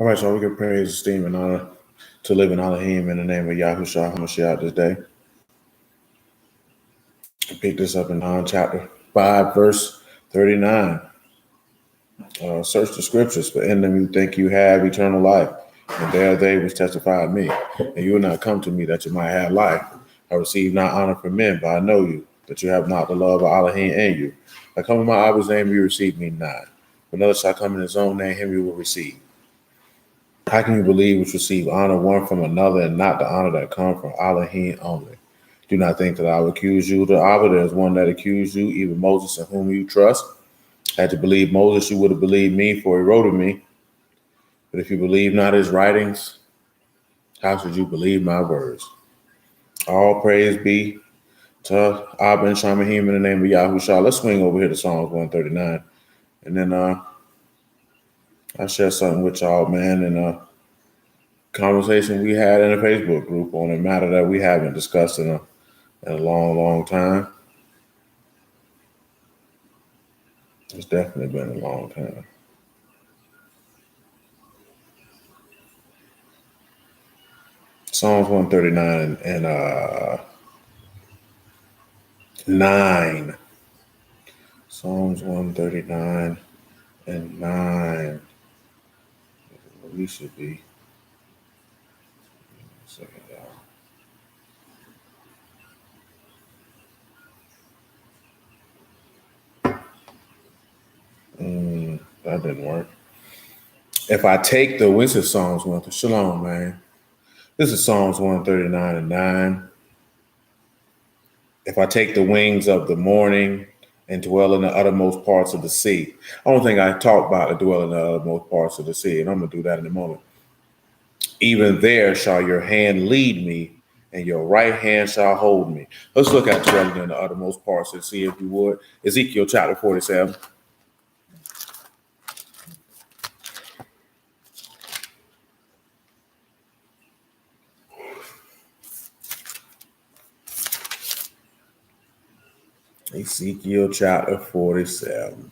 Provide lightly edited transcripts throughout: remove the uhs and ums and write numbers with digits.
All right, so we give praise, esteem, and honor to live in Elohim in the name of Yahushua HaMashiach this day. Pick this up in chapter 5, verse 39. Search the scriptures, for in them you think you have eternal life, and there they which testify of me. And you will not come to me that you might have life. I receive not honor from men, but I know you, that you have not the love of Elohim in you. I come in my Abba's name, you receive me not. But another shall come in his own name, him you will receive. How can you believe which receive honor one from another and not the honor that comes from Elohim only? Do not think that I will accuse you. The Abba, there is one that accused you, even Moses, in whom you trust. Had you believed Moses, you would have believed me, for he wrote of me. But if you believe not his writings, how should you believe my words? All praise be to Abba and Shamahim in the name of Yahushua. Let's swing over here to Psalms 139. And then I'll share something with y'all, man, in a conversation we had in a Facebook group on a matter that we haven't discussed in a long, long time. It's definitely been a long time. Psalms 139 and 9. Psalms 139 and 9. We should be. Second, that didn't work. If I take the this is Psalms 1, Shalom, man. This is Psalms 139 and 9. If I take the wings of the morning and dwell in the uttermost parts of the sea. I don't think I talked about the dwell in the uttermost parts of the sea, and I'm going to do that in a moment. Even there shall your hand lead me, and your right hand shall hold me. Let's look at dwelling in the uttermost parts of the sea, if you would. Ezekiel chapter 47. Ezekiel chapter 47.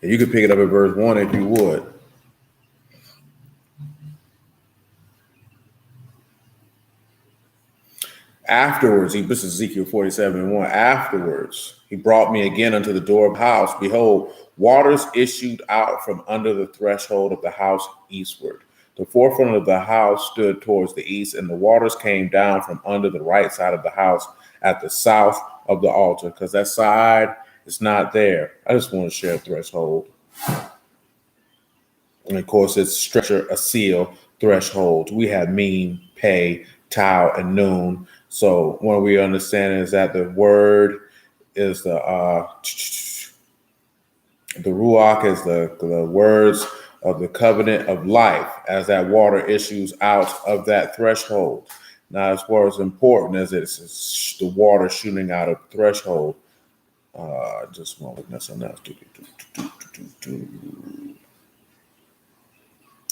And you can pick it up at verse 1 if you would. Afterwards, this is Ezekiel 47 and 1. Afterwards, he brought me again unto the door of the house. Behold, waters issued out from under the threshold of the house eastward. The forefront of the house stood towards the east, and the waters came down from under the right side of the house at the south of the altar, because that side is not there. I just want to share a threshold. And of course, it's stretcher, a seal, threshold. We have mean, pay, tau, and noon. So what we understand is that the word is the ruach is the words of the covenant of life, as that water issues out of that threshold. Now, as far as important as it's the water shooting out of the threshold, just want to look at something else.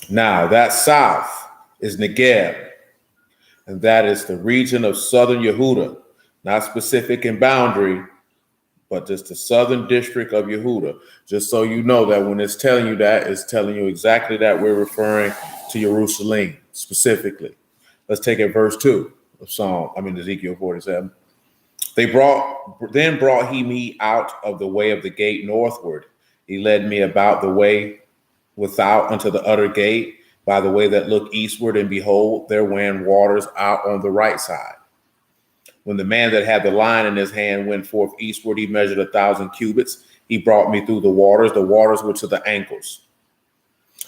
Now, that south is Negev, and that is the region of southern Yehuda, not specific in boundary, but just the southern district of Yehuda. Just so you know that when it's telling you that, it's telling you exactly that we're referring to Jerusalem specifically. Let's take it verse 2 of Ezekiel 47. Then brought he me out of the way of the gate northward. He led me about the way without unto the utter gate, by the way that looked eastward, and behold, there ran waters out on the right side. When the man that had the line in his hand went forth eastward, he measured 1,000 cubits. He brought me through the waters. The waters were to the ankles.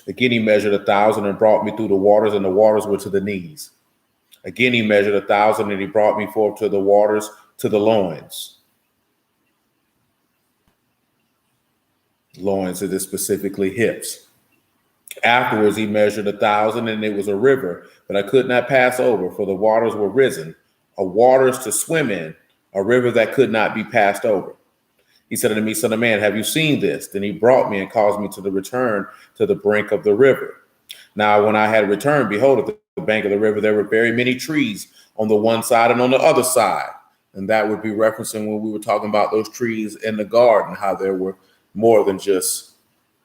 Again, he measured 1,000 and brought me through the waters, and the waters were to the knees. Again, he measured 1,000 and he brought me forth to the waters, to the loins. Loins, it is specifically hips. Afterwards, he measured 1,000, and it was a river that I could not pass over, for the waters were risen, a waters to swim in, a river that could not be passed over. He said unto me, Son of man, have you seen this? Then he brought me and caused me to return to the brink of the river. Now, when I had returned, behold, at the bank of the river, there were very many trees on the one side and on the other side. And that would be referencing when we were talking about those trees in the garden, how there were more than just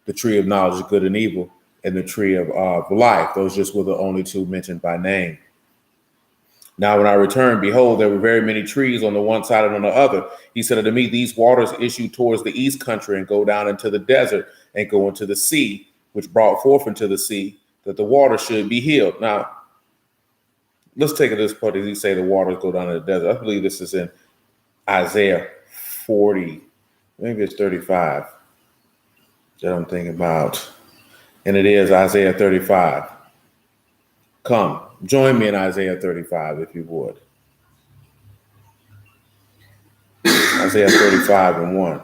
the tree of knowledge of good and evil and the tree of life. Those just were the only two mentioned by name. Now, when I returned, behold, there were very many trees on the one side and on the other. He said unto me, these waters issue towards the east country and go down into the desert and go into the sea, which brought forth into the sea that the water should be healed. Now, let's take it this part. Did he say the waters go down to the desert? I believe this is in Isaiah 40, maybe it's 35 that I'm thinking about. And it is Isaiah 35. Come, join me in Isaiah 35, if you would. Isaiah 35 and 1.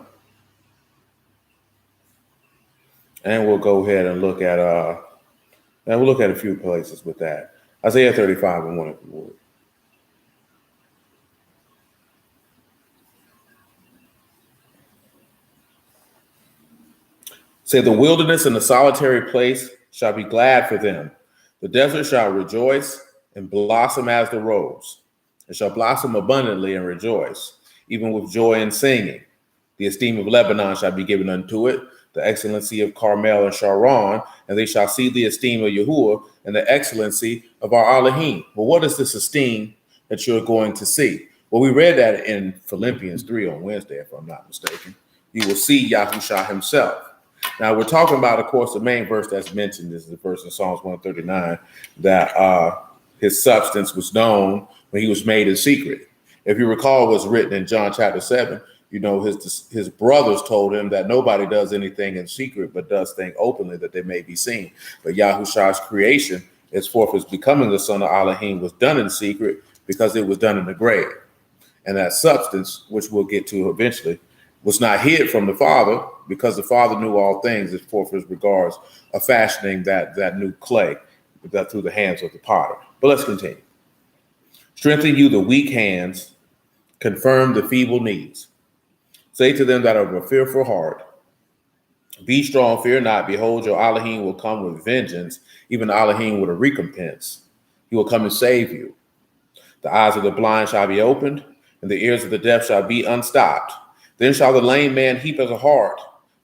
And we'll go ahead and look at a few places with that. Isaiah 35 and 1, if you would. Say, the wilderness and the solitary place shall be glad for them. The desert shall rejoice and blossom as the rose. It shall blossom abundantly and rejoice, even with joy and singing. The esteem of Lebanon shall be given unto it, the excellency of Carmel and Sharon, and they shall see the esteem of Yahuwah and the excellency of our Elohim. Well, what is this esteem that you're going to see? Well, we read that in Philippians 3 on Wednesday, if I'm not mistaken. You will see Yahushua himself. Now, we're talking about, of course, the main verse that's mentioned is the verse in Psalms 139, that his substance was known when he was made in secret. If you recall what's written in John chapter 7, you know, his brothers told him that nobody does anything in secret, but does things openly that they may be seen. But Yahushua's creation, as forth as becoming the son of Elohim, was done in secret because it was done in the grave. And that substance, which we'll get to eventually, was not hid from the Father, because the Father knew all things as forth as regards of fashioning that new clay that through the hands of the potter. But let's continue. Strengthen you the weak hands, confirm the feeble knees. Say to them that are of a fearful heart, be strong, fear not. Behold, your Elohim will come with vengeance, even Elohim with a recompense. He will come and save you. The eyes of the blind shall be opened, and the ears of the deaf shall be unstopped. Then shall the lame man leap as a hart,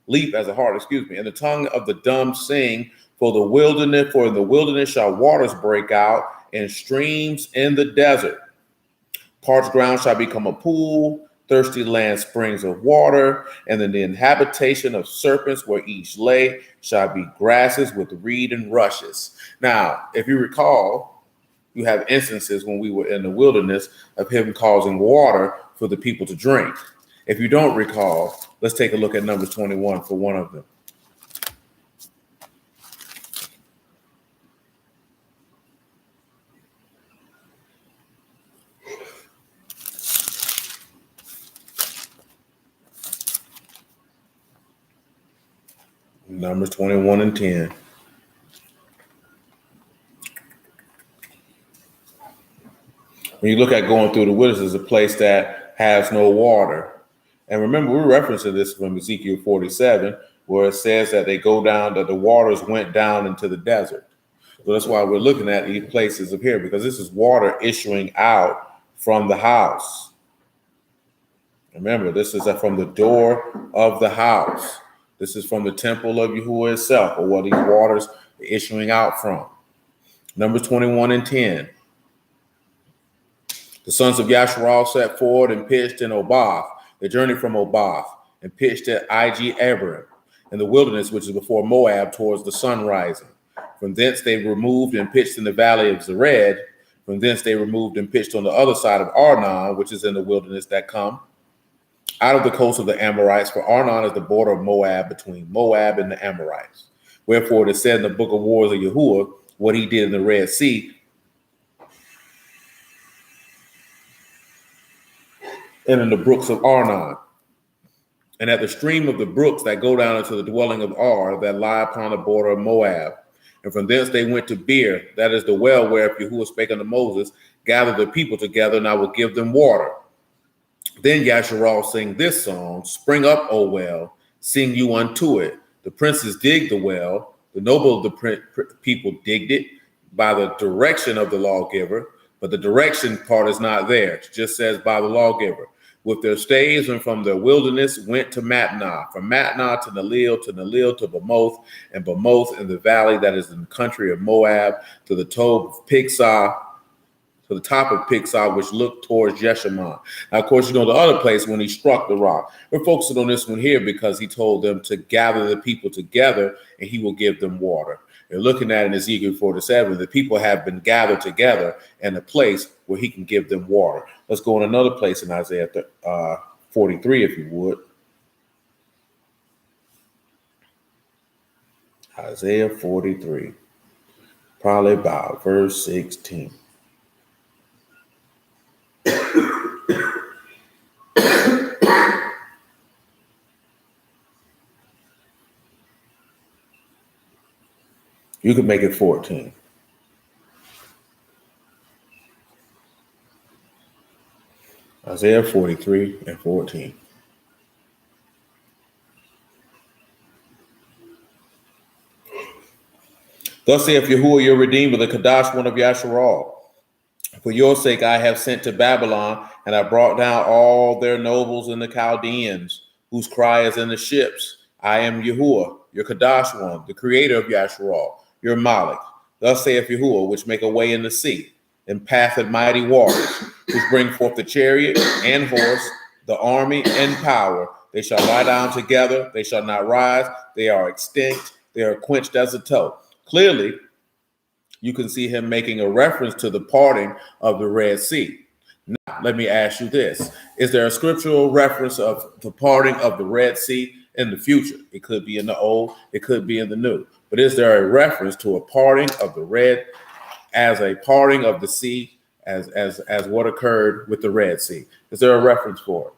and the tongue of the dumb sing, for in the wilderness shall waters break out, and streams in the desert. Parched ground shall become a pool, thirsty land springs of water, and in the inhabitation of serpents where each lay shall be grasses with reed and rushes. Now, if you recall, you have instances when we were in the wilderness of him causing water for the people to drink. If you don't recall, let's take a look at Numbers 21 for one of them. Numbers 21 and 10. When you look at going through the wilderness, it's a place that has no water. And remember, we're referencing this from Ezekiel 47, where it says that they go down, that the waters went down into the desert. So that's why we're looking at these places up here, because this is water issuing out from the house. Remember, this is from the door of the house. This is from the temple of Yahuwah itself, or what these waters are issuing out from. Numbers 21 and 10. The sons of Yasharal set forward and pitched in Obath. They journeyed from Obath and pitched at Ig-Abarim in the wilderness, which is before Moab, towards the sun rising. From thence they removed and pitched in the valley of Zered. From thence they removed and pitched on the other side of Arnon, which is in the wilderness that come out of the coast of the Amorites, for Arnon is the border of Moab, between Moab and the Amorites. Wherefore it is said in the book of Wars of Yahuwah, what he did in the Red Sea, and in the brooks of Arnon, and at the stream of the brooks that go down into the dwelling of Ar, that lie upon the border of Moab. And from thence they went to Beer, that is the well whereof Yahuwah spake unto Moses, gather the people together, and I will give them water. Then Yasharal sang this song, spring up, O well, sing you unto it. The princes digged the well, the noble of the people digged it by the direction of the lawgiver, but the direction part is not there. It just says by the lawgiver. with their staves, and from the wilderness went to Matnah, from Matnah to Nalil, to Bamoth, and Bamoth in the valley that is in the country of Moab, to the top of Pigsah, which looked towards Jeshimon. Now, of course, the other place when he struck the rock. We're focusing on this one here because he told them to gather the people together and he will give them water. You're looking at in Ezekiel 47, the people have been gathered together in a place where he can give them water. Let's go in another place in Isaiah 43, if you would. Isaiah 43, probably about verse 16. You could make it 14. Isaiah 43 and 14. Thus saith Yahuwah your Redeemer, the Kadash one of Yasharal. For your sake I have sent to Babylon, and I brought down all their nobles and the Chaldeans, whose cry is in the ships. I am Yahuwah, your Kadash one, the creator of Yasharal, your Malik. Thus saith Yahuwah, which make a way in the sea, and patheth mighty waters, which bring forth the chariot and horse, the army and power. They shall lie down together, they shall not rise, they are extinct, they are quenched as a tow. Clearly, you can see him making a reference to the parting of the Red Sea. Now, let me ask you this. Is there a scriptural reference of the parting of the Red Sea in the future? It could be in the Old, it could be in the New. But is there a reference to a parting of the Red, as a parting of the sea, as what occurred with the Red Sea? Is there a reference for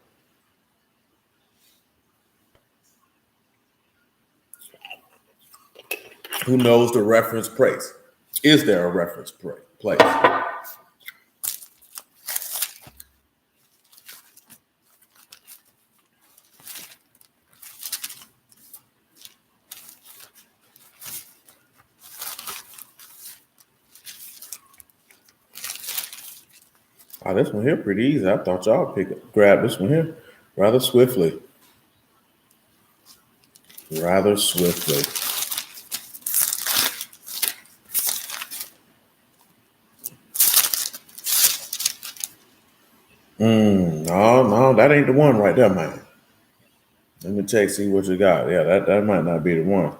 it? Who knows the reference place? Is there a reference place? Oh, this one here pretty easy. I thought y'all grab this one here rather swiftly. Rather swiftly. No, that ain't the one right there, man. Let me check, see what you got. Yeah, that might not be the one.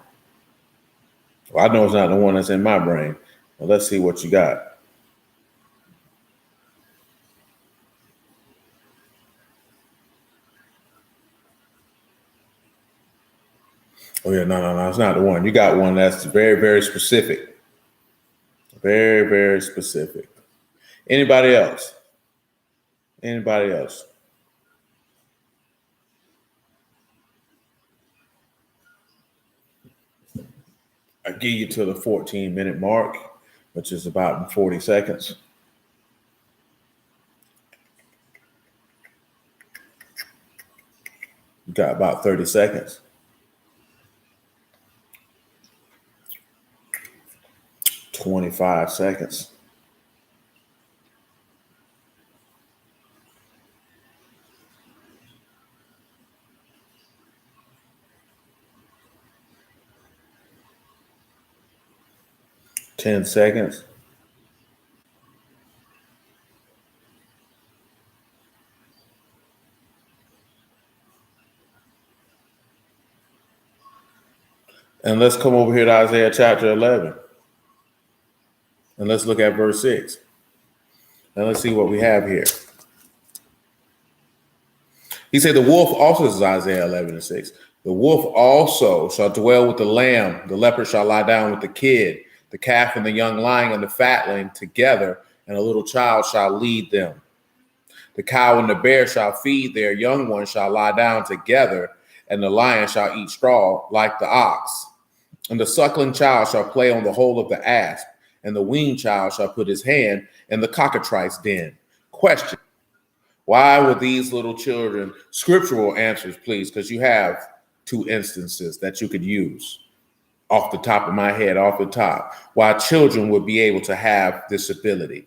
Well, I know it's not the one that's in my brain. Well, let's see what you got. Oh, yeah, no, it's not the one. You got one that's very, very specific. Very, very specific. Anybody else? Anybody else? I give you to the 14-minute mark, which is about 40 seconds. You got about 30 seconds. 25 seconds. Ten seconds. And let's come over here to Isaiah chapter 11. And let's look at verse 6. And let's see what we have here. He said, the wolf also, this is Isaiah 11 and 6. The wolf also shall dwell with the lamb. The leopard shall lie down with the kid. The calf and the young lion and the fatling together, and a little child shall lead them. The cow and the bear shall feed, their young ones shall lie down together, and the lion shall eat straw like the ox. And the suckling child shall play on the hole of the asp, and the weaned child shall put his hand in the cockatrice den. Question: why were these little children? Scriptural answers, please, because you have two instances that you could use off the top of my head, off the top, why children would be able to have this ability.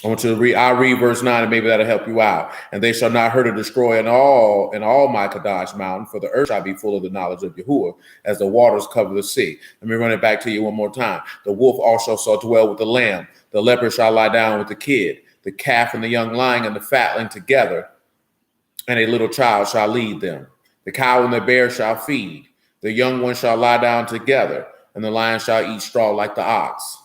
I want you to read, I'll read verse 9 and maybe that'll help you out. And they shall not hurt or destroy in all my Kadash mountain, for the earth shall be full of the knowledge of Yahuwah as the waters cover the sea. Let me run it back to you one more time. The wolf also shall dwell with the lamb. The leopard shall lie down with the kid. The calf and the young lion and the fatling together, and a little child shall lead them. The cow and the bear shall feed. The young one shall lie down together, and the lion shall eat straw like the ox.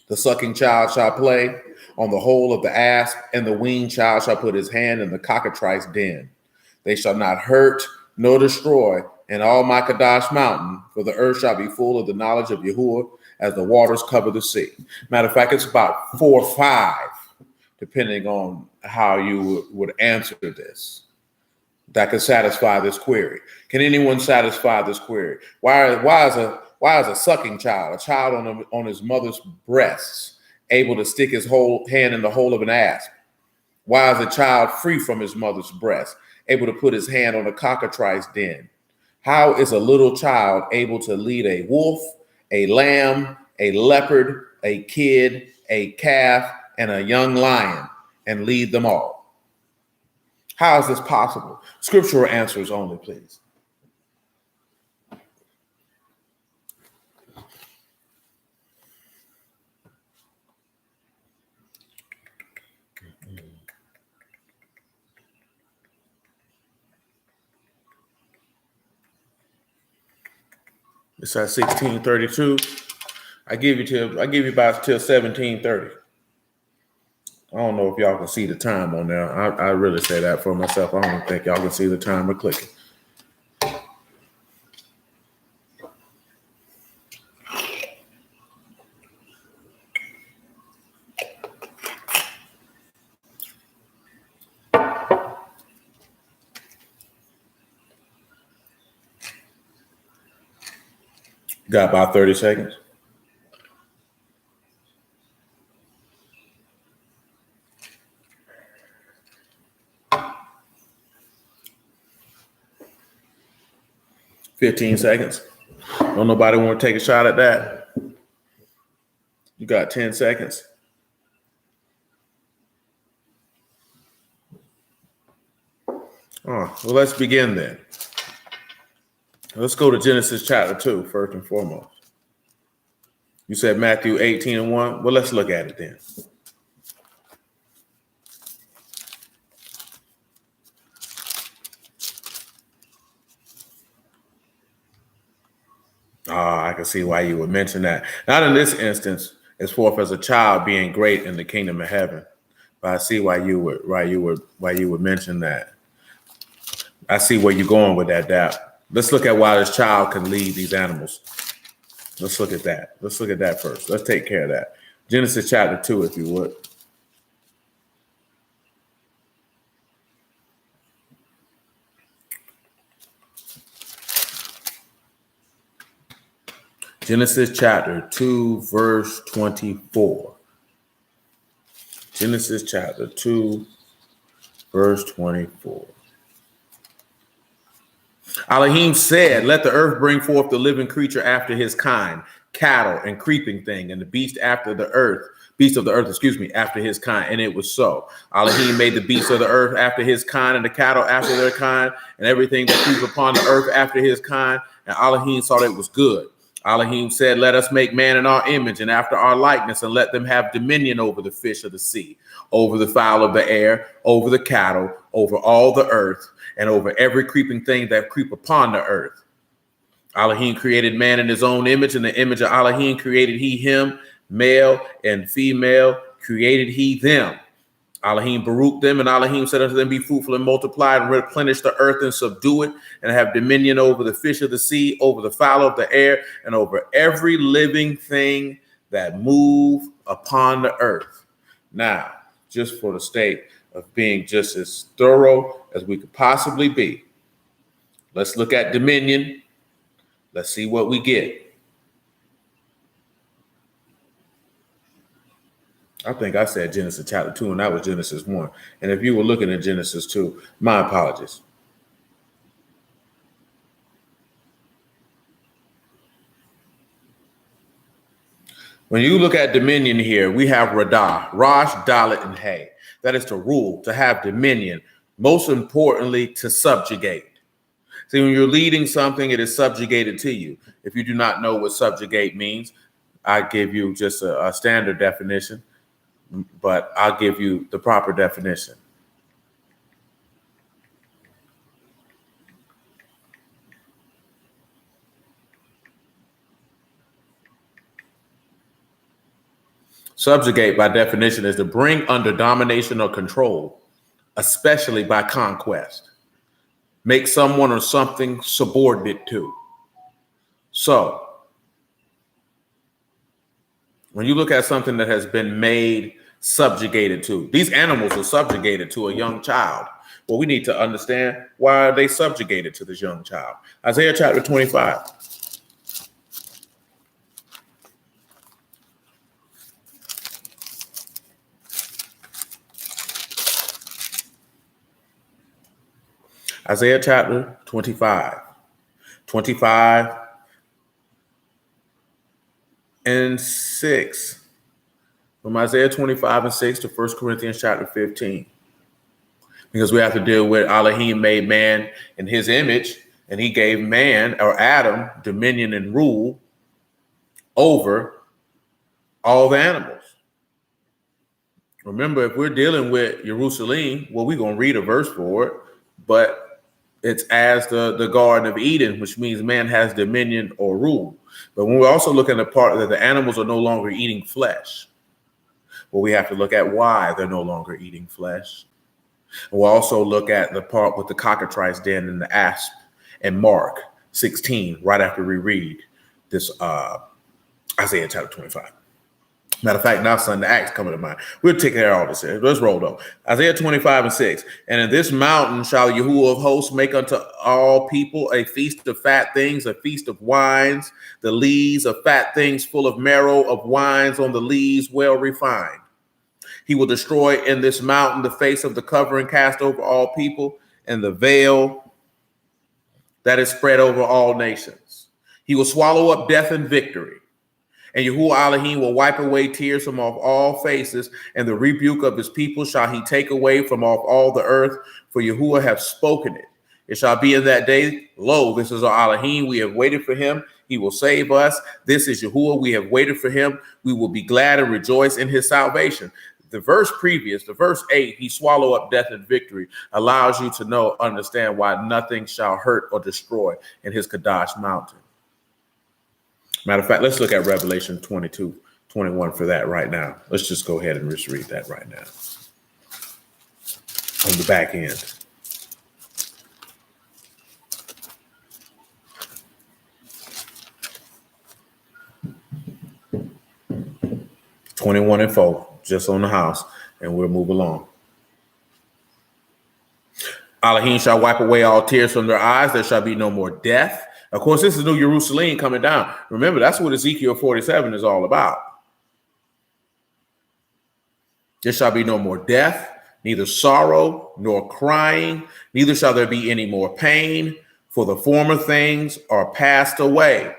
The sucking child shall play on the hole of the asp, and the weaned child shall put his hand in the cockatrice den. They shall not hurt nor destroy in all my Kadash mountain, for the earth shall be full of the knowledge of Yahuwah as the waters cover the sea. Matter of fact, it's about 4 or 5, depending on how you would answer this, that could satisfy this query. Can anyone satisfy this query? Why is a sucking child, a child on his mother's breasts, able to stick his whole hand in the hole of an asp? Why is a child free from his mother's breast, able to put his hand on a cockatrice den? How is a little child able to lead a wolf, a lamb, a leopard, a kid, a calf, and a young lion, and lead them all? How is this possible? Scriptural answers only, please. It's at 1632. I give you about till 1730. I don't know if y'all can see the time on there. I really say that for myself. I don't think y'all can see the timer clicking. Got about 30 seconds. $15 seconds. Don't nobody want to take a shot at that? You got 10 seconds. Well, let's begin then. Let's go to Genesis chapter 2, first and foremost. You said Matthew 18:1. Well, let's look at it then. I can see why you would mention that. Not in this instance, as forth as a child being great in the kingdom of heaven. But I see why you would mention that. I see where you're going with that, Dap. Let's look at why this child can lead these animals. Let's look at that. Let's look at that first. Let's take care of that. Genesis chapter 2, if you would. Genesis chapter 2, verse 24. Genesis chapter 2, verse 24. Elohim said, let the earth bring forth the living creature after his kind, cattle and creeping thing, and the beast of the earth, after his kind. And it was so. Elohim made the beasts of the earth after his kind, and the cattle after their kind, and everything that creeps upon the earth after his kind. And Elohim saw that it was good. Elohim said, let us make man in our image and after our likeness, and let them have dominion over the fish of the sea, over the fowl of the air, over the cattle, over all the earth, and over every creeping thing that creep upon the earth. Elohim created man in his own image. In the image of Elohim created he him, male and female created he them. Elohim baruched them, and Elohim said unto them, be fruitful and multiply, and replenish the earth and subdue it, and have dominion over the fish of the sea, over the fowl of the air, and over every living thing that move upon the earth. Now, just for the sake of being just as thorough as we could possibly be, let's look at dominion. Let's see what we get. I think I said Genesis chapter 2, and that was Genesis 1. And if you were looking at Genesis 2, my apologies. When you look at dominion here, we have Radah, Rosh, Dalit, and Hay. That is to rule, to have dominion. Most importantly, to subjugate. See, when you're leading something, it is subjugated to you. If you do not know what subjugate means, I give you just a standard definition, but I'll give you the proper definition. Subjugate, by definition, is to bring under domination or control, especially by conquest. Make someone or something subordinate to. So, when you look at something that has been made subjugated to, these animals are subjugated to a young child. Well, we need to understand, why are they subjugated to this young child? Isaiah chapter 25. Isaiah chapter 25. 25 and 6. From Isaiah 25 and 6 to 1 Corinthians chapter 15. Because we have to deal with Elohim made man in his image, and he gave man, or Adam, dominion and rule over all the animals. Remember, if we're dealing with Jerusalem, well, we're going to read a verse for it, but it's as the Garden of Eden, which means man has dominion or rule. But when we're also looking at the part that the animals are no longer eating flesh, well, we have to look at why they're no longer eating flesh. And we'll also look at the part with the cockatrice den and the asp in Mark 16, right after we read this Isaiah chapter 25. Matter of fact, now son, the Acts coming to mind. We'll take care of all this here. Let's roll though. Isaiah 25 and 6. And in this mountain shall Yahuwah of hosts make unto all people a feast of fat things, a feast of wines, the lees of fat things full of marrow, of wines on the lees well refined. He will destroy in this mountain the face of the covering cast over all people, and the veil that is spread over all nations. He will swallow up death and victory. And Yahuwah Elohim will wipe away tears from off all faces, and the rebuke of his people shall he take away from off all the earth, for Yahuwah hath spoken it. It shall be in that day, lo, this is our Elohim, we have waited for him, he will save us. This is Yahuwah, we have waited for him, we will be glad and rejoice in his salvation. The verse previous, the verse 8, he swallow up death and victory, allows you to understand why nothing shall hurt or destroy in his Kadash mountain. Matter of fact, let's look at Revelation 22:21 for that right now. Let's just go ahead and just read that right now on the back end. (21 and 4), just on the house, and we'll move along. Elohim shall wipe away all tears from their eyes. There shall be no more death. Of course, this is New Jerusalem coming down. Remember, that's what Ezekiel 47 is all about. There shall be no more death, neither sorrow nor crying, neither shall there be any more pain, for the former things are passed away.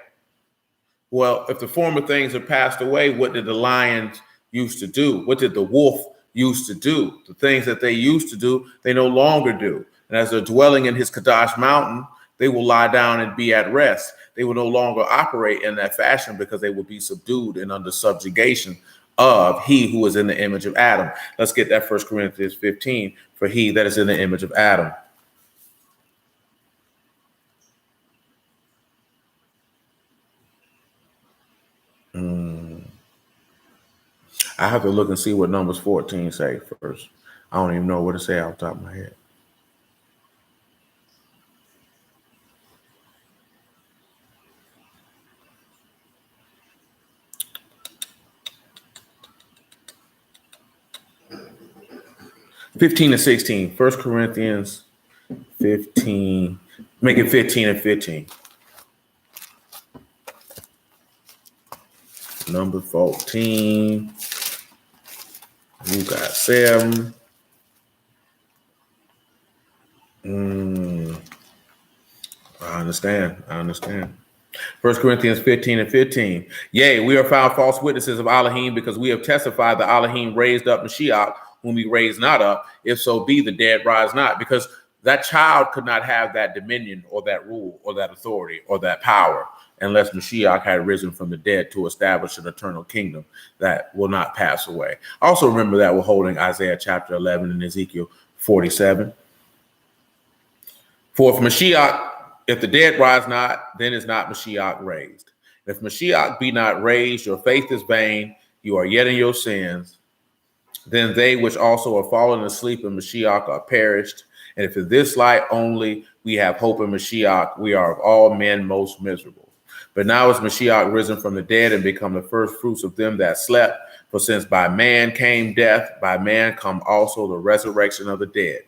Well, if the former things are passed away, what did the lions used to do? What did the wolf used to do? The things that they used to do, they no longer do. And as they're dwelling in his Kadash mountain, they will lie down and be at rest. They will no longer operate in that fashion because they will be subdued and under subjugation of he who is in the image of Adam. Let's get that 1 Corinthians 15 for he that is in the image of Adam. I have to look and see what Numbers 14 say first. I don't even know what to say off the top of my head. (15 and 16). 1 Corinthians 15. Make it 15 and 15. Number 14. You got 7. I understand. 1 Corinthians 15:15. Yea, we are found false witnesses of Elohim, because we have testified that Elohim raised up Mashiach, whom he raised not up, if so be the dead rise not. Because that child could not have that dominion or that rule or that authority or that power unless Mashiach had risen from the dead to establish an eternal kingdom that will not pass away. Also remember that we're holding Isaiah chapter 11 and Ezekiel 47. For if the dead rise not, then is not Mashiach raised. If Mashiach be not raised, your faith is vain, you are yet in your sins. Then they which also are fallen asleep in Mashiach are perished. And if in this light only we have hope in Mashiach, we are of all men most miserable. But now is Mashiach risen from the dead and become the first fruits of them that slept. For since by man came death, by man come also the resurrection of the dead.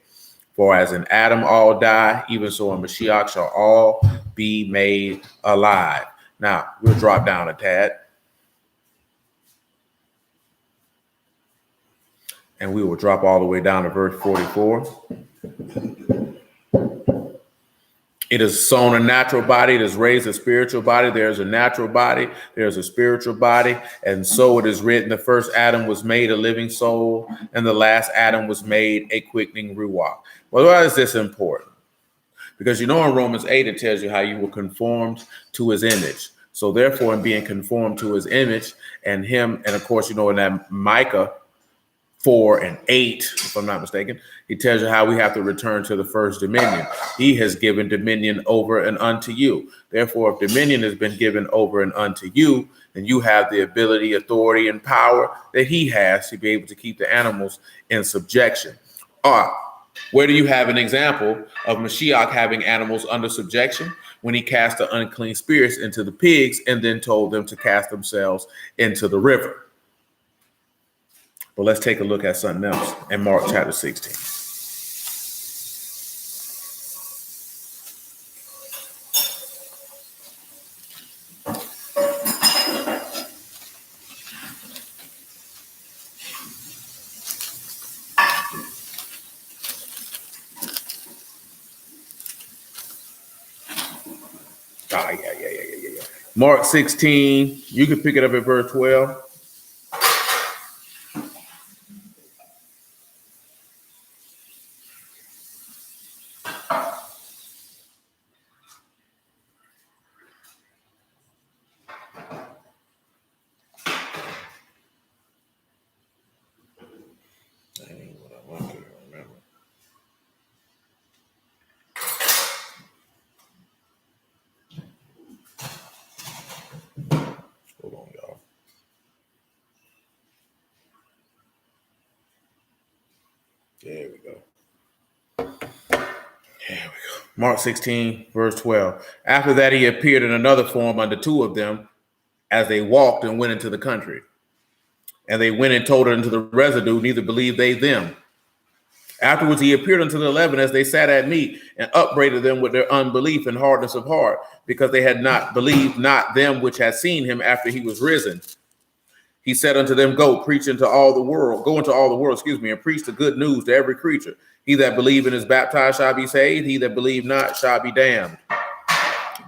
For as in Adam all die, even so in Mashiach shall all be made alive. Now, we'll drop down a tad. And we will drop all the way down to verse 44. It is sown a natural body, it is raised a spiritual body. There is a natural body, there is a spiritual body. And so it is written, the first Adam was made a living soul, and the last Adam was made a quickening ruach. Well, why is this important? Because you know in Romans 8, it tells you how you were conformed to his image. So therefore, in being conformed to his image and him, and of course, you know, in that Micah 4:8, if I'm not mistaken, he tells you how we have to return to the first dominion. He has given dominion over and unto you. Therefore, if dominion has been given over and unto you, then you have the ability, authority, and power that he has to be able to keep the animals in subjection. Where do you have an example of Mashiach having animals under subjection? When he cast the unclean spirits into the pigs and then told them to cast themselves into the river. But let's take a look at something else in Mark chapter 16. Yeah. Mark 16, you can pick it up at verse 12. Hold on, y'all. There we go. Mark 16, verse 12. After that, he appeared in another form unto two of them as they walked and went into the country. And they went and told it unto the residue, neither believed they them. Afterwards, he appeared unto the 11 as they sat at meat, and upbraided them with their unbelief and hardness of heart, because they had not believed not them which had seen him after he was risen. He said unto them, go into all the world, and preach the good news to every creature. He that believe and is baptized shall be saved. He that believe not shall be damned.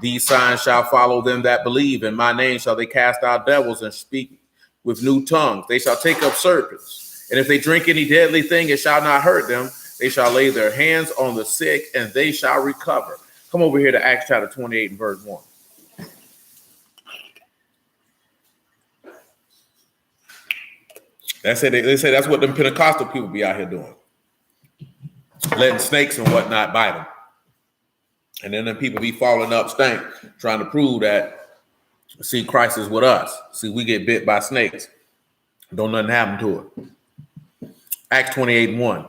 These signs shall follow them that believe. In my name shall they cast out devils and speak with new tongues. They shall take up serpents. And if they drink any deadly thing, it shall not hurt them. They shall lay their hands on the sick, and they shall recover. Come over here to Acts chapter 28 and verse 1. They say that's what them Pentecostal people be out here doing. Letting snakes and whatnot bite them. And then them people be falling up stank, trying to prove that, see, Christ is with us. See, we get bit by snakes. Don't nothing happen to it. Acts 28 and 1.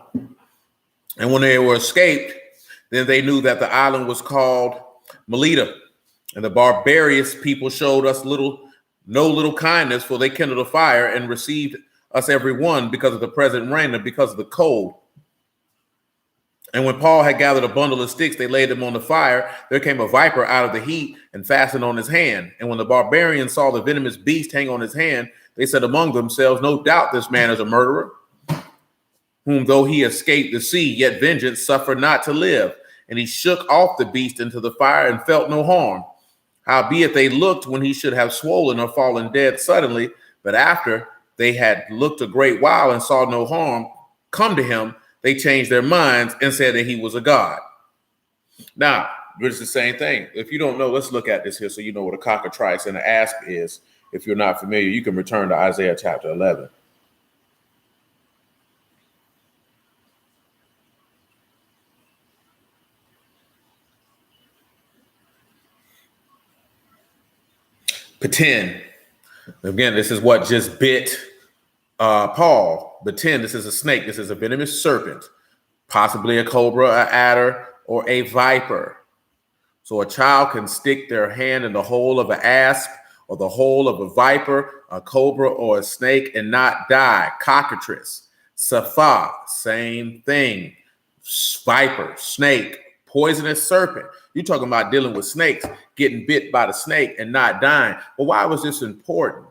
And when they were escaped, then they knew that the island was called Melita. And the barbarous people showed us no little kindness, for they kindled a fire and received us every one because of the present rain and because of the cold. And when Paul had gathered a bundle of sticks, they laid them on the fire. There came a viper out of the heat and fastened on his hand. And when the barbarians saw the venomous beast hang on his hand, they said among themselves, no doubt this man is a murderer, whom though he escaped the sea, yet vengeance suffered not to live. And he shook off the beast into the fire and felt no harm. Howbeit they looked when he should have swollen or fallen dead suddenly, but after they had looked a great while and saw no harm come to him, they changed their minds and said that he was a god. Now, it's the same thing. If you don't know, let's look at this here so you know what a cockatrice and an asp is. If you're not familiar, you can return to Isaiah chapter 11. Pt5. Again, this is what just bit Paul. Pt5, this is a snake. This is a venomous serpent, possibly a cobra, an adder, or a viper. So a child can stick their hand in the hole of an asp or the hole of a viper, a cobra, or a snake and not die. Cockatrice, sapha, same thing. Viper, snake, poisonous serpent. You're talking about dealing with snakes, getting bit by the snake and not dying. But why was this important?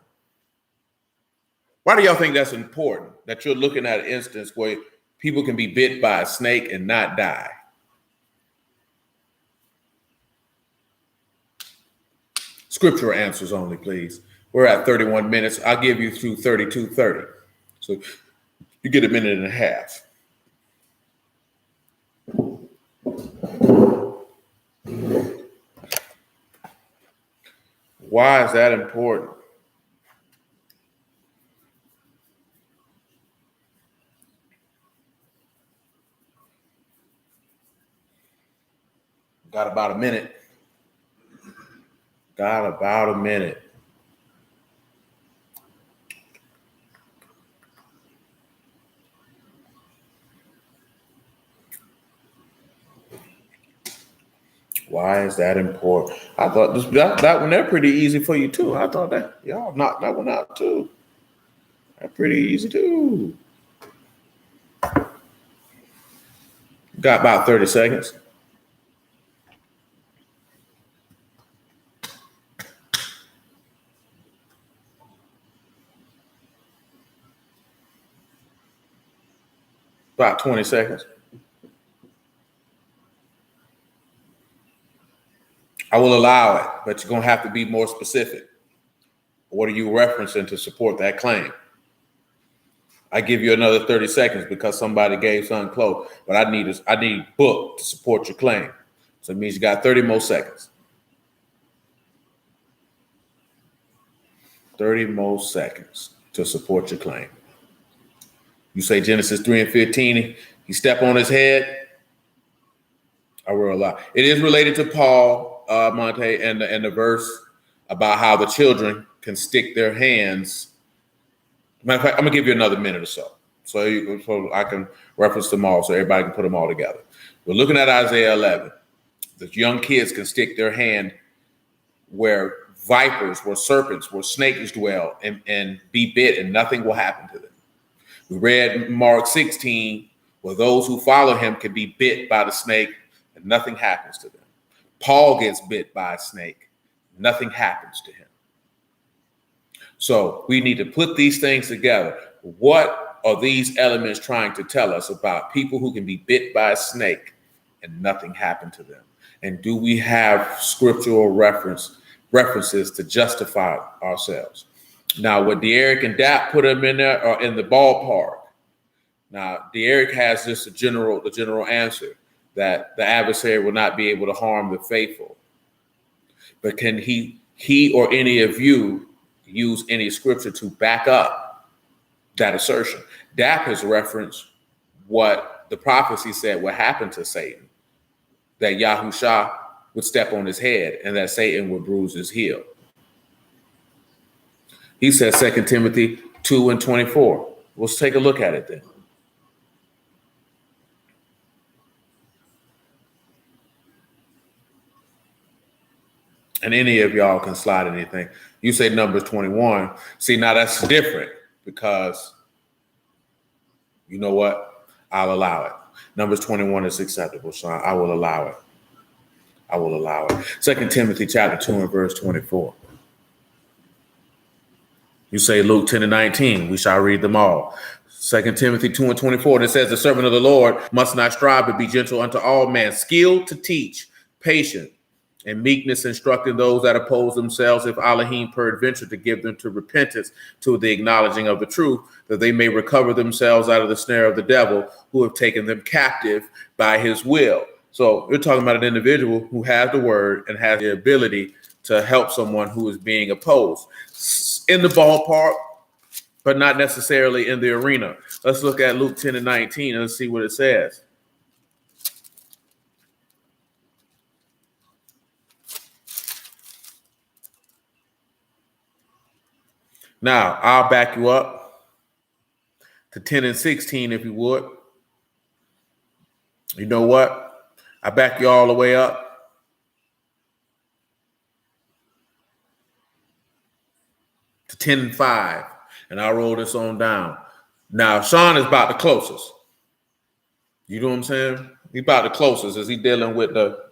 Why do y'all think that's important? That you're looking at an instance where people can be bit by a snake and not die? Scriptural answers only, please. We're at 31 minutes. I'll give you through 32:30. So you get a minute and a half. Why is that important? Got about a minute. Got about a minute. Why is that important? I thought that one there pretty easy for you too. I thought that y'all knocked that one out too. That's pretty easy too. Got about 30 seconds. About 20 seconds. I will allow it, but you're going to have to be more specific. What are you referencing to support that claim? I give you another 30 seconds because somebody gave something close, but I need book to support your claim. So it means you got 30 more seconds. 30 more seconds to support your claim. You say Genesis 3:15, he step on his head. I will allow. It is related to Paul, Monte, and the verse about how the children can stick their hands. Matter of fact, I'm gonna give you another minute or so, so I can reference them all, so everybody can put them all together. We're looking at Isaiah 11. The young kids can stick their hand where vipers, where serpents, where snakes dwell, and be bit, and nothing will happen to them. We read Mark 16, where those who follow him can be bit by the snake, and nothing happens to them. Paul gets bit by a snake, nothing happens to him. So we need to put these things together. What are these elements trying to tell us about people who can be bit by a snake and nothing happened to them? And do we have scriptural references to justify ourselves? Now, what Derek and Dap put them in there are in the ballpark. Now, Derek has just the general answer that the adversary will not be able to harm the faithful. But can he or any of you use any scripture to back up that assertion? Dap has referenced what the prophecy said would happen to Satan, that Yahushua would step on his head and that Satan would bruise his heel. He says 2 Timothy 2:24. Let's take a look at it then. And any of y'all can slide anything. You say Numbers 21. See, now that's different because you know what? I'll allow it. Numbers 21 is acceptable, so I will allow it. I will allow it. 2 Timothy chapter 2 and verse 24. You say Luke 10:19. We shall read them all. 2 Timothy 2:24. It says, the servant of the Lord must not strive to be gentle unto all men, skilled to teach, patient, and meekness instructing those that oppose themselves, if Elohim peradventure to give them to repentance, to the acknowledging of the truth, that they may recover themselves out of the snare of the devil, who have taken them captive by his will. So we're talking about an individual who has the word and has the ability to help someone who is being opposed in the ballpark, but not necessarily in the arena. Let's look at Luke 10 and 19 and let's see what it says. Now, I'll back you up to 10 and 16 if you would. You know what? I back you all the way up to 10 and 5, and I'll roll this on down. Now, Sean is about the closest. You know what I'm saying? He's about the closest as he dealing with the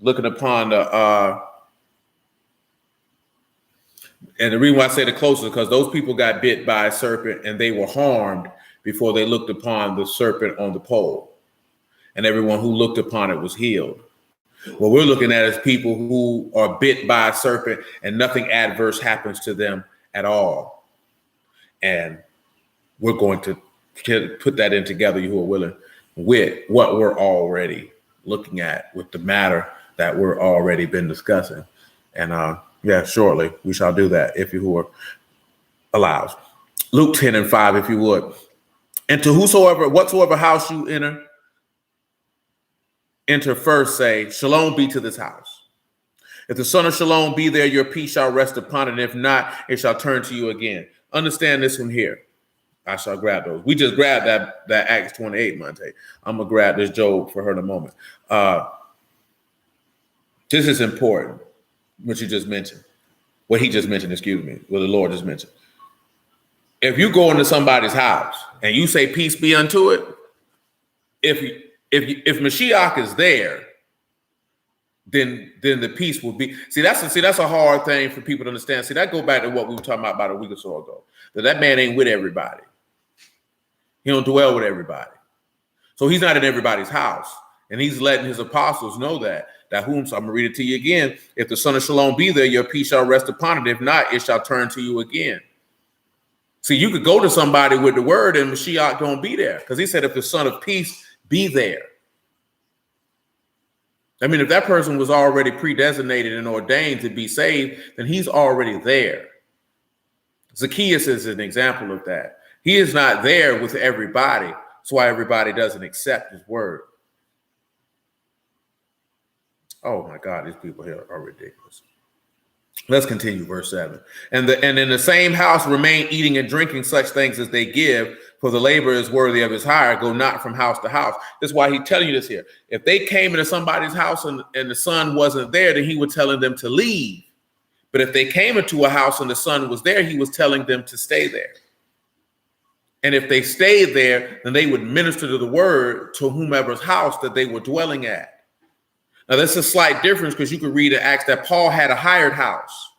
looking upon the and the reason why I say the closest, because those people got bit by a serpent and they were harmed before they looked upon the serpent on the pole. And everyone who looked upon it was healed. What we're looking at is people who are bit by a serpent and nothing adverse happens to them at all. And we're going to put that in together, you who are willing, with what we're already looking at, with the matter that we're already been discussing. And shortly we shall do that if you who are allowed. Luke 10 and 5, if you would. And to whatsoever house you enter first, say, Shalom be to this house. If the son of Shalom be there, your peace shall rest upon it. And if not, it shall turn to you again. Understand this one here. I shall grab those. We just grabbed that Acts 28, Monte. I'm going to grab this Job for her in a moment. This is important. What you just mentioned, what he just mentioned, what the Lord just mentioned. If you go into somebody's house and you say, peace be unto it, if Mashiach is there, then the peace will be. See, that's a hard thing for people to understand. See, that go back to what we were talking about a week or so ago. That man ain't with everybody. He don't dwell with everybody. So he's not in everybody's house. And he's letting his apostles know that so I'm going to read it to you again. If the son of Shalom be there, your peace shall rest upon it. If not, it shall turn to you again. See, you could go to somebody with the word and Mashiach don't be there. Because he said, if the son of peace be there. I mean, if that person was already predesignated and ordained to be saved, then he's already there. Zacchaeus is an example of that. He is not there with everybody. That's why everybody doesn't accept his word. Oh my God, these people here are ridiculous. Let's continue, verse 7. And in the same house remain eating and drinking such things as they give, for the laborer is worthy of his hire. Go not from house to house. That's why he's telling you this here. If they came into somebody's house and the son wasn't there, then he was telling them to leave. But if they came into a house and the son was there, he was telling them to stay there. And if they stayed there, then they would minister to the word to whomever's house that they were dwelling at. Now, that's a slight difference because you could read in Acts that Paul had a hired house.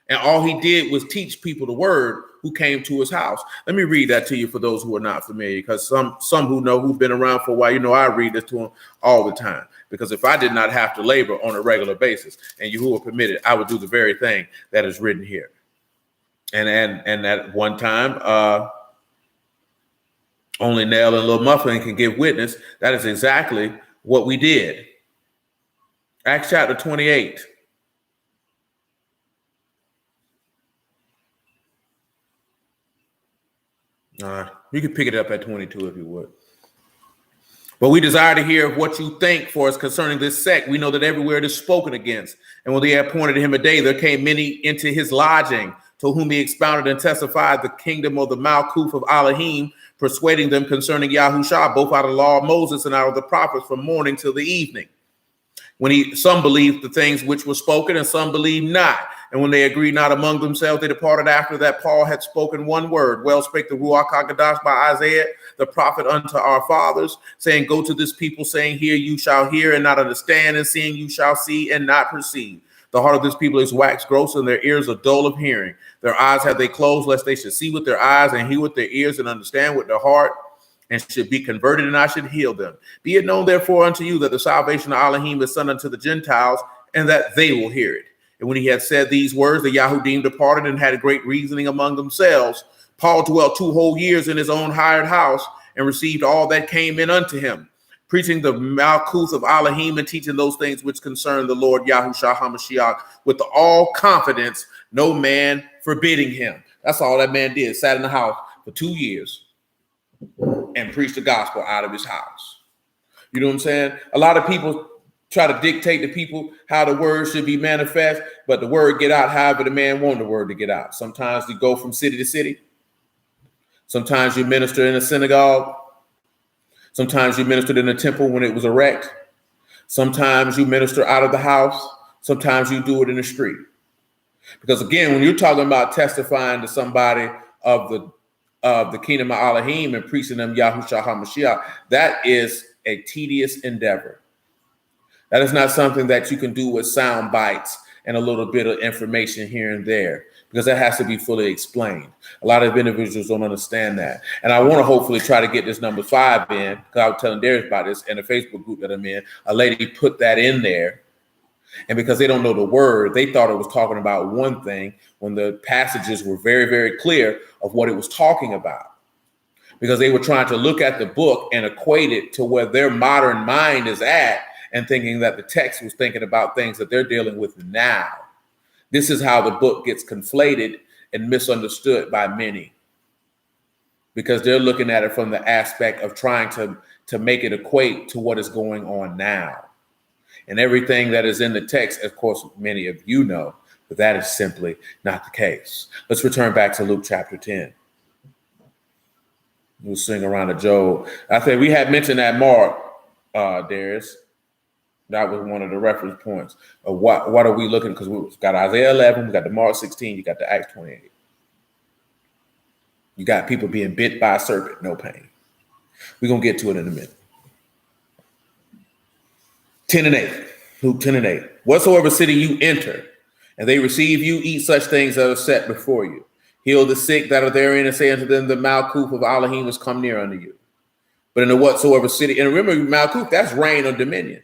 And all he did was teach people the word who came to his house. Let me read that to you for those who are not familiar, because some who know, who've been around for a while, I read this to them all the time. Because if I did not have to labor on a regular basis, and you who are permitted, I would do the very thing that is written here. And at one time, only Nell and Little Muffin can give witness. That is exactly what we did. Acts chapter 28. You can pick it up at 22 if you would. But we desire to hear of what you think for us concerning this sect. We know that everywhere it is spoken against. And when they appointed him a day, there came many into his lodging, to whom he expounded and testified the kingdom of the Malkuth of Elohim, persuading them concerning Yahushua, both out of the law of Moses and out of the prophets, from morning till the evening. Some believed the things which were spoken, and some believed not. And when they agreed not among themselves, they departed after that Paul had spoken one word. Well spake the Ruach HaKodesh by Isaiah, the prophet, unto our fathers, saying, go to this people, saying, hear you shall hear and not understand, and seeing you shall see and not perceive. The heart of this people is waxed gross, and their ears are dull of hearing. Their eyes have they closed, lest they should see with their eyes, and hear with their ears, and understand with their heart, and should be converted, and I should heal them. Be it known therefore unto you that the salvation of Elohim is sent unto the Gentiles, and that they will hear it. And when he had said these words, the Yahudim departed and had a great reasoning among themselves. Paul dwelt 2 whole years in his own hired house and received all that came in unto him, preaching the Malkuth of Elohim and teaching those things which concern the Lord Yahushua HaMashiach with all confidence, no man forbidding him. That's all that man did. Sat in the house for 2 years and preached the gospel out of his house. You know what I'm saying? A lot of people try to dictate to people how the word should be manifest, but the word get out however the man want the word to get out. Sometimes you go from city to city. Sometimes you minister in a synagogue. Sometimes you ministered in a temple when it was erect. Sometimes you minister out of the house. Sometimes you do it in the street. Because again, when you're talking about testifying to somebody of the kingdom of Elohim and preaching them Yahushua HaMashiach, that is a tedious endeavor. That is not something that you can do with sound bites and a little bit of information here and there, because that has to be fully explained. A lot of individuals don't understand that. And I want to hopefully try to get this number 5 in, because I was telling Darius about this in a Facebook group that I'm in. A lady put that in there. And because they don't know the word, they thought it was talking about one thing when the passages were very, very clear of what it was talking about. Because they were trying to look at the book and equate it to where their modern mind is at, and thinking that the text was thinking about things that they're dealing with now. This is how the book gets conflated and misunderstood by many, because they're looking at it from the aspect of trying to make it equate to what is going on now. And everything that is in the text, of course, many of you know, but that is simply not the case. Let's return back to Luke chapter 10. We'll swing around to Job. I think we had mentioned that Mark, Darius. That was one of the reference points of what are we looking, because we've got Isaiah 11, we got the Mark 16, you got the Acts 28. You got people being bit by a serpent, no pain. We're going to get to it in a minute. 10 and 8, Luke 10 and 8. Whatsoever city you enter, and they receive you, eat such things that are set before you. Heal the sick that are therein, and say unto them, the Malkuth of Elohim is come near unto you. But in the whatsoever city, and remember, Malkuth, that's reign or dominion.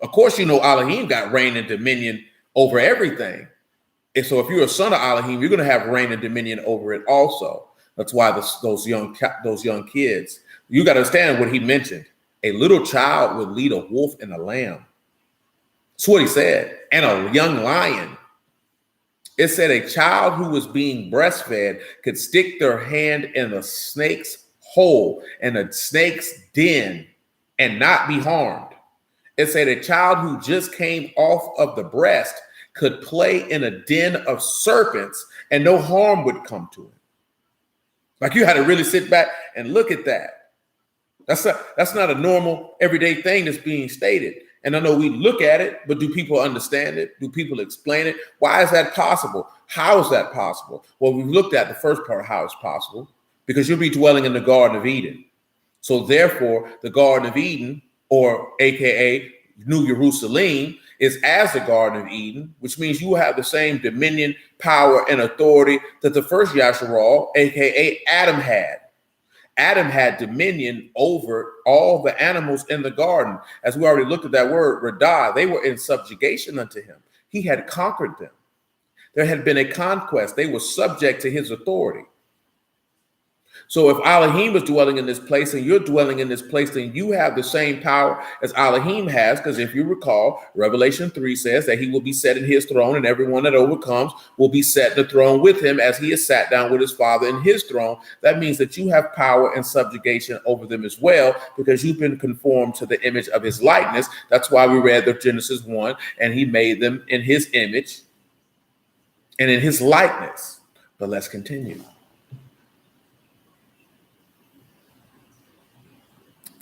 Of course, you know Elohim got reign and dominion over everything. And so if you're a son of Elohim, you're going to have reign and dominion over it also. That's why those young kids, you got to understand what he mentioned. A little child would lead a wolf and a lamb. That's what he said. And a young lion. It said a child who was being breastfed could stick their hand in a snake's hole and a snake's den and not be harmed. It said a child who just came off of the breast could play in a den of serpents and no harm would come to him. Like, you had to really sit back and look at that. That's not a normal everyday thing that's being stated. And I know we look at it, but do people understand it? Do people explain it? Why is that possible? How is that possible? Well, we've looked at the first part of how it's possible, because you'll be dwelling in the Garden of Eden. So therefore, the Garden of Eden, or AKA New Jerusalem, is as the Garden of Eden, which means you have the same dominion, power, and authority that the first Yasharal, AKA Adam, had. Adam had dominion over all the animals in the garden. As we already looked at that word, Radah, they were in subjugation unto him. He had conquered them. There had been a conquest. They were subject to his authority. So if Elohim is dwelling in this place and you're dwelling in this place, then you have the same power as Elohim has, because if you recall, Revelation 3 says that he will be set in his throne, and everyone that overcomes will be set in the throne with him as he is sat down with his Father in his throne. That means that you have power and subjugation over them as well, because you've been conformed to the image of his likeness. That's why we read the Genesis 1, and he made them in his image and in his likeness. But let's continue.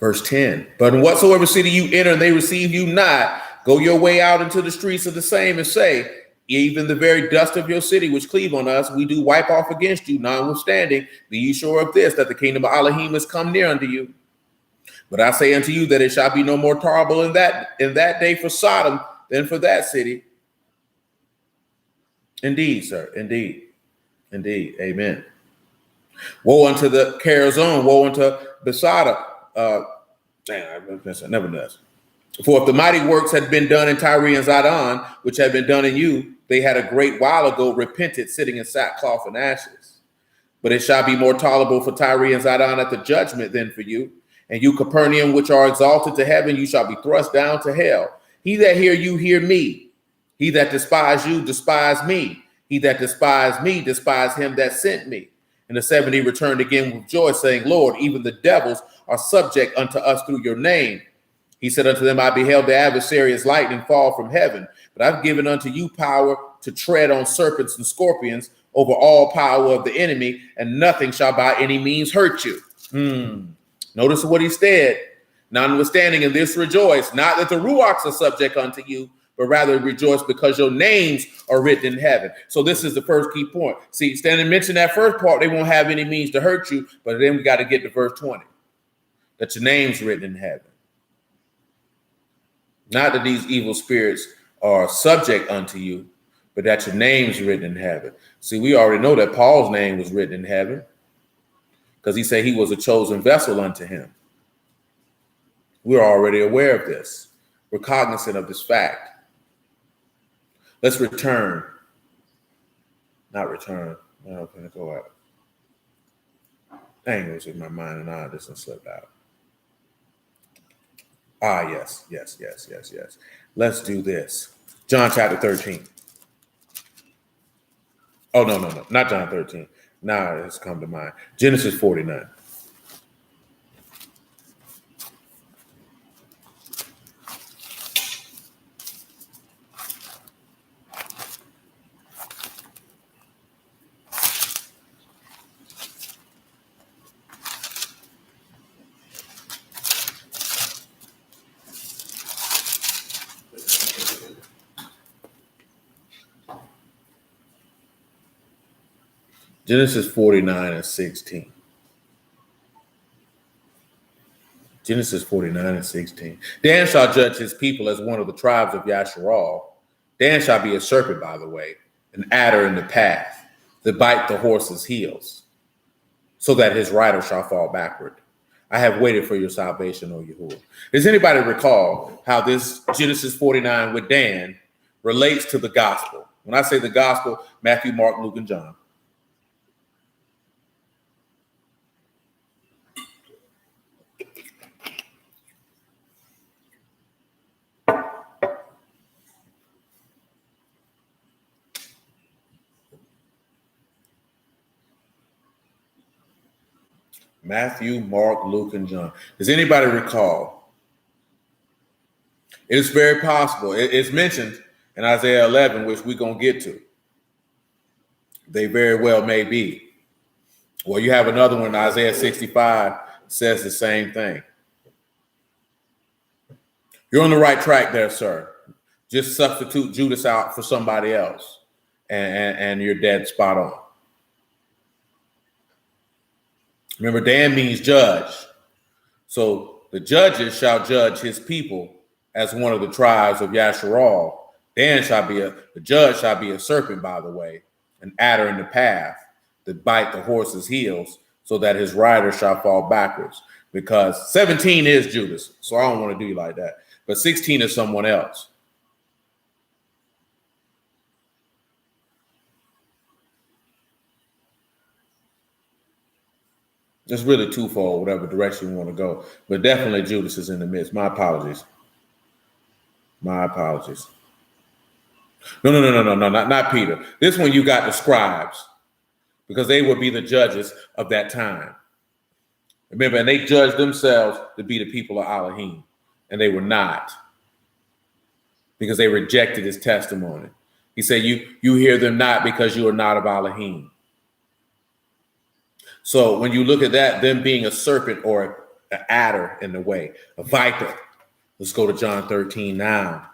Verse 10, but in whatsoever city you enter and they receive you not, go your way out into the streets of the same and say, even the very dust of your city which cleave on us, we do wipe off against you, notwithstanding, be ye sure of this, that the kingdom of Elohim is come near unto you. But I say unto you that it shall be no more tolerable in that day for Sodom than for that city. Indeed, sir, indeed, amen. Woe unto the Carazon, woe unto Besada. Never does. For if the mighty works had been done in Tyre and Zidon, which had been done in you, they had a great while ago repented, sitting in sackcloth and ashes. But it shall be more tolerable for Tyre and Zidon at the judgment than for you. And you, Capernaum, which are exalted to heaven, you shall be thrust down to hell. He that hear you, hear me. He that despise you, despise me. He that despise me, despise him that sent me. And the 70 returned again with joy, saying, Lord, even the devils are subject unto us through your name. He said unto them, I beheld the adversary as lightning fall from heaven, but I've given unto you power to tread on serpents and scorpions, over all power of the enemy, and nothing shall by any means hurt you. Notice what he said. Notwithstanding in this rejoice, not that the Ruachs are subject unto you, but rather rejoice because your names are written in heaven. So this is the first key point. See, Stanley mentioned that first part, they won't have any means to hurt you, but then we got to get to verse 20, that your name's written in heaven. Not that these evil spirits are subject unto you, but that your name's written in heaven. See, we already know that Paul's name was written in heaven because he said he was a chosen vessel unto him. We're already aware of this. We're cognizant of this fact. Let's return. Not return. I'm going to go out. Dang, it was in my mind and this one slipped out. Yes. Let's do this. John chapter 13. Oh, no. Not John 13. Now it's come to mind. Genesis 49. Genesis 49 and 16. Genesis 49 and 16. Dan shall judge his people as one of the tribes of Yasharal. Dan shall be a serpent, by the way, an adder in the path, that bite the horse's heels, so that his rider shall fall backward. I have waited for your salvation, O Yahuwah. Does anybody recall how this Genesis 49 with Dan relates to the gospel? When I say the gospel, Matthew, Mark, Luke, and John. Matthew, Mark, Luke, and John. Does anybody recall? It's very possible. It's mentioned in Isaiah 11, which we're going to get to. They very well may be. Well, you have another one, Isaiah 65, says the same thing. You're on the right track there, sir. Just substitute Judas out for somebody else, and you're dead spot on. Remember, Dan means judge. So the judges shall judge his people as one of the tribes of Yasharal. The judge shall be a serpent, by the way, an adder in the path that bite the horse's heels, so that his rider shall fall backwards. Because 17 is Judas, so I don't want to do you like that. But 16 is someone else. It's really twofold, whatever direction you want to go. But definitely Judas is in the midst. My apologies. No, not Peter. This one you got the scribes, because they would be the judges of that time. Remember, and they judged themselves to be the people of Elohim, and they were not, because they rejected his testimony. He said, you hear them not because you are not of Elohim. So when you look at that, them being a serpent or an adder in the way, a viper. Let's go to John 13 now.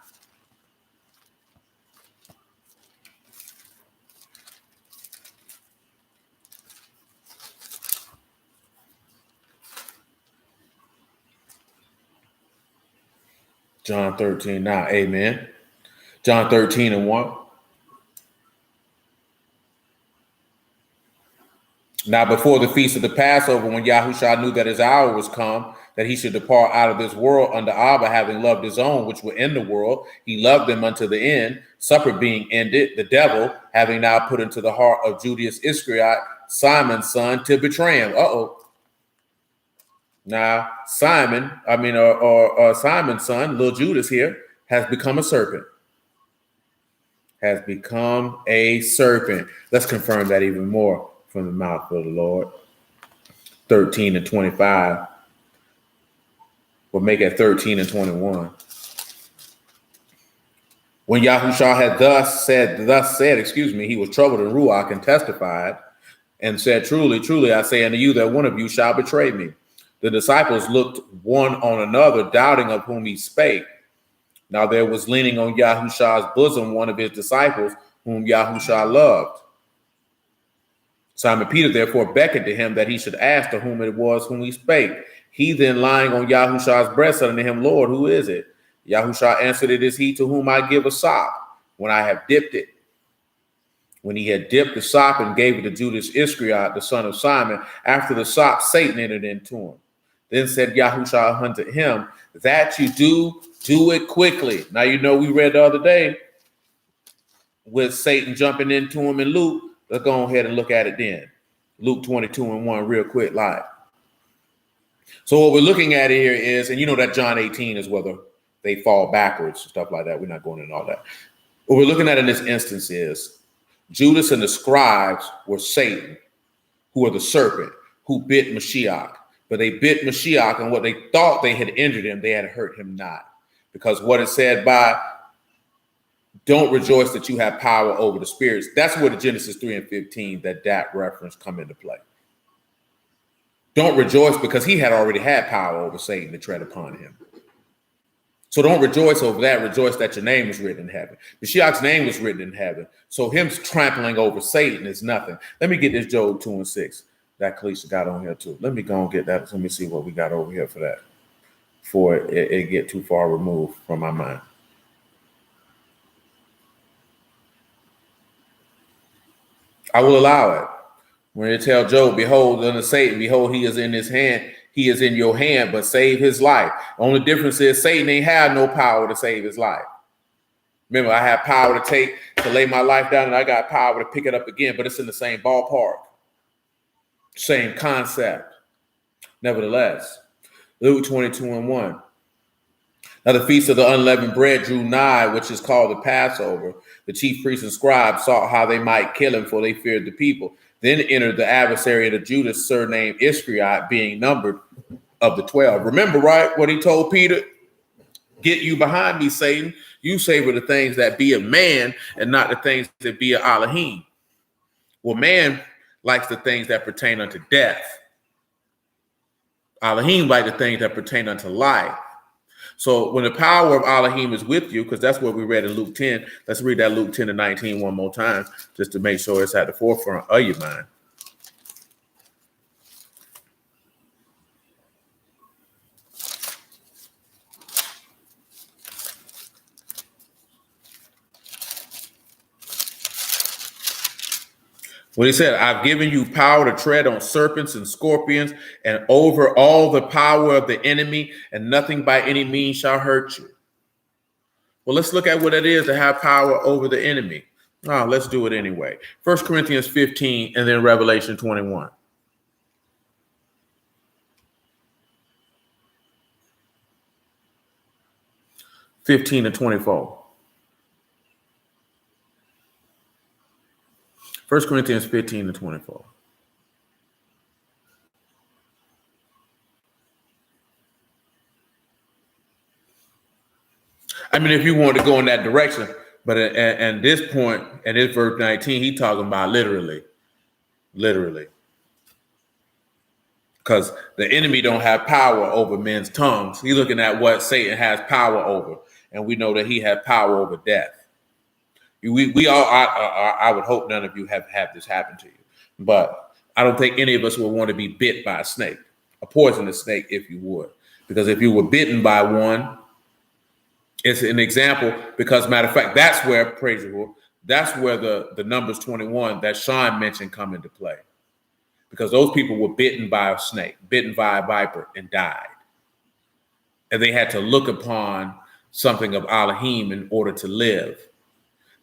John 13 now, amen. John 13 and 1. Now, before the feast of the Passover, when Yahushua knew that his hour was come that he should depart out of this world under Abba, having loved his own, which were in the world. He loved them unto the end, supper being ended, the devil, having now put into the heart of Judas Iscariot, Simon's son, to betray him. Now, Simon's son, little Judas here, has become a serpent. Has become a serpent. Let's confirm that even more from the mouth of the Lord. 13 and 25. We'll make it 13 and 21. When Yahushua had thus said, he was troubled in Ruach and testified and said, truly, truly, I say unto you that one of you shall betray me. The disciples looked one on another, doubting of whom he spake. Now there was leaning on Yahushua's bosom one of his disciples, whom Yahushua loved. Simon Peter therefore beckoned to him that he should ask to whom it was whom he spake. He then, lying on Yahushua's breast, said unto him, Lord, who is it? Yahushua answered, it is he to whom I give a sop, when I have dipped it. When he had dipped the sop and gave it to Judas Iscariot, the son of Simon, after the sop, Satan entered into him. Then said Yahushua unto him, that you do it quickly. Now, you know, we read the other day with Satan jumping into him in Luke. Let's go ahead and look at it then. Luke 22 and 1, real quick, live. So what we're looking at here is, and you know that John 18 is whether they fall backwards and stuff like that. We're not going into all that. What we're looking at in this instance is Judas and the scribes were Satan, who are the serpent, who bit Mashiach. But they bit Mashiach, and what they thought they had injured him, they had hurt him not. Because what it said by, don't rejoice that you have power over the spirits. That's where the Genesis 3 and 15, that reference come into play. Don't rejoice because he had already had power over Satan to tread upon him. So don't rejoice over that. Rejoice that your name is written in heaven. Mashiach's name was written in heaven. So him trampling over Satan is nothing. Let me get this Job 2 and 6. That Kalisha got on here too. Let me go and get that. Let me see what we got over here for that before it get too far removed from my mind. I will allow it. When it tell Job, behold, unto Satan, behold, he is in his hand. He is in your hand, but save his life. The only difference is Satan ain't had no power to save his life. Remember, I have power to lay my life down, and I got power to pick it up again, but it's in the same ballpark. Same concept. Nevertheless, Luke 22 and 1. Now the feast of the unleavened bread drew nigh, which is called the Passover. The chief priests and scribes sought how they might kill him, for they feared the people. Then entered the adversary of Judas, surnamed Iscariot, being numbered of the 12. Remember, right, what he told Peter? Get you behind me, Satan. You savor the things that be of man and not the things that be of Elohim. Well, man likes the things that pertain unto death. Elohim like the things that pertain unto life. So when the power of Elohim is with you, because that's what we read in Luke 10. Let's read that Luke 10 and 19 one more time, just to make sure it's at the forefront of your mind. When he said, I've given you power to tread on serpents and scorpions and over all the power of the enemy, and nothing by any means shall hurt you. Well, let's look at what it is to have power over the enemy. Let's do it anyway. 1 Corinthians 15 and then Revelation 21. (15 and 24). 1 Corinthians 15 and 24. I mean, if you want to go in that direction, but at this point, and this verse 19, he talking about literally. Because the enemy don't have power over men's tongues. He's looking at what Satan has power over, and we know that he has power over death. We all, I would hope none of you have had this happen to you, but I don't think any of us would want to be bit by a snake, a poisonous snake, if you would, because if you were bitten by one, it's an example. Because matter of fact, that's where, praise the Lord, that's where the Numbers 21 that Sean mentioned come into play, because those people were bitten by a snake, bitten by a viper, and died. and they had to look upon something of Elohim in order to live.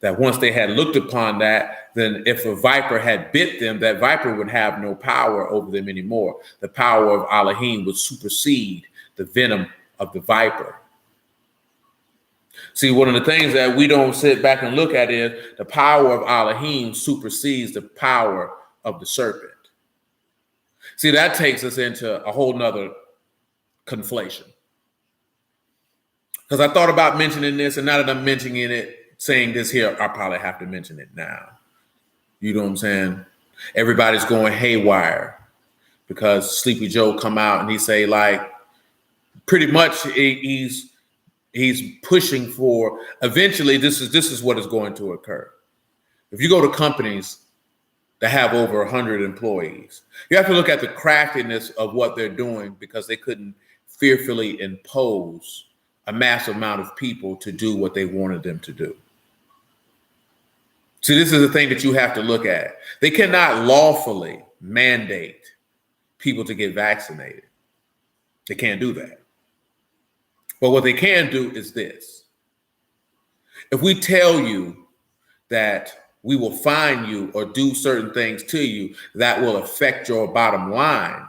That once they had looked upon that, then if a viper had bit them, that viper would have no power over them anymore. The power of Elohim would supersede the venom of the viper. See, one of the things that we don't sit back and look at is the power of Elohim supersedes the power of the serpent. See, that takes us into a whole nother conflation. Because I thought about mentioning this, and now that I'm mentioning it, saying this here, I probably have to mention it now. You know what I'm saying? Everybody's going haywire because Sleepy Joe come out and he say, like, pretty much he's pushing for eventually this is what is going to occur. If you go to companies that have over 100 employees, you have to look at the craftiness of what they're doing, because they couldn't fearfully impose a massive amount of people to do what they wanted them to do. See, this is the thing that you have to look at. They cannot lawfully mandate people to get vaccinated. They can't do that. But what they can do is this. If we tell you that we will fine you or do certain things to you that will affect your bottom line,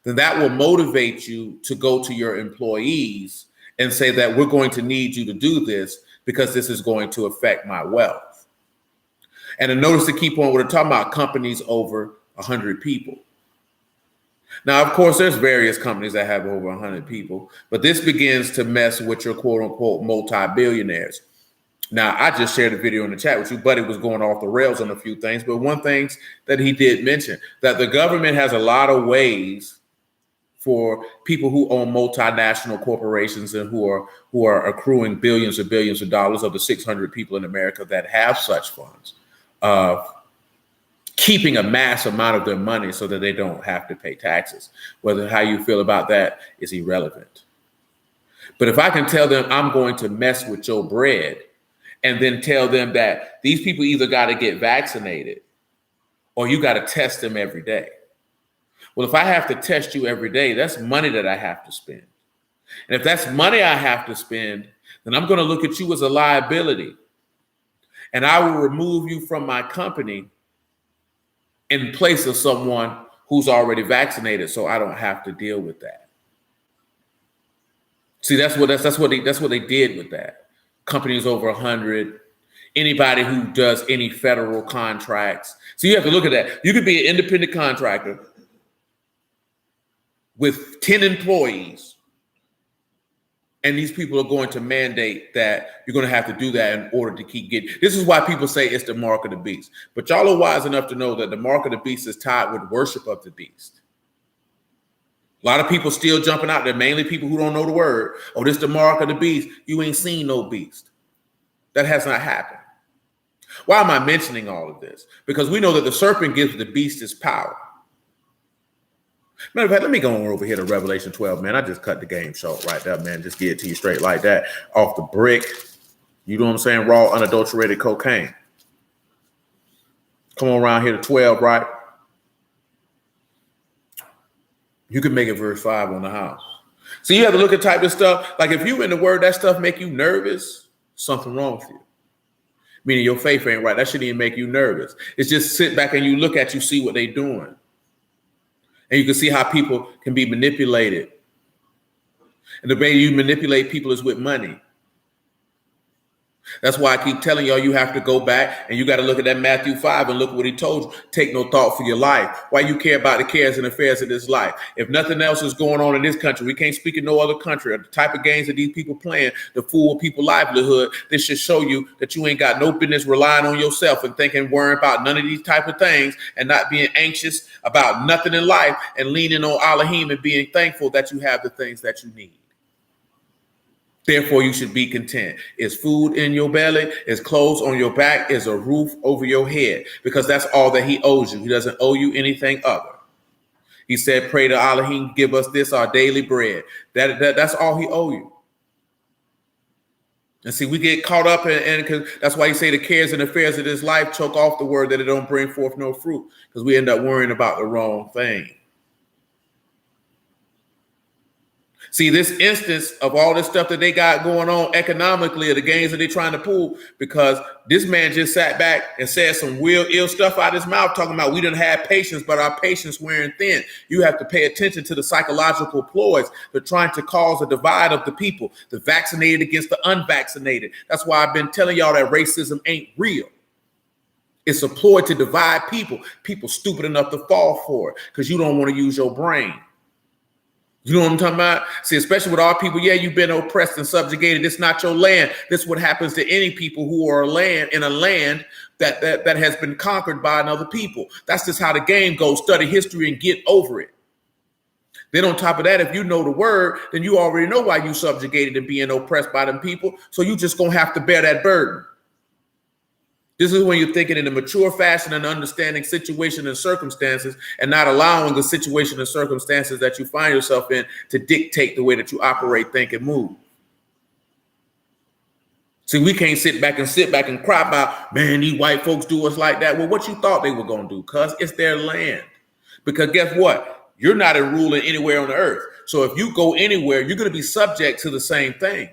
then that will motivate you to go to your employees and say that we're going to need you to do this because this is going to affect my wealth. And a notice to keep on, we're talking about companies over 100 people. Now, of course, there's various companies that have over 100 people, but this begins to mess with your quote unquote multi-billionaires. Now, I just shared a video in the chat with you, but it was going off the rails on a few things. But one thing that he did mention, that the government has a lot of ways for people who own multinational corporations and who are accruing billions and billions of dollars, of the 600 people in America that have such funds, keeping a mass amount of their money so that they don't have to pay taxes. Whether how you feel about that is irrelevant. But if I can tell them I'm going to mess with your bread, and then tell them that these people either got to get vaccinated or you got to test them every day. Well, if I have to test you every day, that's money that I have to spend. And if that's money I have to spend, then I'm going to look at you as a liability. And I will remove you from my company in place of someone who's already vaccinated, so I don't have to deal with that. See, that's what they did with that. Companies over 100, anybody who does any federal contracts. So you have to look at that. You could be an independent contractor with 10 employees, and these people are going to mandate that you're going to have to do that in order to keep getting. This is why people say it's the mark of the beast. But y'all are wise enough to know that the mark of the beast is tied with worship of the beast. A lot of people still jumping out there, mainly people who don't know the word. Oh, this is the mark of the beast. You ain't seen no beast. That has not happened. Why am I mentioning all of this? Because we know that the serpent gives the beast his power. Matter of fact, let me go on over here to Revelation 12, man. I just cut the game short right there, man. Just get it to you straight like that. Off the brick. You know what I'm saying? Raw, unadulterated cocaine. Come on around here to 12, right? You can make it verse 5 on the house. So you have to look at type of stuff. Like if you in the word, that stuff make you nervous, something wrong with you. Meaning your faith ain't right. That shouldn't even make you nervous. It's just sit back and you look at, you see what they doing. And you can see how people can be manipulated. And the way you manipulate people is with money. That's why I keep telling y'all you have to go back and you got to look at that Matthew 5 and look what he told you. Take no thought for your life. Why you care about the cares and affairs of this life? If nothing else is going on in this country, we can't speak in no other country. Or the type of games that these people playing, the fool people's livelihood, this should show you that you ain't got no business relying on yourself and thinking, worrying about none of these type of things and not being anxious about nothing in life and leaning on Elohim and being thankful that you have the things that you need. Therefore, you should be content. Is food in your belly, is clothes on your back, is a roof over your head, because that's all that he owes you. He doesn't owe you anything other. He said, pray to Elohim, give us this, our daily bread. That's all he owes you. And see, we get caught up in that's why he say the cares and affairs of this life choke off the word that it don't bring forth no fruit, because we end up worrying about the wrong thing. See, this instance of all this stuff that they got going on economically are the gains that they're trying to pull, because this man just sat back and said some real ill stuff out of his mouth, talking about we didn't have patience, but our patience wearing thin. You have to pay attention to the psychological ploys. They're trying to cause a divide of the people, the vaccinated against the unvaccinated. That's why I've been telling y'all that racism ain't real. It's a ploy to divide people. People stupid enough to fall for it because you don't want to use your brain. You know what I'm talking about? See, especially with our people, yeah, you've been oppressed and subjugated. It's not your land. This is what happens to any people who are in a land that has been conquered by another people. That's just how the game goes. Study history and get over it. Then on top of that, if you know the word, then you already know why you subjugated and being oppressed by them people. So you just gonna have to bear that burden. This is when you're thinking in a mature fashion and understanding situation and circumstances, and not allowing the situation and circumstances that you find yourself in to dictate the way that you operate, think, and move. See, we can't sit back and cry about, man, these white folks do us like that. Well, what you thought they were going to do? Because it's their land. Because guess what? You're not ruling anywhere on the earth. So if you go anywhere, you're going to be subject to the same thing.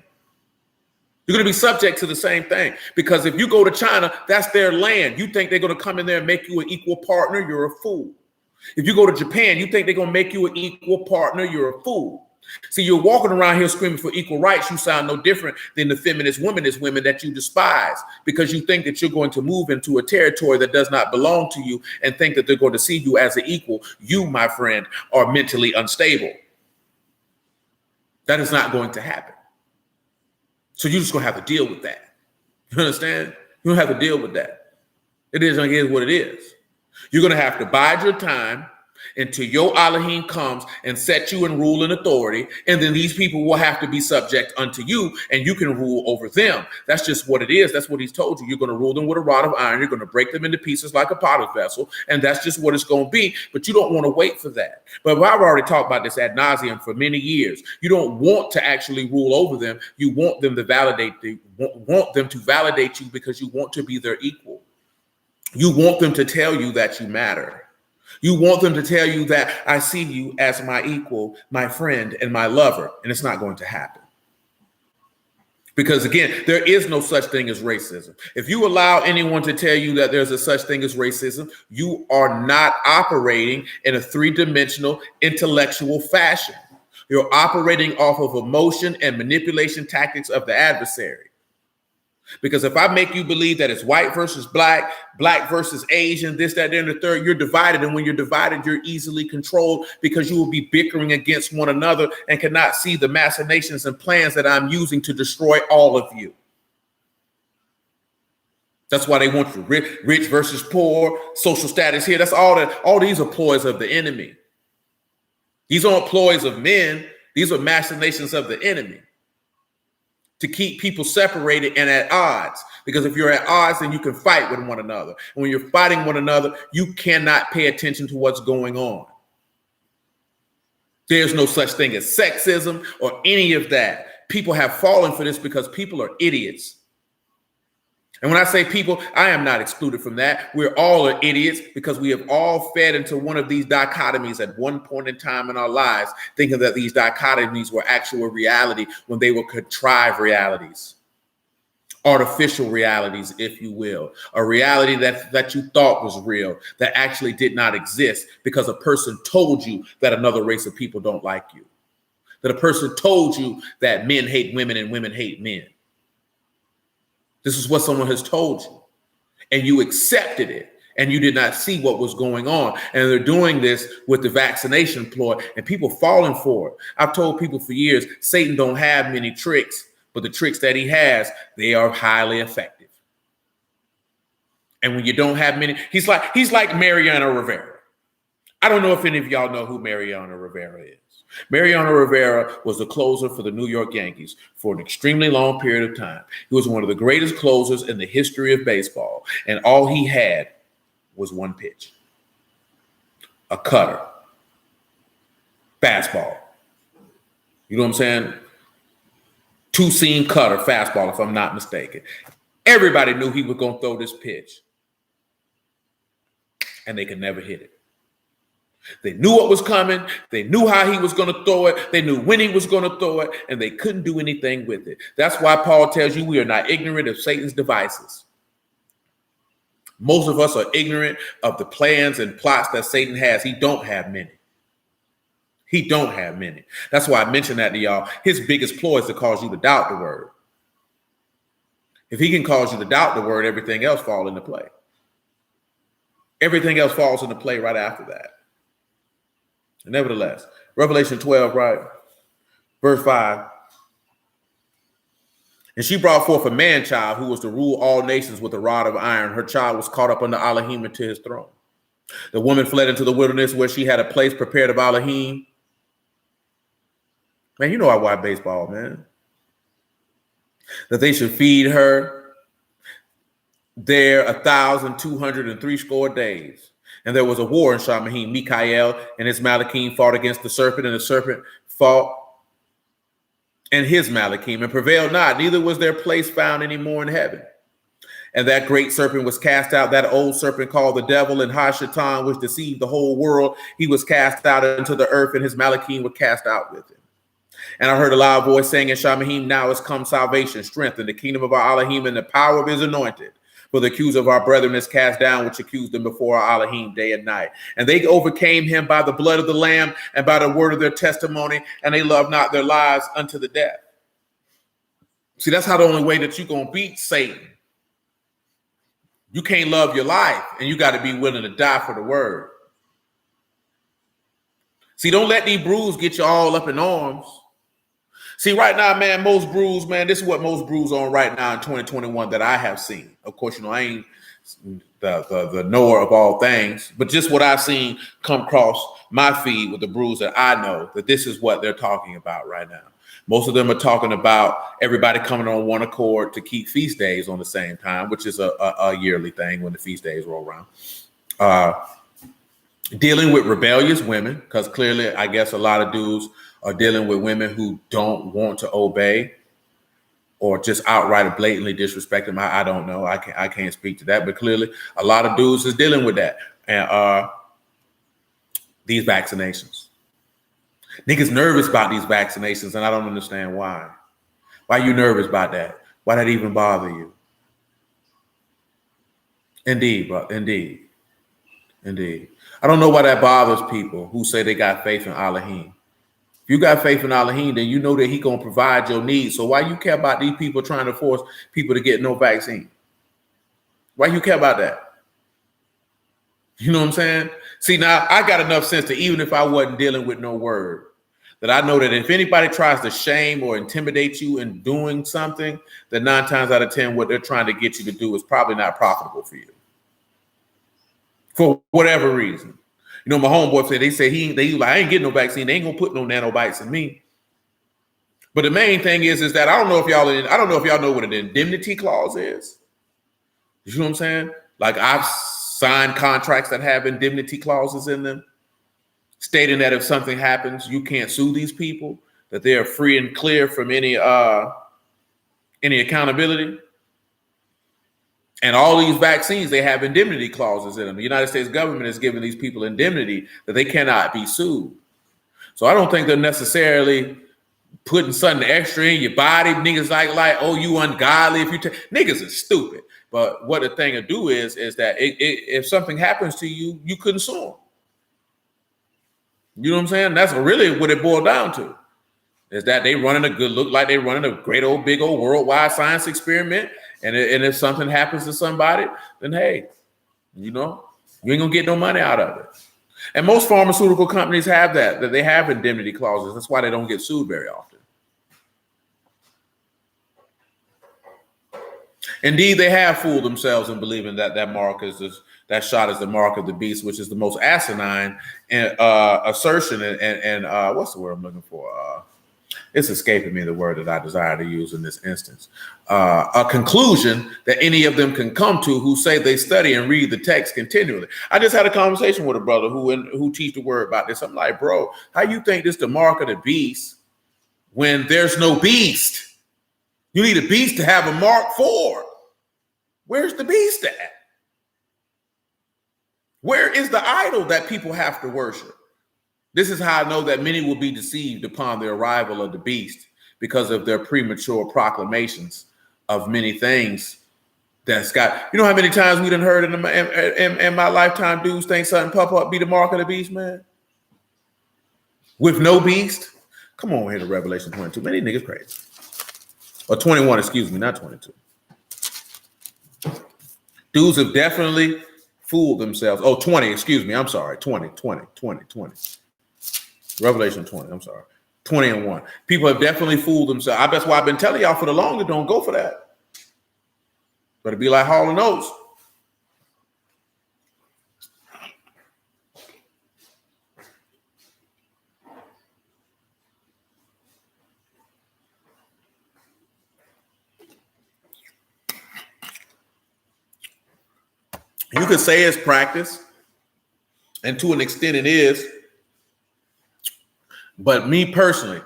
You're going to be subject to the same thing, because if you go to China, that's their land. You think they're going to come in there and make you an equal partner? You're a fool. If you go to Japan, you think they're going to make you an equal partner? You're a fool. See, you're walking around here screaming for equal rights. You sound no different than the feminist womanist women that you despise, because you think that you're going to move into a territory that does not belong to you and think that they're going to see you as an equal. You, my friend, are mentally unstable. That is not going to happen. So you're just going to have to deal with that. You understand? You don't have to deal with that. It is what it is. You're going to have to bide your time until your Elohim comes and set you in rule and authority. And then these people will have to be subject unto you, and you can rule over them. That's just what it is. That's what he's told you. You're going to rule them with a rod of iron. You're going to break them into pieces like a potter's vessel. And that's just what it's going to be. But you don't want to wait for that. But I've already talked about this ad nauseum for many years. You don't want to actually rule over them. You want them to validate you, because you want to be their equal. You want them to tell you that you matter. You want them to tell you that I see you as my equal, my friend, and my lover. And it's not going to happen. Because again, there is no such thing as racism. If you allow anyone to tell you that there's a such thing as racism, you are not operating in a three-dimensional intellectual fashion. You're operating off of emotion and manipulation tactics of the adversary. Because if I make you believe that it's white versus black, black versus Asian, this, that, and the third, you're divided. And when you're divided, you're easily controlled, because you will be bickering against one another and cannot see the machinations and plans that I'm using to destroy all of you. That's why they want you rich versus poor, social status here. That's all these are ploys of the enemy. These aren't ploys of men. These are machinations of the enemy, to keep people separated and at odds. Because if you're at odds, then you can fight with one another. And when you're fighting one another, you cannot pay attention to what's going on. There's no such thing as sexism or any of that. People have fallen for this because people are idiots. And when I say people, I am not excluded from that. We're all are idiots, because we have all fed into one of these dichotomies at one point in time in our lives, thinking that these dichotomies were actual reality when they were contrived realities, artificial realities, if you will, a reality that you thought was real, that actually did not exist, because a person told you that another race of people don't like you, that a person told you that men hate women and women hate men. This is what someone has told you, and you accepted it, and you did not see what was going on. And they're doing this with the vaccination ploy, and people falling for it. I've told people for years, Satan don't have many tricks, but the tricks that he has, they are highly effective. And when you don't have many, he's like Mariano Rivera. I don't know if any of y'all know who Mariano Rivera is. Mariano Rivera was the closer for the New York Yankees for an extremely long period of time. He was one of the greatest closers in the history of baseball, and all he had was one pitch, a cutter, fastball. You know what I'm saying? Two-seam cutter, fastball, if I'm not mistaken. Everybody knew he was going to throw this pitch, and they could never hit it. They knew what was coming. They knew how he was going to throw it. They knew when he was going to throw it, and they couldn't do anything with it. That's why Paul tells you we are not ignorant of Satan's devices. Most of us are ignorant of the plans and plots that Satan has. He don't have many. He don't have many. That's why I mentioned that to y'all. His biggest ploy is to cause you to doubt the word. If he can cause you to doubt the word, everything else falls into play. Everything else falls into play right after that. Nevertheless, Revelation 12, right? Verse 5. And she brought forth a man-child who was to rule all nations with a rod of iron. Her child was caught up under Elohim into his throne. The woman fled into the wilderness where she had a place prepared of Elohim. Man, you know I watch baseball, man. That they should feed her there 1,260 days. And there was a war in Shamahim. Mikael and his Malachim fought against the serpent, and the serpent fought and his Malachim, and prevailed not. Neither was their place found any more in heaven. And that great serpent was cast out, that old serpent called the devil and Hashatan, which deceived the whole world. He was cast out into the earth, and his Malachim were cast out with him. And I heard a loud voice saying in Shamahim, now is come salvation, strength, and the kingdom of our Elohim, and the power of his anointed. For the accuser of our brethren is cast down, which accused them before our Elohim day and night. And they overcame him by the blood of the Lamb and by the word of their testimony, and they loved not their lives unto the death. See, that's how the only way that you're going to beat Satan. You can't love your life, and you got to be willing to die for the word. See, don't let these brews get you all up in arms. See, right now, man, most brews, man, this is what most brews on right now in 2021 that I have seen. Of course, you know, I ain't the knower of all things, but just what I've seen come across my feed with the brews that I know, that this is what they're talking about right now. Most of them are talking about everybody coming on one accord to keep feast days on the same time, which is a yearly thing when the feast days roll around. Dealing with rebellious women, because clearly, I guess a lot of dudes are dealing with women who don't want to obey or just outright or blatantly disrespect them. I don't know. I can't speak to that, but clearly a lot of dudes is dealing with that. And these vaccinations. Niggas nervous about these vaccinations, and I don't understand why. Why are you nervous about that? Why that even bother you? Indeed, bro. Indeed. I don't know why that bothers people who say they got faith in Elohim. If you got faith in Elohim, then you know that he going to provide your needs. So why you care about these people trying to force people to get no vaccine? Why you care about that? You know what I'm saying? See, now I got enough sense that even if I wasn't dealing with no word, that I know that if anybody tries to shame or intimidate you in doing something, then 9 times out of 10, what they're trying to get you to do is probably not profitable for you. For whatever reason. You know, my homeboy said, they like, I ain't getting no vaccine. They ain't gonna put no nanobites in me. But the main thing is that I don't know if y'all know what an indemnity clause is. You know what I'm saying? Like I've signed contracts that have indemnity clauses in them, stating that if something happens, you can't sue these people, that they are free and clear from any accountability. And all these vaccines, they have indemnity clauses in them. The United States government is giving these people indemnity that they cannot be sued. So I don't think they're necessarily putting something extra in your body. Niggas like, oh, you ungodly. If you niggas is stupid. But what the thing to do is that if something happens to you, you couldn't sue them. You know what I'm saying? That's really what it boiled down to. Is that they look like they running a great old big old worldwide science experiment. And if something happens to somebody, then hey, you know, you ain't gonna get no money out of it. And most pharmaceutical companies have that they have indemnity clauses. That's why they don't get sued very often. Indeed, they have fooled themselves in believing that that shot is the mark of the beast, which is the most asinine assertion and what's the word I'm looking for? It's escaping me the word that I desire to use in this instance. A conclusion that any of them can come to who say they study and read the text continually. I just had a conversation with a brother who teach the word about this. I'm like, bro, how you think this the mark of the beast when there's no beast? You need a beast to have a mark for. Where's the beast at? Where is the idol that people have to worship? This is how I know that many will be deceived upon the arrival of the beast because of their premature proclamations of many things that's got, you know how many times we done heard in my lifetime dudes think something pop up be the mark of the beast, man? With no beast? Come on here to Revelation 22. Man, these niggas crazy. Or 21, excuse me, not 22. Dudes have definitely fooled themselves. Oh, 20, excuse me. I'm sorry. 20. Revelation 20, I'm sorry. 20 and 1. People have definitely fooled themselves. That's why I've been telling y'all for the longest, don't go for that. But it'd be like Hall & Oates. You could say it's practice, and to an extent it is. But me personally,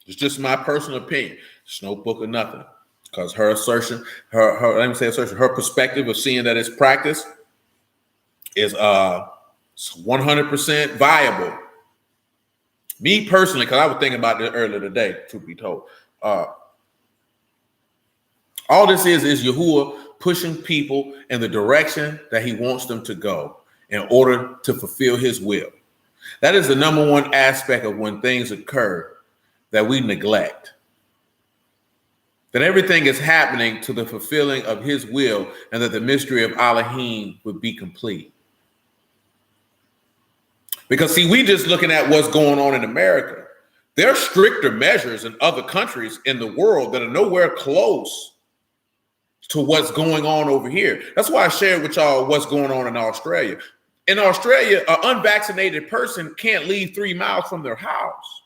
it's just my personal opinion. It's no book or nothing. Because her assertion, her perspective of seeing that it's practice is 100% viable. Me personally, because I was thinking about this earlier today, truth be told. All this is Yahuwah pushing people in the direction that he wants them to go in order to fulfill his will. That is the number one aspect of when things occur that we neglect. That everything is happening to the fulfilling of his will and that the mystery of Elohim would be complete. Because see, we just looking at what's going on in America. There are stricter measures in other countries in the world that are nowhere close to what's going on over here. That's why I shared with y'all what's going on in Australia. In Australia, an unvaccinated person can't leave 3 miles from their house.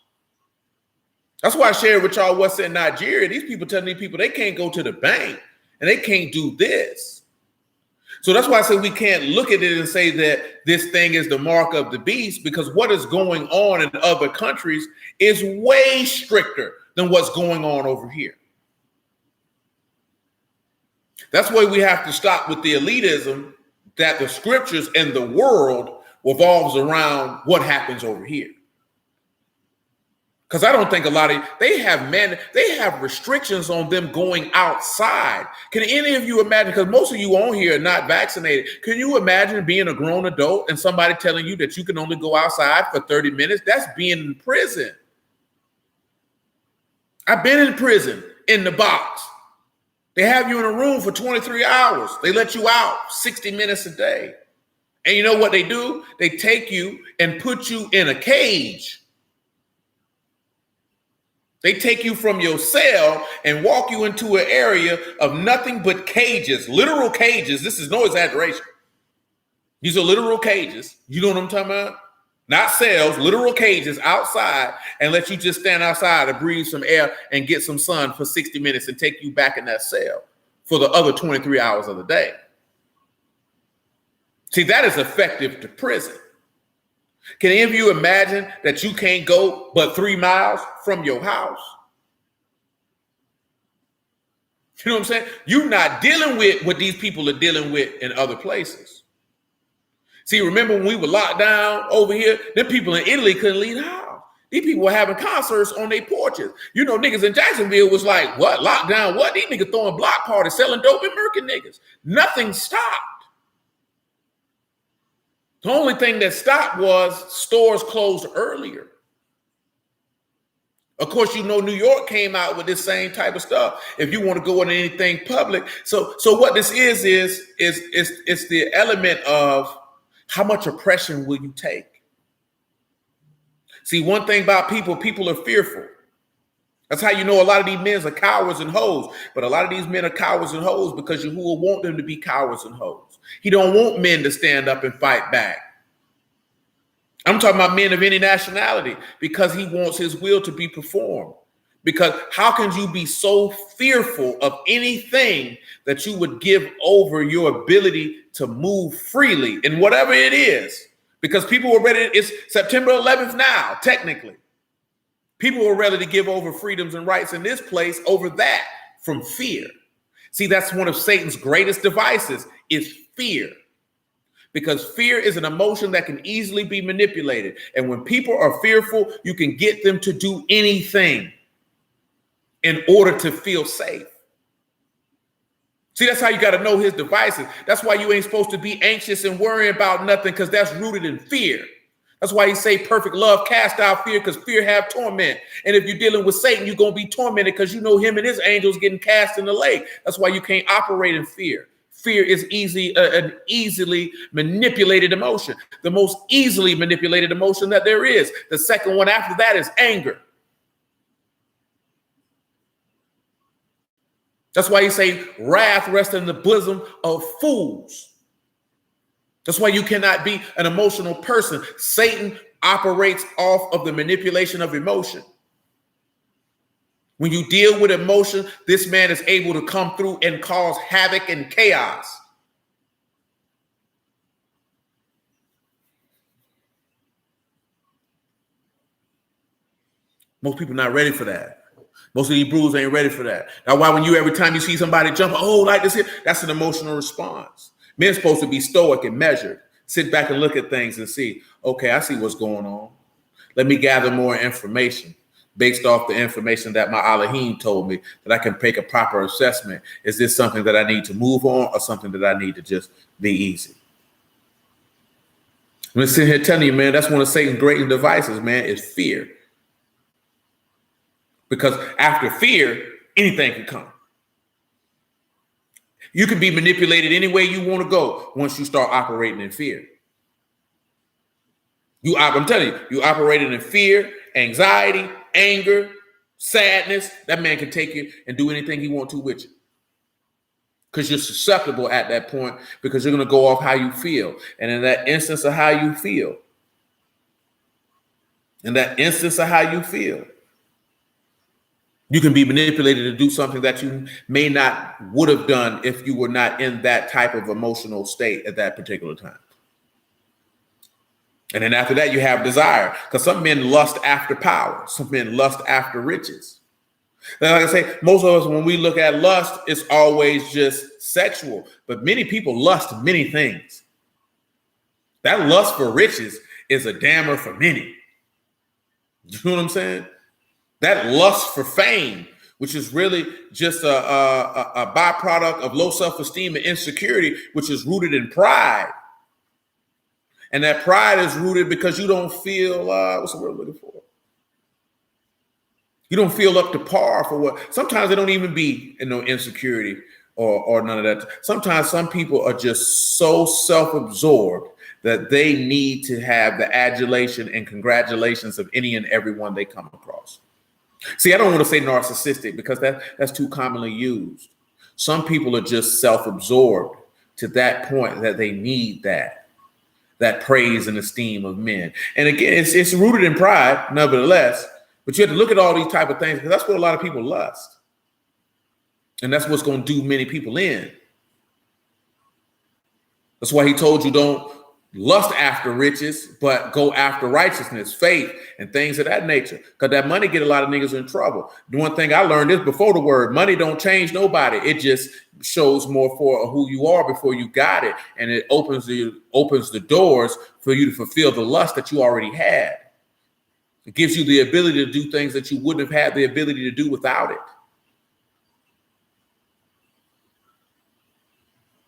That's why I shared with y'all what's in Nigeria. These people telling these people they can't go to the bank and they can't do this. So that's why I said we can't look at it and say that this thing is the mark of the beast, because what is going on in other countries is way stricter than what's going on over here. That's why we have to stop with the elitism that the scriptures and the world revolves around what happens over here. Because I don't think a lot of they have restrictions on them going outside. Can any of you imagine? Because most of you on here are not vaccinated. Can you imagine being a grown adult and somebody telling you that you can only go outside for 30 minutes? That's being in prison. I've been in prison in the box. They have you in a room for 23 hours. They let you out 60 minutes a day. And you know what they do? They take you and put you in a cage. They take you from your cell and walk you into an area of nothing but cages, literal cages. This is no exaggeration. These are literal cages. You know what I'm talking about? Not cells, literal cages outside, and let you just stand outside to breathe some air and get some sun for 60 minutes and take you back in that cell for the other 23 hours of the day. See, that is effective to prison. Can any of you imagine that you can't go but 3 miles from your house? You know what I'm saying? You're not dealing with what these people are dealing with in other places. See, remember when we were locked down over here, them people in Italy couldn't leave the house. These people were having concerts on their porches. You know, niggas in Jacksonville was like, what, locked down? What? These niggas throwing block parties, selling dope and murking niggas. Nothing stopped. The only thing that stopped was stores closed earlier. Of course, you know, New York came out with this same type of stuff. If you want to go into anything public. So what this is the element of how much oppression will you take? See, one thing about people are fearful. That's how you know a lot of these men are cowards and hoes. But a lot of these men are cowards and hoes because Yahuwah want them to be cowards and hoes. He don't want men to stand up and fight back. I'm talking about men of any nationality because he wants his will to be performed. Because how can you be so fearful of anything that you would give over your ability to move freely in whatever it is? Because people were ready. It's September 11th now, technically. People were ready to give over freedoms and rights in this place over that from fear. See, that's one of Satan's greatest devices is fear. because fear is an emotion that can easily be manipulated. And when people are fearful, you can get them to do anything in order to feel safe. See, that's how you got to know his devices. That's why you ain't supposed to be anxious and worrying about nothing, because that's rooted in fear. That's why he say perfect love cast out fear, because fear have torment. And if you're dealing with Satan, you're going to be tormented because you know him and his angels getting cast in the lake. That's why you can't operate in fear. Fear is an easily manipulated emotion, the most easily manipulated emotion that there is. The second one after that is anger. That's why you say wrath rests in the bosom of fools. That's why you cannot be an emotional person. Satan operates off of the manipulation of emotion. When you deal with emotion, this man is able to come through and cause havoc and chaos. Most people not ready for that. Most of these Hebrews ain't ready for that. That's why every time you see somebody jump, oh, like this here, that's an emotional response. Men are supposed to be stoic and measured. Sit back and look at things and see, okay, I see what's going on. Let me gather more information based off the information that my Elohim told me, that I can make a proper assessment. Is this something that I need to move on, or something that I need to just be easy? I'm sitting here telling you, man, that's one of Satan's greatest devices, man, is fear. Because after fear, anything can come. You can be manipulated any way you want to go once you start operating in fear. I'm telling you, you operating in fear, anxiety, anger, sadness. That man can take you and do anything he wants to with you. Because you're susceptible at that point, because you're going to go off how you feel. And in that instance of how you feel, you can be manipulated to do something that you may not would have done if you were not in that type of emotional state at that particular time. And then after that, you have desire, because some men lust after power. Some men lust after riches. Now, like I say, most of us, when we look at lust, it's always just sexual. But many people lust many things. That lust for riches is a dammer for many. You know what I'm saying? That lust for fame, which is really just a byproduct of low self-esteem and insecurity, which is rooted in pride. And that pride is rooted because you don't feel, what's the word I'm looking for? You don't feel up to par for what, sometimes they don't even be in no insecurity or none of that. Sometimes some people are just so self-absorbed that they need to have the adulation and congratulations of any and everyone they come across. See, I don't want to say narcissistic, because that's too commonly used. Some people are just self-absorbed to that point that they need that praise and esteem of men. And again, it's rooted in pride, nevertheless. But you have to look at all these type of things, because that's what a lot of people lust. And that's what's going to do many people in. That's why he told you don't lust after riches, but go after righteousness, faith, and things of that nature. Because that money get a lot of niggas in trouble. The one thing I learned is before the word, money don't change nobody. It just shows more for who you are before you got it. And it opens the doors for you to fulfill the lust that you already had. It gives you the ability to do things that you wouldn't have had the ability to do without it.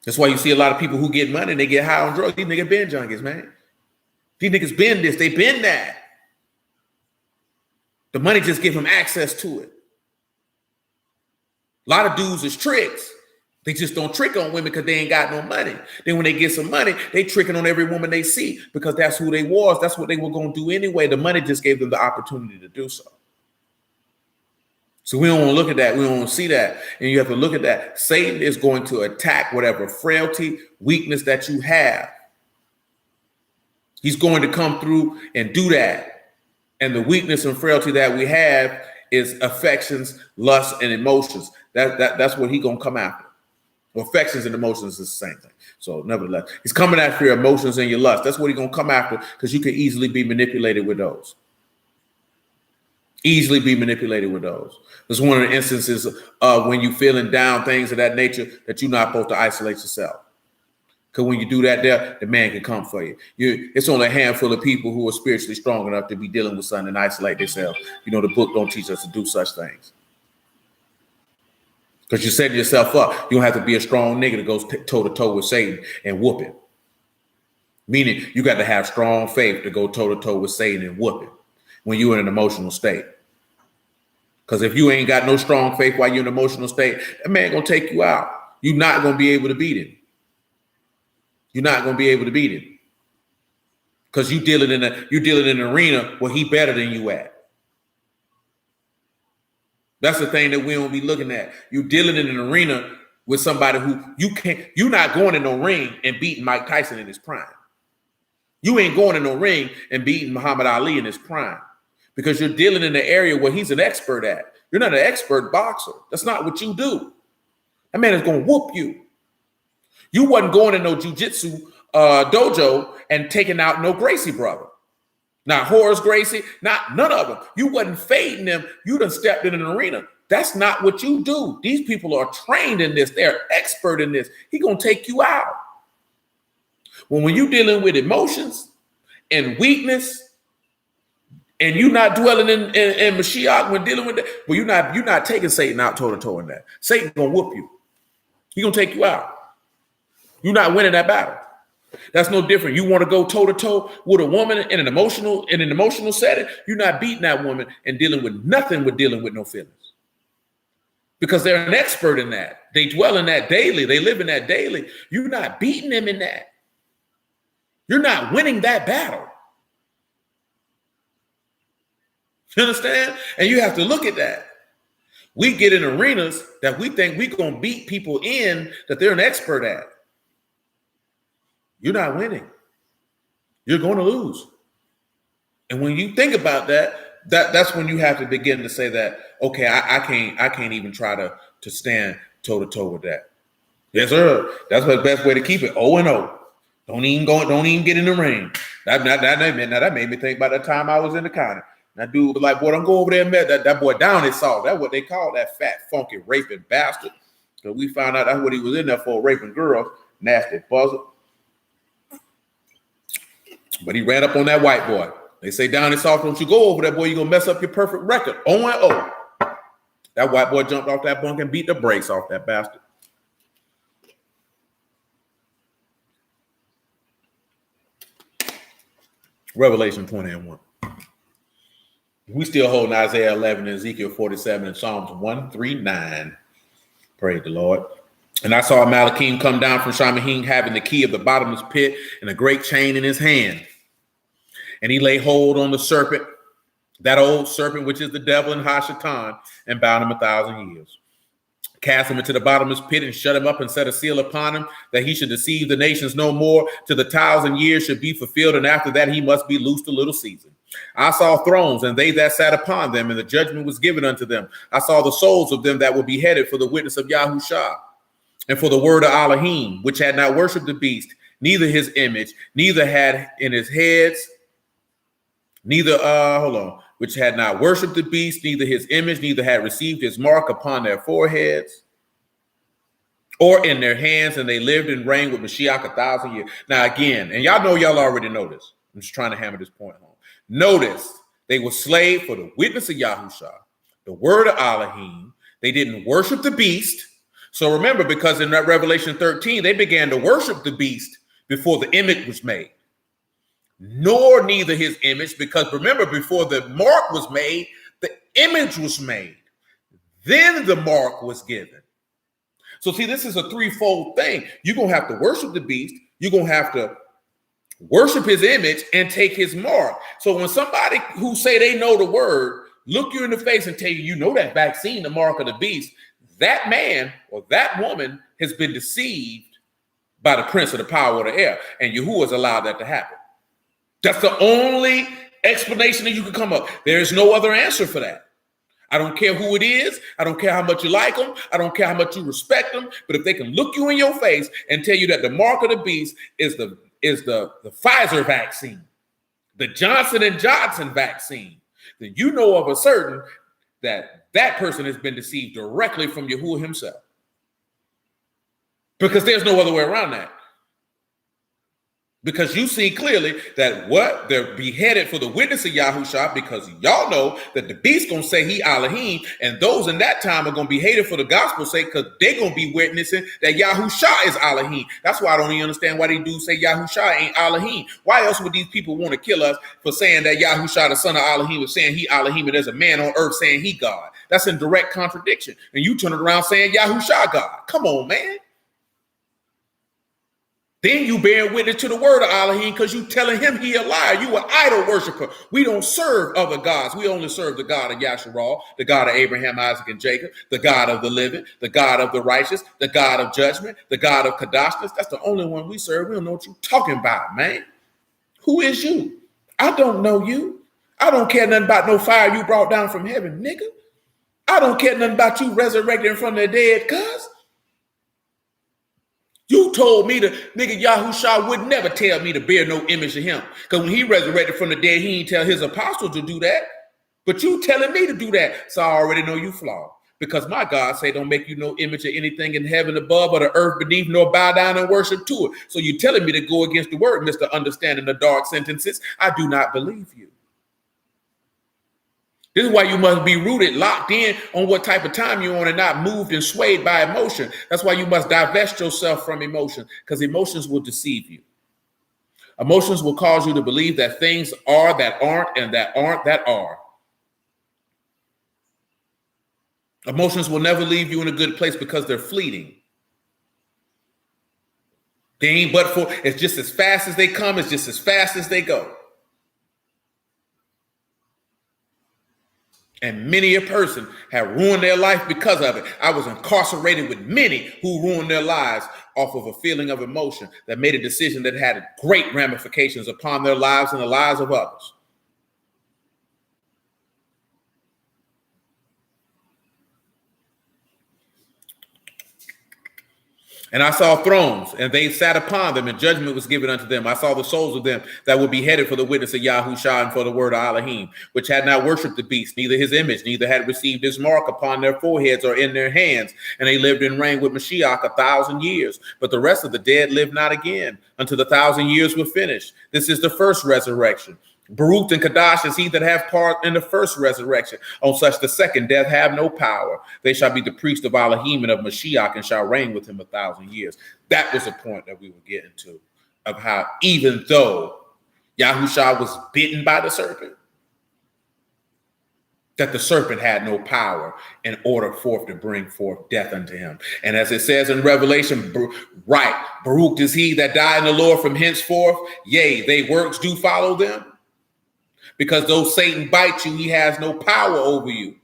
That's why you see a lot of people who get money and they get high on drugs. These niggas been junkies, man. These niggas been this, they been that. The money just give them access to it. A lot of dudes is tricks. They just don't trick on women because they ain't got no money. Then when they get some money, they tricking on every woman they see, because that's who they was. That's what they were going to do anyway. The money just gave them the opportunity to do so. So we don't want to look at that. We don't want to see that. And you have to look at that. Satan is going to attack whatever frailty, weakness that you have. He's going to come through and do that. And the weakness and frailty that we have is affections, lust, and emotions. That's what he's going to come after. Well, affections and emotions is the same thing. So nevertheless, he's coming after your emotions and your lust. That's what he's going to come after, because you can easily be manipulated with those. Easily be manipulated with those. It's one of the instances when you feeling down, things of that nature, that you're not supposed to isolate yourself. Because when you do that there, the man can come for you. It's only a handful of people who are spiritually strong enough to be dealing with something and isolate themselves. You know, the book don't teach us to do such things. Because you're setting yourself up. You don't have to be a strong nigga that goes toe-to-toe with Satan and whoop him. Meaning you got to have strong faith to go toe-to-toe with Satan and whoop him when you're in an emotional state. Because if you ain't got no strong faith while you're in an emotional state, that man going to take you out. You're not going to be able to beat him. You're not going to be able to beat him. Because you're dealing in an arena where he better than you at. That's the thing that we don't be looking at. You're dealing in an arena with somebody who you're not going in no ring and beating Mike Tyson in his prime. You ain't going in no ring and beating Muhammad Ali in his prime because you're dealing in the area where he's an expert at. You're not an expert boxer. That's not what you do. That man is going to whoop you. You wasn't going in no jiu-jitsu dojo and taking out no Gracie brother. Not Horace Gracie, none of them. You wasn't fading them. You done stepped in an arena. That's not what you do. These people are trained in this. They're expert in this. He going to take you out. When you're dealing with emotions and weakness, and you're not dwelling in Mashiach when dealing with that, well, you're not taking Satan out toe-to-toe in that. Satan gonna whoop you. He gonna take you out. You're not winning that battle. That's no different. You want to go toe-to-toe with a woman in an emotional setting, you're not beating that woman and dealing with no feelings. Because they're an expert in that. They dwell in that daily. They live in that daily. You're not beating them in that. You're not winning that battle. You understand? And you have to look at that. We get in arenas that we think we're going to beat people in that they're an expert at. You're not winning. You're going to lose. And when you think about that's when you have to begin to say that, okay, I can't even try to stand toe-to-toe with that. Yes, sir. That's the best way to keep it. 0-0. Don't even get in the ring. That made me think about the time I was in the county. That dude was like, boy, don't go over there and met that boy down his salt. That's what they call that fat, funky, raping bastard. So we found out that's what he was in there for, raping girls. Nasty buzzard. But he ran up on that white boy. They say down his salt, don't you go over there, boy, you're going to mess up your perfect record. 0-0. That white boy jumped off that bunk and beat the brakes off that bastard. Revelation 20:1. We still holding Isaiah 11 and Ezekiel 47 and Psalms 139. Praise the Lord. And I saw Malachim come down from Shamahim having the key of the bottomless pit and a great chain in his hand. And he laid hold on the serpent, that old serpent, which is the devil and Hashatan, and bound him 1,000 years. Cast him into the bottomless pit and shut him up and set a seal upon him that he should deceive the nations no more till the 1,000 years should be fulfilled. And after that, he must be loosed a little season. I saw thrones and they that sat upon them, and the judgment was given unto them. I saw the souls of them that were beheaded for the witness of Yahushua and for the word of Elohim, which had not worshipped the beast, neither his image, neither had in his heads, which had not worshipped the beast, neither his image, neither had received his mark upon their foreheads or in their hands, and they lived and reigned with Mashiach 1,000 years. Now again, and y'all know y'all already know this. I'm just trying to hammer this point home. Notice they were slaves for the witness of Yahushua, the word of Elohim. They didn't worship the beast. So remember, because in that Revelation 13, they began to worship the beast before the image was made. Nor neither his image, because remember, before the mark was made, the image was made. Then the mark was given. So see, this is a threefold thing. You're going to have to worship the beast. You're going to have to worship his image and take his mark. So when somebody who say they know the word, look you in the face and tell you, you know that vaccine, the mark of the beast, that man or that woman has been deceived by the prince of the power of the air. And Yahuwah has allowed that to happen. That's the only explanation that you can come up. There is no other answer for that. I don't care who it is. I don't care how much you like them. I don't care how much you respect them. But if they can look you in your face and tell you that the mark of the beast is the Pfizer vaccine, the Johnson & Johnson vaccine, then you know of a certain that person has been deceived directly from Yahuwah himself. Because there's no other way around that. Because you see clearly that what they're beheaded for the witness of Yahushua, because y'all know that the beast gonna say he Elohim, and those in that time are gonna be hated for the gospel's sake, because they're gonna be witnessing that Yahushua is Elohim. That's why I don't even understand why they do say Yahushua ain't Elohim. Why else would these people want to kill us for saying that Yahushua, the son of Elohim, is saying he Elohim, and there's a man on earth saying he God? That's in direct contradiction. And you turn it around saying Yahushua God. Come on, man. Then you bear witness to the word of Elohim because you telling him he a liar. You an idol worshiper. We don't serve other gods. We only serve the God of Yasharal, the God of Abraham, Isaac, and Jacob, the God of the living, the God of the righteous, the God of judgment, the God of Kadashness. That's the only one we serve. We don't know what you're talking about, man. Who is you? I don't know you. I don't care nothing about no fire you brought down from heaven, nigga. I don't care nothing about you resurrecting from the dead, cuz. You told me to, nigga, Yahushua would never tell me to bear no image of him. Because when he resurrected from the dead, he didn't tell his apostles to do that. But you telling me to do that. So I already know you flawed. Because my God say don't make you no image of anything in heaven above or the earth beneath, nor bow down and worship to it. So you telling me to go against the word, Mr. Understanding the dark sentences. I do not believe you. This is why you must be rooted, locked in on what type of time you're on and not moved and swayed by emotion. That's why you must divest yourself from emotion, because emotions will deceive you. Emotions will cause you to believe that things are that aren't and that aren't that are. Emotions will never leave you in a good place because they're fleeting. They ain't but for, it's just as fast as they come, it's just as fast as they go. And many a person have ruined their life because of it. I was incarcerated with many who ruined their lives off of a feeling of emotion that made a decision that had great ramifications upon their lives and the lives of others. And I saw thrones, and they sat upon them, and judgment was given unto them. I saw the souls of them that would be headed for the witness of Yahushua and for the word of Elohim, which had not worshipped the beast, neither his image, neither had received his mark upon their foreheads or in their hands. And they lived and reigned with Mashiach 1,000 years. But the rest of the dead lived not again until the 1,000 years were finished. This is the first resurrection. Baruch and Kadash is he that have part in the first resurrection. On such the second death have no power. They shall be the priest of Elohim and of Mashiach and shall reign with him 1,000 years. That was the point that we were getting to, of how even though Yahushua was bitten by the serpent, that the serpent had no power in order forth to bring forth death unto him. And as it says in Revelation, right, Baruch is he that died in the Lord from henceforth. Yea, they works do follow them. Because though Satan bites you, he has no power over you.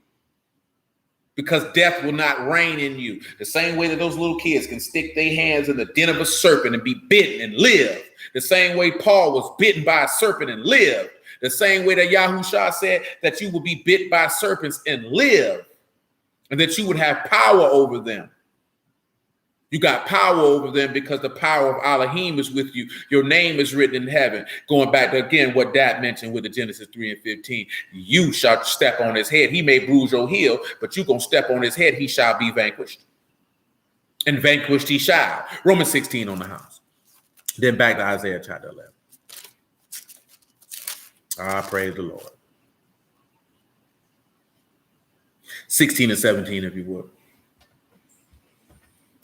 Because death will not reign in you. The same way that those little kids can stick their hands in the den of a serpent and be bitten and live. The same way Paul was bitten by a serpent and lived. The same way that Yahushua said that you will be bit by serpents and live. And that you would have power over them. You got power over them because the power of Elohim is with you. Your name is written in heaven. Going back to, again, what Dad mentioned with the Genesis 3 and 15. You shall step on his head. He may bruise your heel, but you're going to step on his head. He shall be vanquished. And vanquished he shall. Romans 16 on the house. Then back to Isaiah chapter 11. Praise the Lord. 16 and 17, if you would.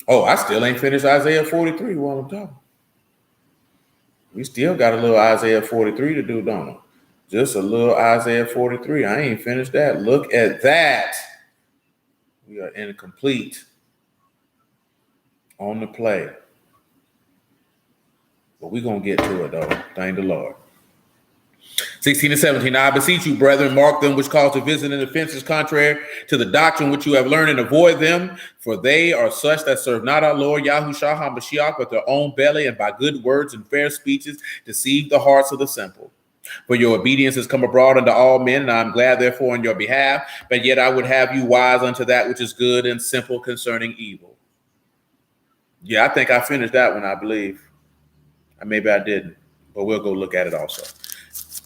Oh, I still ain't finished Isaiah 43 while I'm talking. We still got a little Isaiah 43 to do, don't we? Just a little Isaiah 43. I ain't finished that. Look at that. We are incomplete on the play. But we're going to get to it, though. Thank the Lord. 16 and 17. Now I beseech you, brethren, mark them which cause division and offenses contrary to the doctrine which you have learned, and avoid them, for they are such that serve not our Lord Yahushua HaMashiach, but their own belly, and by good words and fair speeches deceive the hearts of the simple. For your obedience has come abroad unto all men, and I am glad therefore on your behalf, but yet I would have you wise unto that which is good and simple concerning evil. Yeah, I think I finished that one, I believe. Maybe I didn't, but we'll go look at it also.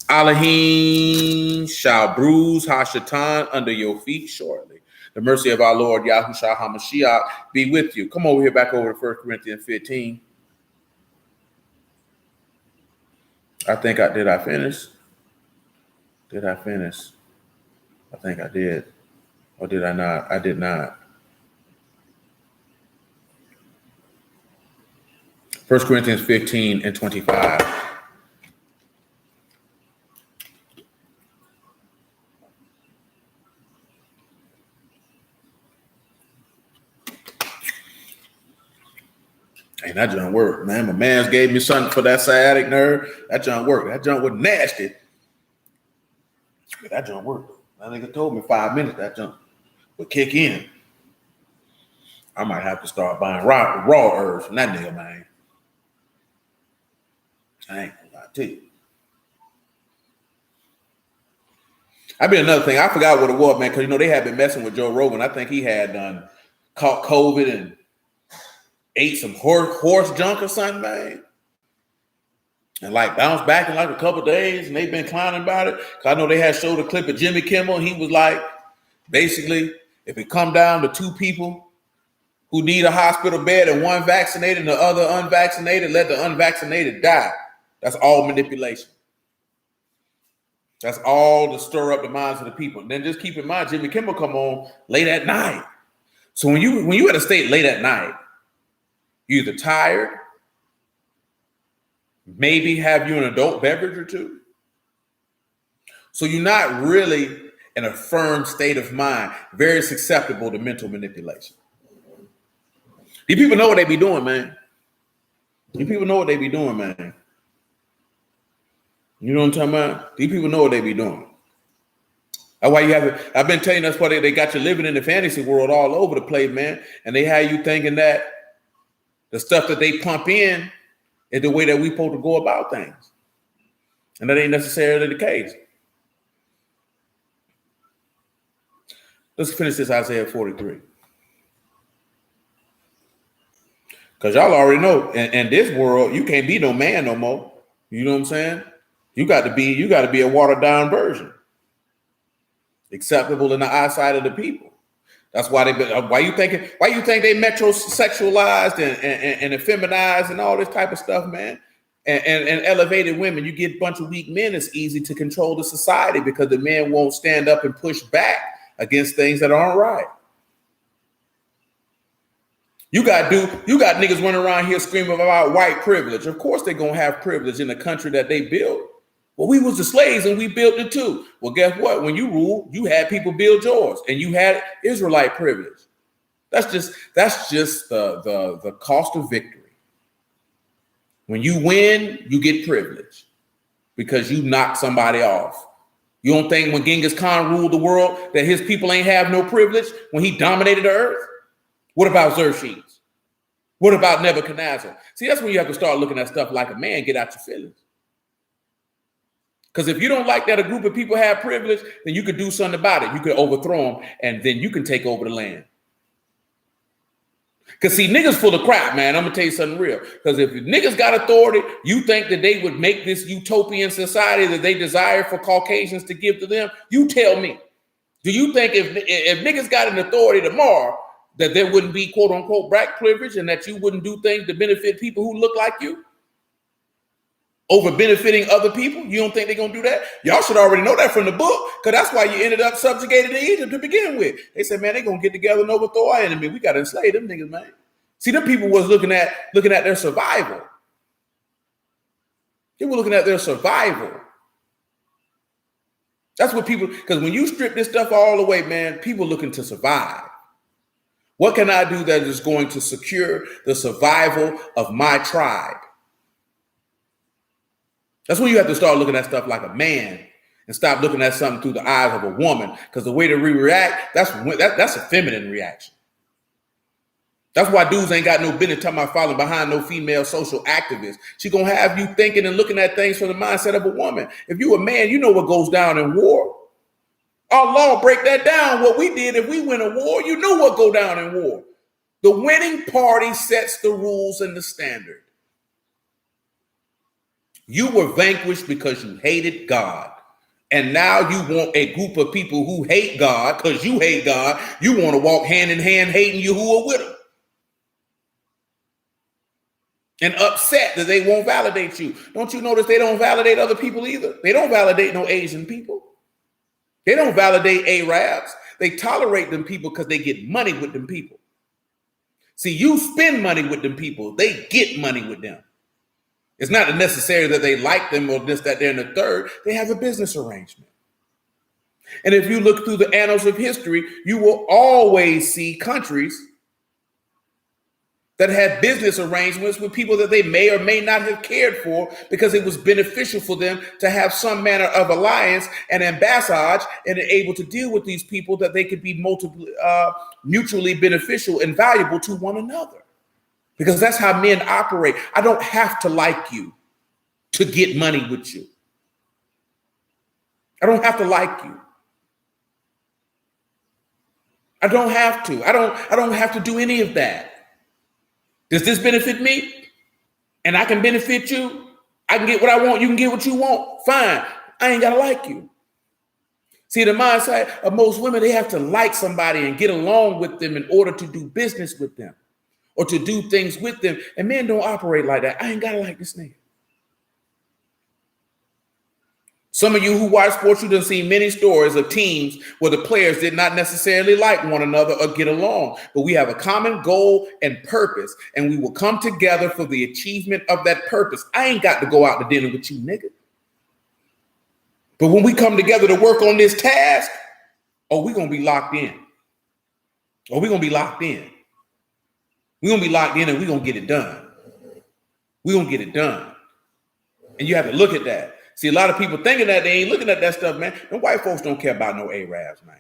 Elohim shall bruise Hashatan under your feet shortly. The mercy of our Lord Yahushua HaMashiach be with you. Come over here, back over to 1 Corinthians 15. Did I finish? Did I finish? I think I did. Or did I not? I did not. 1 Corinthians 15 and 25. Hey, that junk worked, man. My man's gave me something for that sciatic nerve. That junk worked. That junk was nasty. That junk worked. That nigga told me 5 minutes that junk would kick in. I might have to start buying raw herbs from that nigga, man. I ain't gonna lie to you. I mean, another thing, I forgot what it was, man, because they had been messing with Joe Rogan. I think he had caught COVID and ate some horse junk or something, man. And like bounced back in like a couple of days, and they've been clowning about it. Cause I know they had showed a clip of Jimmy Kimmel, and he was like, basically, if it come down to two people who need a hospital bed and one vaccinated and the other unvaccinated, let the unvaccinated die. That's all manipulation. That's all to stir up the minds of the people. And then just keep in mind, Jimmy Kimmel come on late at night. So when you at a state late at night, you're either tired, maybe have you an adult beverage or two. So you're not really in a firm state of mind, very susceptible to mental manipulation. These people know what they be doing, man. These people know what they be doing, man. You know what I'm talking about? These people know what they be doing. That's why you have it. I've been telling you that's why they got you living in the fantasy world all over the place, man. And they have you thinking that the stuff that they pump in is the way that we supposed to go about things. And that ain't necessarily the case. Let's finish this Isaiah 43. Because y'all already know, in this world, you can't be no man no more. You know what I'm saying? You got to be a watered down version, acceptable in the eyesight of the people. That's why why you think they metrosexualized and effeminized and all this type of stuff, man. And elevated women. You get a bunch of weak men. It's easy to control the society because the men won't stand up and push back against things that aren't right. You got niggas running around here screaming about white privilege. Of course they're gonna have privilege in the country that they built. Well, we was the slaves and we built it too. Well, guess what? When you ruled, you had people build yours and you had Israelite privilege. That's just the cost of victory. When you win, you get privilege because you knock somebody off. You don't think when Genghis Khan ruled the world that his people ain't have no privilege when he dominated the earth? What about Xerxes? What about Nebuchadnezzar? See, that's when you have to start looking at stuff like a man, get out your feelings. Because if you don't like that a group of people have privilege, then you could do something about it. You could overthrow them, and then you can take over the land. Because see, niggas full of crap, man. I'm going to tell you something real. Because if niggas got authority, you think that they would make this utopian society that they desire for Caucasians to give to them? You tell me. Do you think if niggas got an authority tomorrow, that there wouldn't be quote unquote black privilege and that you wouldn't do things to benefit people who look like you over benefiting other people? You don't think they're going to do that? Y'all should already know that from the book, because that's why you ended up subjugated in Egypt to begin with. They said, man, they're going to get together and overthrow our enemy. We got to enslave them niggas, man. See, them people was looking at their survival. They were looking at their survival. That's what people, because when you strip this stuff all away, man, people looking to survive. What can I do that is going to secure the survival of my tribe? That's when you have to start looking at stuff like a man and stop looking at something through the eyes of a woman, because the way that we react, that's a feminine reaction. That's why dudes ain't got no business talking about following behind no female social activist. She gonna have you thinking and looking at things from the mindset of a woman. If you a man, you know what goes down in war. Our law break that down. What we did if we win a war, you know what go down in war. The winning party sets the rules and the standard. You were vanquished because you hated God. And now you want a group of people who hate God because you hate God. You want to walk hand in hand hating Yahuwah with them. and upset that they won't validate you. Don't you notice they don't validate other people either? They don't validate no Asian people. They don't validate Arabs. They tolerate them people because they get money with them people. See, you spend money with them people. They get money with them. It's not necessary that they like them or this, that, they're in the third. They have a business arrangement. And if you look through the annals of history, you will always see countries that had business arrangements with people that they may or may not have cared for because it was beneficial for them to have some manner of alliance and ambassage and able to deal with these people that they could be mutually beneficial and valuable to one another. Because that's how men operate. I don't have to like you to get money with you. I don't have to like you. I don't have to. I don't have to do any of that. Does this benefit me? And I can benefit you? I can get what I want. You can get what you want. Fine. I ain't got to like you. See, the mindset of most women, they have to like somebody and get along with them in order to do business with them or to do things with them. And men don't operate like that. I ain't got to like this nigga. Some of you who watch sports, you done seen many stories of teams where the players did not necessarily like one another or get along, but we have a common goal and purpose, and we will come together for the achievement of that purpose. I ain't got to go out to dinner with you, nigga. But when we come together to work on this task, we're going to be locked in. We're going to be locked in. We're going to be locked in and we're going to get it done. We're going to get it done. And you have to look at that. See, a lot of people thinking that they ain't looking at that stuff, man. And white folks don't care about no Arabs, man.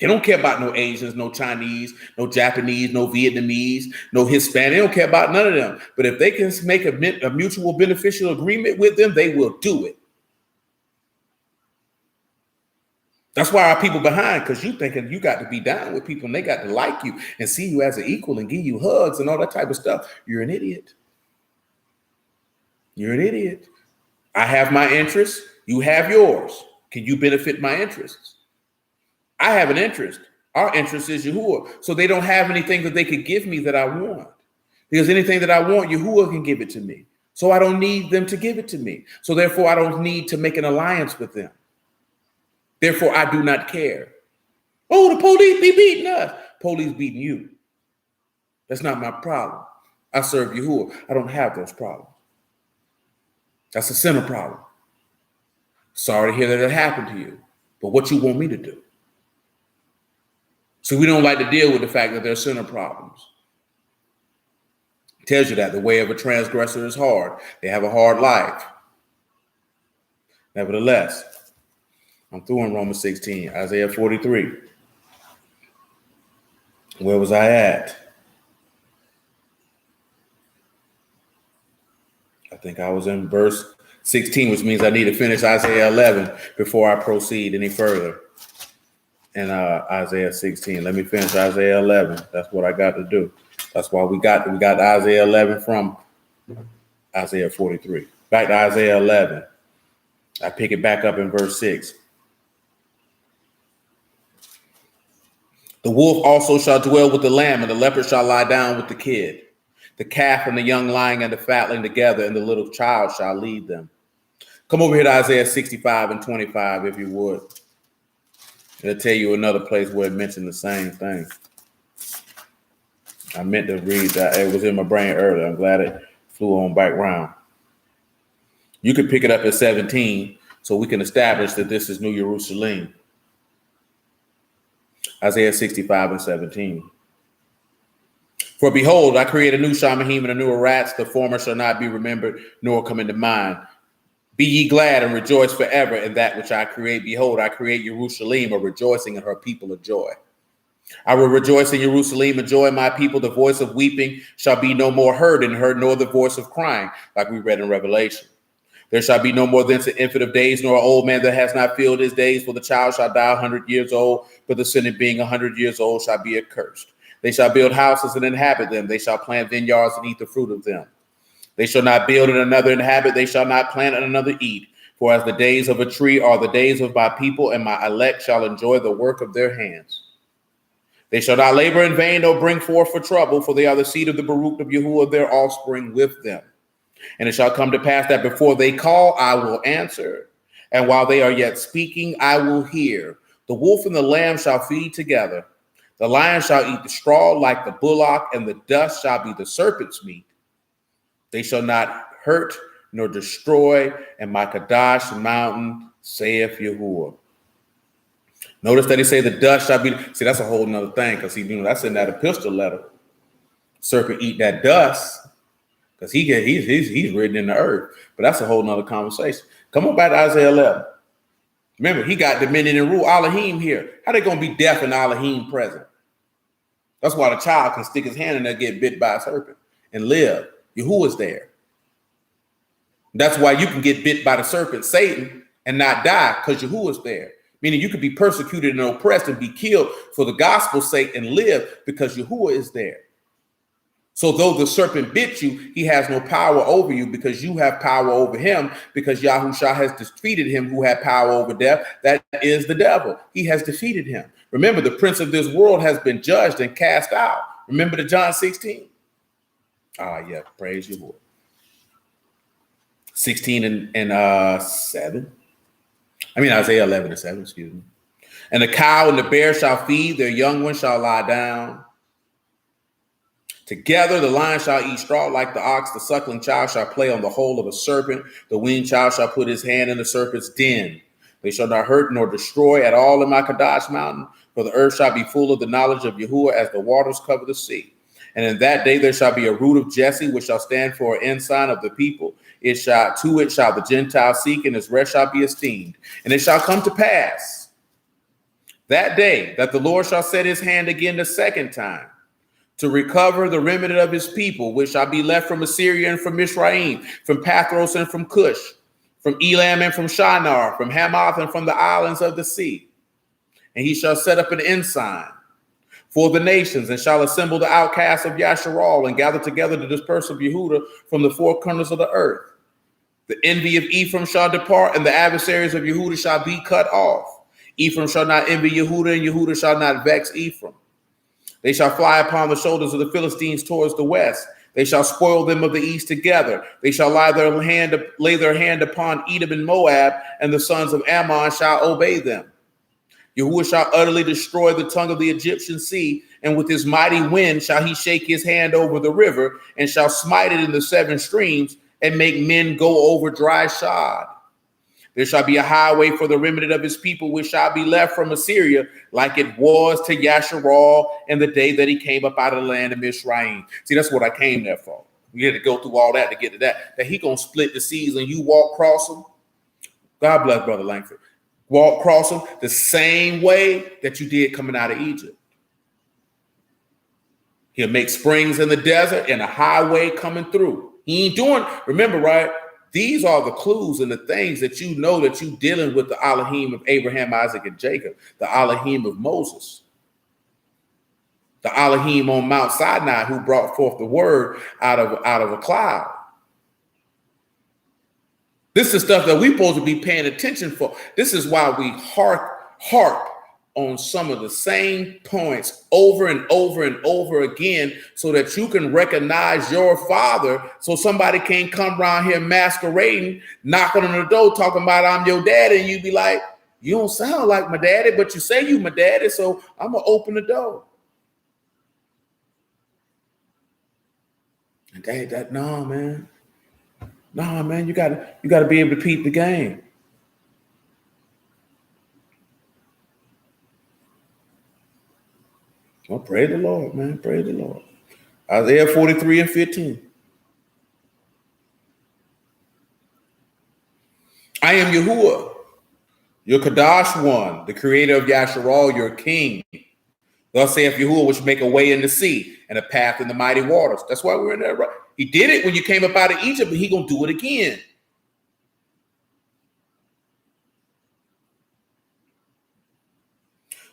They don't care about no Asians, no Chinese, no Japanese, no Vietnamese, no Hispanic. They don't care about none of them. But if they can make a mutual beneficial agreement with them, they will do it. That's why our people behind, because you thinking you got to be down with people and they got to like you and see you as an equal and give you hugs and all that type of stuff. You're an idiot. You're an idiot. I have my interests. You have yours. Can you benefit my interests? I have an interest. Our interest is Yahuwah. So they don't have anything that they could give me that I want. Because anything that I want, Yahuwah can give it to me. So I don't need them to give it to me. So therefore, I don't need to make an alliance with them. Therefore, I do not care. Oh, the police be beating us. Police beating you. That's not my problem. I serve Yahuwah. I don't have those problems. That's a sinner problem. Sorry to hear that it happened to you, but what you want me to do? So we don't like to deal with the fact that there are sinner problems. It tells you that the way of a transgressor is hard. They have a hard life. Nevertheless, I'm through in Romans 16, Isaiah 43. Where was I at? I think I was in verse 16, which means I need to finish Isaiah 11 before I proceed any further. And Isaiah 16. Let me finish Isaiah 11. That's what I got to do. That's why we got Isaiah 11 from Isaiah 43. Back to Isaiah 11. I pick it back up in verse 6. The wolf also shall dwell with the lamb, and the leopard shall lie down with the kid. The calf and the young lion and the fatling together, and the little child shall lead them. Come over here to Isaiah 65 and 25, if you would. It'll tell you another place where it mentioned the same thing. I meant to read that. It was in my brain earlier. I'm glad it flew on back round. You could pick it up at 17, so we can establish that this is New Jerusalem. Isaiah 65 and 17. For behold, I create a new Shamahim and a new Arats. The former shall not be remembered, nor come into mind. Be ye glad and rejoice forever in that which I create. Behold, I create Jerusalem, a rejoicing, and her people a joy. I will rejoice in Jerusalem and joy in my people. The voice of weeping shall be no more heard in her, nor the voice of crying, like we read in Revelation. There shall be no more thence an infant of days, nor an old man that has not filled his days. For the child shall die 100 years old, but the sinner being 100 years old shall be accursed. They shall build houses and inhabit them. They shall plant vineyards and eat the fruit of them. They shall not build and another inhabit. They shall not plant and another eat. For as the days of a tree are the days of my people, and my elect shall enjoy the work of their hands. They shall not labor in vain nor bring forth for trouble, for they are the seed of the Baruch of Yahuwah, their offspring with them. And it shall come to pass that before they call, I will answer. And while they are yet speaking, I will hear. The wolf and the lamb shall feed together. The lion shall eat the straw like the bullock, and the dust shall be the serpent's meat. They shall not hurt nor destroy in my Kadash mountain, saith Yahuwah. Notice that he say the dust shall be. See, that's a whole nother thing, because that's in that epistle letter. Serpent eat that dust, because he's written in the earth. But that's a whole nother conversation. Come on back to Isaiah 11. Remember, he got dominion and rule. Elohim here. How they gonna be deaf and Elohim present? That's why the child can stick his hand in there, get bit by a serpent, and live. Yahuwah's there. That's why you can get bit by the serpent, Satan, and not die, because Yahuwah's there. Meaning you could be persecuted and oppressed and be killed for the gospel's sake and live because Yahuwah is there. So though the serpent bit you, he has no power over you because you have power over him, because Yahushua has defeated him who had power over death. That is the devil. He has defeated him. Remember, the prince of this world has been judged and cast out. Remember the John 16? Yeah, praise you, Lord. 16 and 7. Isaiah 11 and 7, excuse me. And the cow and the bear shall feed, their young ones shall lie down. Together the lion shall eat straw like the ox, the suckling child shall play on the hole of a serpent, the weaned child shall put his hand in the serpent's den. They shall not hurt nor destroy at all in my Kadash mountain, for the earth shall be full of the knowledge of Yahuwah as the waters cover the sea. And in that day there shall be a root of Jesse, which shall stand for an ensign of the people. To it shall the Gentiles seek, and his rest shall be esteemed. And it shall come to pass that day that the Lord shall set his hand again the second time to recover the remnant of his people, which shall be left from Assyria and from Mizraim, from Pathros and from Cush, from Elam and from Shinar, from Hamath and from the islands of the sea. And he shall set up an ensign for the nations, and shall assemble the outcasts of Yasharal, and gather together the dispersed of Yehudah from the four corners of the earth. The envy of Ephraim shall depart, and the adversaries of Yehudah shall be cut off. Ephraim shall not envy Yehudah, and Yehudah shall not vex Ephraim. They shall fly upon the shoulders of the Philistines towards the west. They shall spoil them of the east together. They shall lay their hand upon Edom and Moab, and the sons of Ammon shall obey them. Yahuwah shall utterly destroy the tongue of the Egyptian sea, and with his mighty wind shall he shake his hand over the river, and shall smite it in the seven streams, and make men go over dry shod. There shall be a highway for the remnant of his people, which shall be left from Assyria, like it was to Yasharal in the day that he came up out of the land of Mizraim. See, that's what I came there for. We had to go through all that to get to that. That he gonna split the seas and you walk across them. God bless Brother Langford. Walk across them the same way that you did coming out of Egypt. He'll make springs in the desert and a highway coming through. He ain't doing, remember, right? These are the clues and the things that you know that you're dealing with the Elohim of Abraham, Isaac, and Jacob, the Elohim of Moses, the Elohim on Mount Sinai who brought forth the word out of a cloud. This is stuff that we're supposed to be paying attention for. This is why we harp on some of the same points over and over and over again, so that you can recognize your father, so somebody can't come around here masquerading, knocking on the door, talking about I'm your daddy, and you be like, you don't sound like my daddy, but you say you my daddy, so I'm gonna open the door. And that no, man, you gotta be able to peep the game. Well, praise the Lord, man. Praise the Lord. Isaiah 43 and 15. I am Yahuwah, your Kadash one, the creator of Yasharal, your king. Thus saith Yahuwah, which make a way in the sea and a path in the mighty waters. That's why we're in there. Right? He did it when you came up out of Egypt, and he gonna do it again.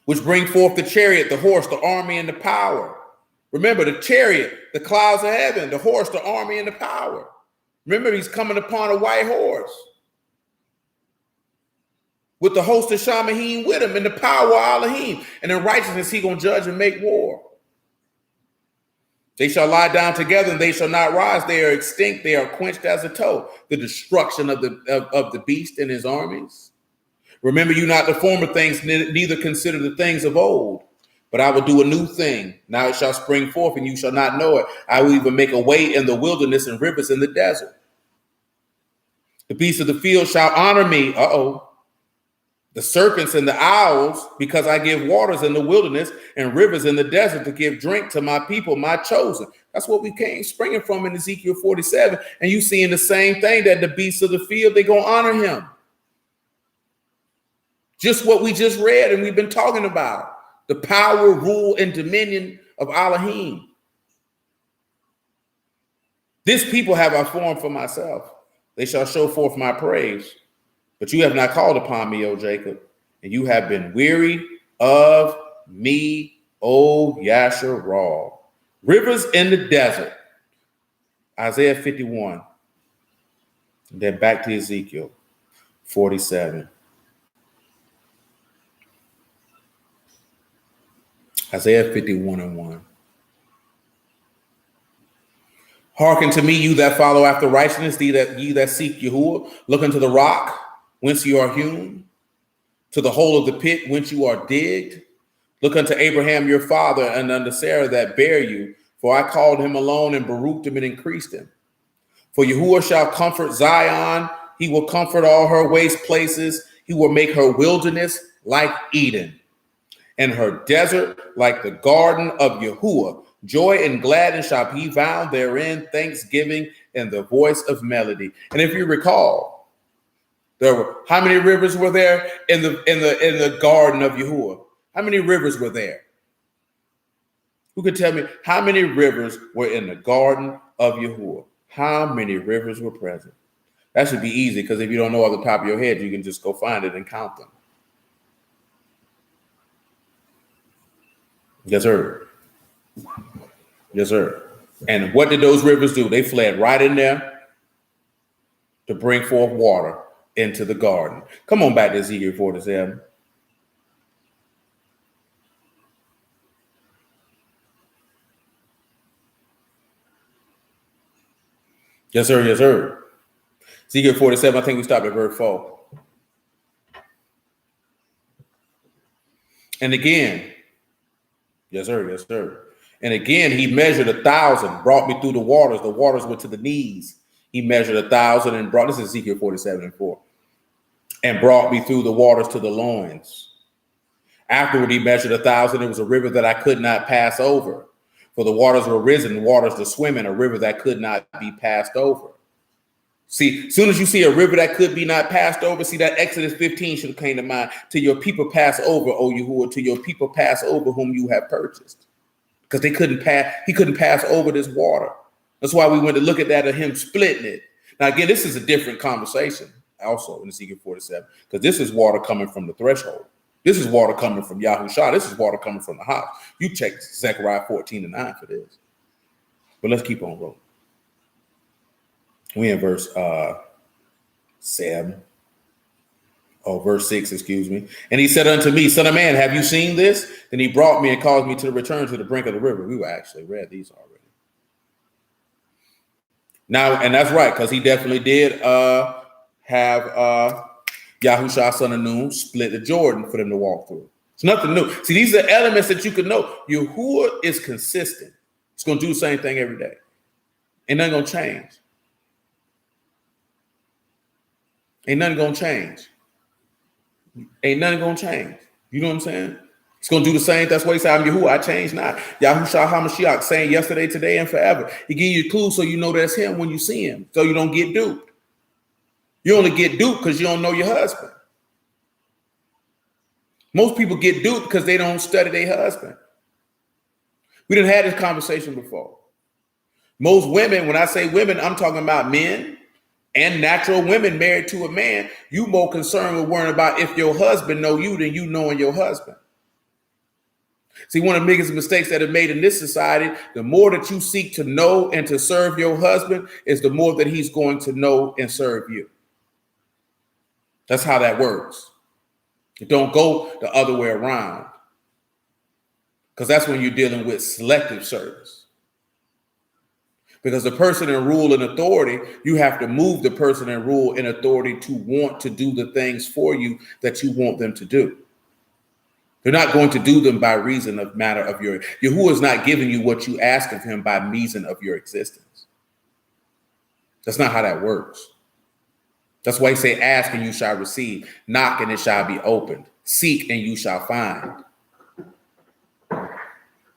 Which bring forth the chariot, the horse, the army, and the power. Remember, the chariot, the clouds of heaven, the horse, the army, and the power. Remember, he's coming upon a white horse. with the host of Shamahim with him, and the power of Elohim. And in righteousness he gonna judge and make war. They shall lie down together, and they shall not rise. They are extinct. They are quenched as a tow. The destruction of the beast and his armies. Remember you not the former things, neither consider the things of old. But I will do a new thing. Now it shall spring forth, and you shall not know it. I will even make a way in the wilderness and rivers in the desert. The beasts of the field shall honor me. The serpents and the owls, because I give waters in the wilderness and rivers in the desert to give drink to my people, my chosen. That's what we came springing from in Ezekiel 47. And you seeing the same thing, that the beasts of the field, they're going to honor him. Just what we just read and we've been talking about. The power, rule, and dominion of Elohim. This people have I formed for myself. They shall show forth my praise. But you have not called upon me, O Jacob, and you have been weary of me, O Yasharal. Rivers in the desert. Isaiah 51. And then back to Ezekiel 47. Isaiah 51:1. Hearken to me, you that follow after righteousness, ye that seek Yahuwah. Look unto the rock whence you are hewn, to the hole of the pit whence you are digged. Look unto Abraham your father, and unto Sarah that bare you. For I called him alone, and baruched him, and increased him. For Yahuwah shall comfort Zion. He will comfort all her waste places. He will make her wilderness like Eden, and her desert like the garden of Yahuwah. Joy and gladness shall be found therein, thanksgiving and the voice of melody. And if you recall, there were how many rivers were there in the garden of Yahuwah? How many rivers were there? Who could tell me how many rivers were in the garden of Yahuwah? How many rivers were present? That should be easy, because if you don't know off the top of your head, you can just go find it and count them. Yes, sir. Yes, sir. And what did those rivers do? They fled right in there to bring forth water into the garden. Come on back to Ezekiel 47. Yes, sir. Yes, sir. Ezekiel 47, I think we stopped at verse 4. And again, yes, sir. Yes, sir. And again, he measured 1,000, brought me through the waters. The waters were to the knees. He measured 1,000 and brought, this is Ezekiel 47:4, and brought me through the waters to the loins. Afterward, he measured 1,000. It was a river that I could not pass over. For the waters were risen, waters to swim in, a river that could not be passed over. See, as soon as you see a river that could be not passed over, see that Exodus 15 should have came to mind. To your people pass over, O Yahuwah, to your people pass over whom you have purchased. Because he couldn't pass over this water. That's why we went to look at that of him splitting it. Now, again, this is a different conversation also in Ezekiel 47, because this is water coming from the threshold. This is water coming from Yahushua. This is water coming from the house. You check Zechariah 14:9 for this. But let's keep on rolling. We in verse 7. Verse 6, excuse me. And he said unto me, Son of man, have you seen this? Then he brought me and caused me to return to the brink of the river. We were actually read these already. Now, and that's right, because he definitely did have Yahushua, son of Nun, split the Jordan for them to walk through. It's nothing new. See, these are elements that you can know. Yahuwah is consistent. It's going to do the same thing every day. Ain't nothing going to change. Ain't nothing going to change. Ain't nothing going to change. You know what I'm saying? It's going to do the same. That's why he said, I'm Yahuwah, I change not. Yahushua HaMashiach, saying yesterday, today, and forever. He give you a clue so you know that's him when you see him, so you don't get duped. You only get duped because you don't know your husband. Most people get duped because they don't study their husband. We didn't have this conversation before. Most women, when I say women, I'm talking about men and natural women married to a man. You more concerned with worrying about if your husband know you than you knowing your husband. See, one of the biggest mistakes that are made in this society, the more that you seek to know and to serve your husband is the more that he's going to know and serve you. That's how that works. Don't go the other way around, because that's when you're dealing with selective service. Because the person in rule and authority, you have to move the person in rule and authority to want to do the things for you that you want them to do. They're not going to do them by reason of matter of your, Yahuwah is not giving you what you ask of him by reason of your existence. That's not how that works. That's why he say, ask and you shall receive, knock and it shall be opened, seek and you shall find.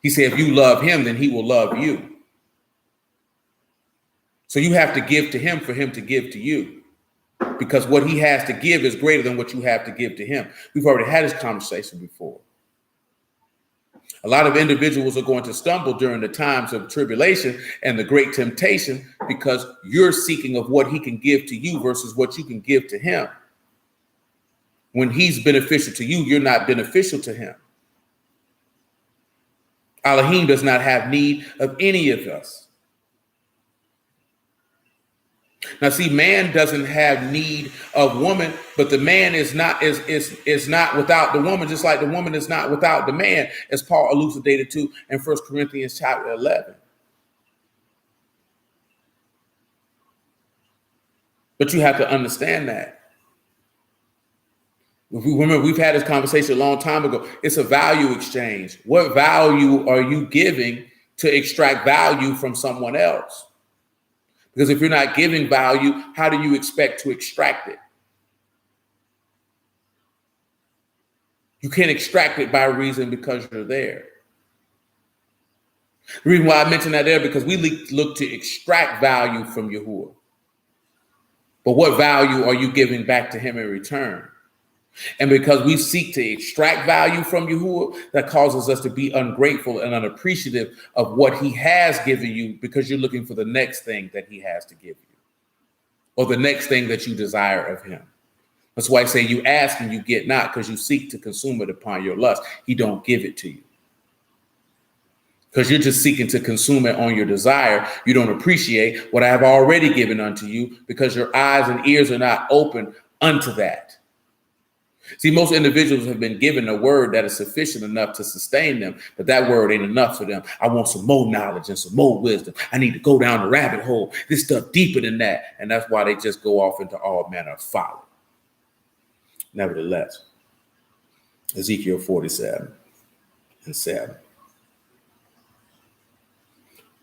He said, if you love him, then he will love you. So you have to give to him for him to give to you, because what he has to give is greater than what you have to give to him. We've already had this conversation before. A lot of individuals are going to stumble during the times of tribulation and the great temptation because you're seeking of what he can give to you versus what you can give to him. When he's beneficial to you, you're not beneficial to him. Elohim does not have need of any of us. Now, see, man doesn't have need of woman, but the man is not without the woman, just like the woman is not without the man, as Paul elucidated to in 1 Corinthians chapter 11. But you have to understand that. Remember, we've had this conversation a long time ago. It's a value exchange. What value are you giving to extract value from someone else? Because if you're not giving value, how do you expect to extract it? You can't extract it by reason because you're there. The reason why I mentioned that there, because we look to extract value from Yahuwah. But what value are you giving back to him in return? And because we seek to extract value from Yahuwah, that causes us to be ungrateful and unappreciative of what he has given you, because you're looking for the next thing that he has to give you, or the next thing that you desire of him. That's why I say you ask and you get not, because you seek to consume it upon your lust. He don't give it to you, because you're just seeking to consume it on your desire. You don't appreciate what I have already given unto you, because your eyes and ears are not open unto that. See, most individuals have been given a word that is sufficient enough to sustain them, but that word ain't enough for them. I want some more knowledge and some more wisdom. I need to go down the rabbit hole. This stuff deeper than that. And that's why they just go off into all manner of folly. Nevertheless, Ezekiel 47:7.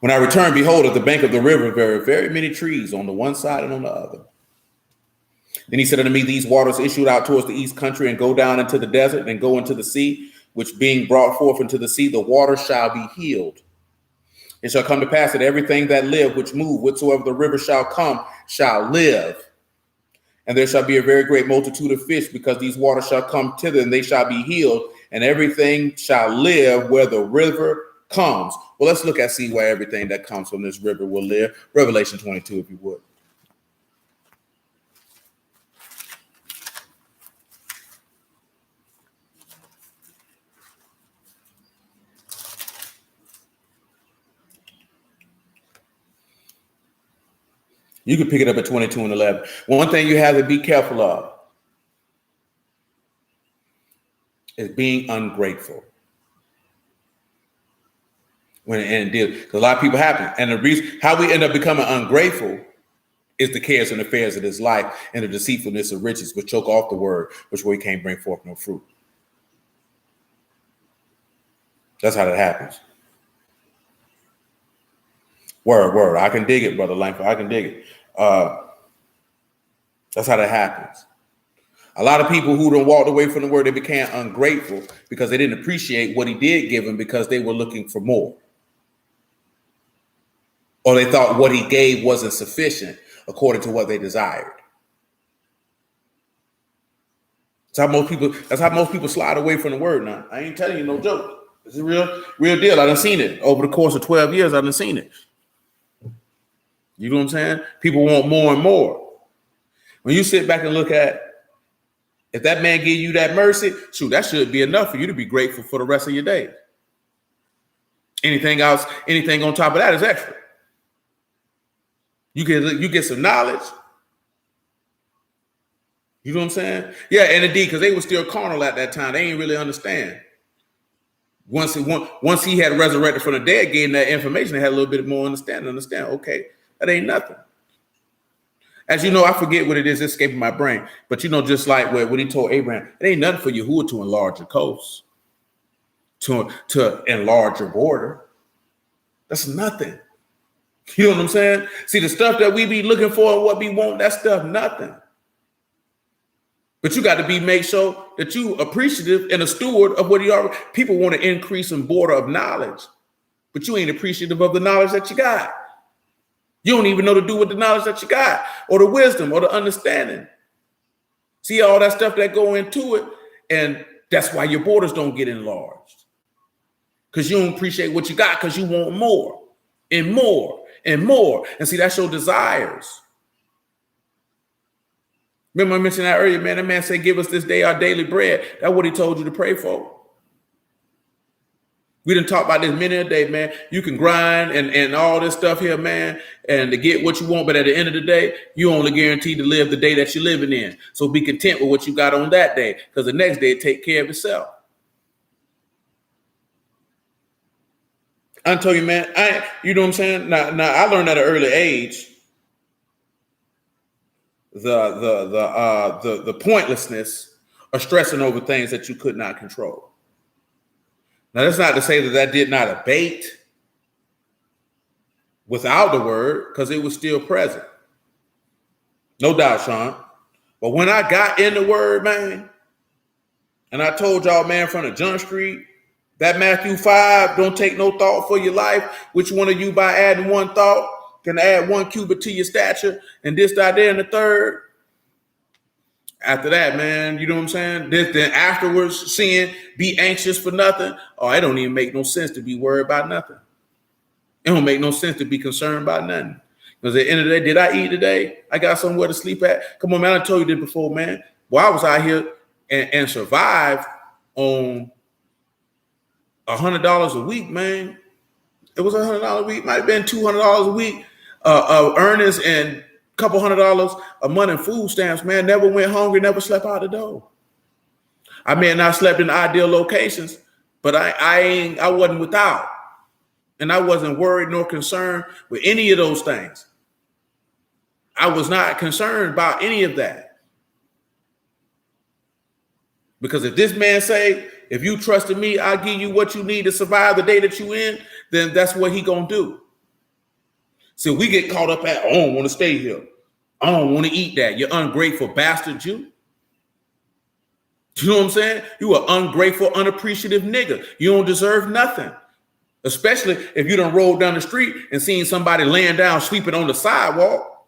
When I returned, behold, at the bank of the river, very many trees on the one side and on the other. Then he said unto me, these waters issued out towards the east country and go down into the desert and go into the sea, which being brought forth into the sea, the water shall be healed. It shall come to pass that everything that live, which move, whatsoever the river shall come, shall live. And there shall be a very great multitude of fish, because these waters shall come thither, and they shall be healed, and everything shall live where the river comes. Well, let's look at see where everything that comes from this river will live. Revelation 22, if you would. You can pick it up at 22:11. One thing you have to be careful of is being ungrateful. Because a lot of people happen. And the reason how we end up becoming ungrateful is the cares and affairs of this life and the deceitfulness of riches, which choke off the word, which we can't bring forth no fruit. That's how that happens. Word. I can dig it, Brother Langford. I can dig it. That's how that happens. A lot of people who done walked away from the word, they became ungrateful because they didn't appreciate what he did give them, because they were looking for more. Or they thought what he gave wasn't sufficient according to what they desired. That's how most people slide away from the word now. I ain't telling you no joke. It's a real deal. I done seen it over the course of 12 years. I done seen it. You know what I'm saying? People want more and more. When you sit back and look at, if that man gave you that mercy, shoot, that should be enough for you to be grateful for the rest of your day. Anything else, anything on top of that is extra. You get some knowledge. You know what I'm saying? Yeah, and indeed, because they were still carnal at that time. They ain't really understand. Once he had resurrected from the dead, gave them that information, they had a little bit more understanding. Okay, that ain't nothing. As you know, I forget what it is escaping my brain. But you know, just like when he told Abraham, it ain't nothing for Yahuwah to enlarge your coast, to enlarge your border. That's nothing. You know what I'm saying? See, the stuff that we be looking for and what we want, that stuff, nothing. But you got to make sure that you appreciative and a steward of what you are. People want to increase in border of knowledge, but you ain't appreciative of the knowledge that you got. You don't even know to do with the knowledge that you got, or the wisdom, or the understanding. See all that stuff that go into it, and that's why your borders don't get enlarged. Because you don't appreciate what you got, because you want more and more and more. And see, that's your desires. Remember I mentioned that earlier, man. That man said, give us this day our daily bread. That's what he told you to pray for. We didn't talk about this many a day, man. You can grind and all this stuff here, man, and to get what you want. But at the end of the day, you only guaranteed to live the day that you're living in. So be content with what you got on that day, because the next day it take care of itself. I tell you, man, you know what I'm saying? Now I learned at an early age the pointlessness of stressing over things that you could not control. Now, that's not to say that did not abate without the word, because it was still present. No doubt, Sean. But when I got in the word, man, and I told y'all, man, from the John Street, that Matthew 5, don't take no thought for your life. Which one of you, by adding one thought, can add 1 cubit to your stature, and this, that, there, and the third? After that, man, you know what I'm saying? Then afterwards, seeing be anxious for nothing. Oh, it don't even make no sense to be worried about nothing. It don't make no sense to be concerned about nothing. Because at the end of the day, did I eat today? I got somewhere to sleep at? Come on, man, I told you this before, man. Well, I was out here and survived on $100 a week, man. It was $100 a week. Might have been $200 a week earnings and couple $100 a month in food stamps, man. Never went hungry, never slept out the door. I may have not slept in ideal locations, but I wasn't without. And I wasn't worried nor concerned with any of those things. I was not concerned about any of that. Because if this man say, if you trust in me, I'll give you what you need to survive the day that you in, then that's what he gonna do. So we get caught up at, I don't want to stay here. I don't want to eat that. You ungrateful bastard, you. You know what I'm saying? You an ungrateful, unappreciative nigga. You don't deserve nothing. Especially if you done rolled down the street and seen somebody laying down, sleeping on the sidewalk.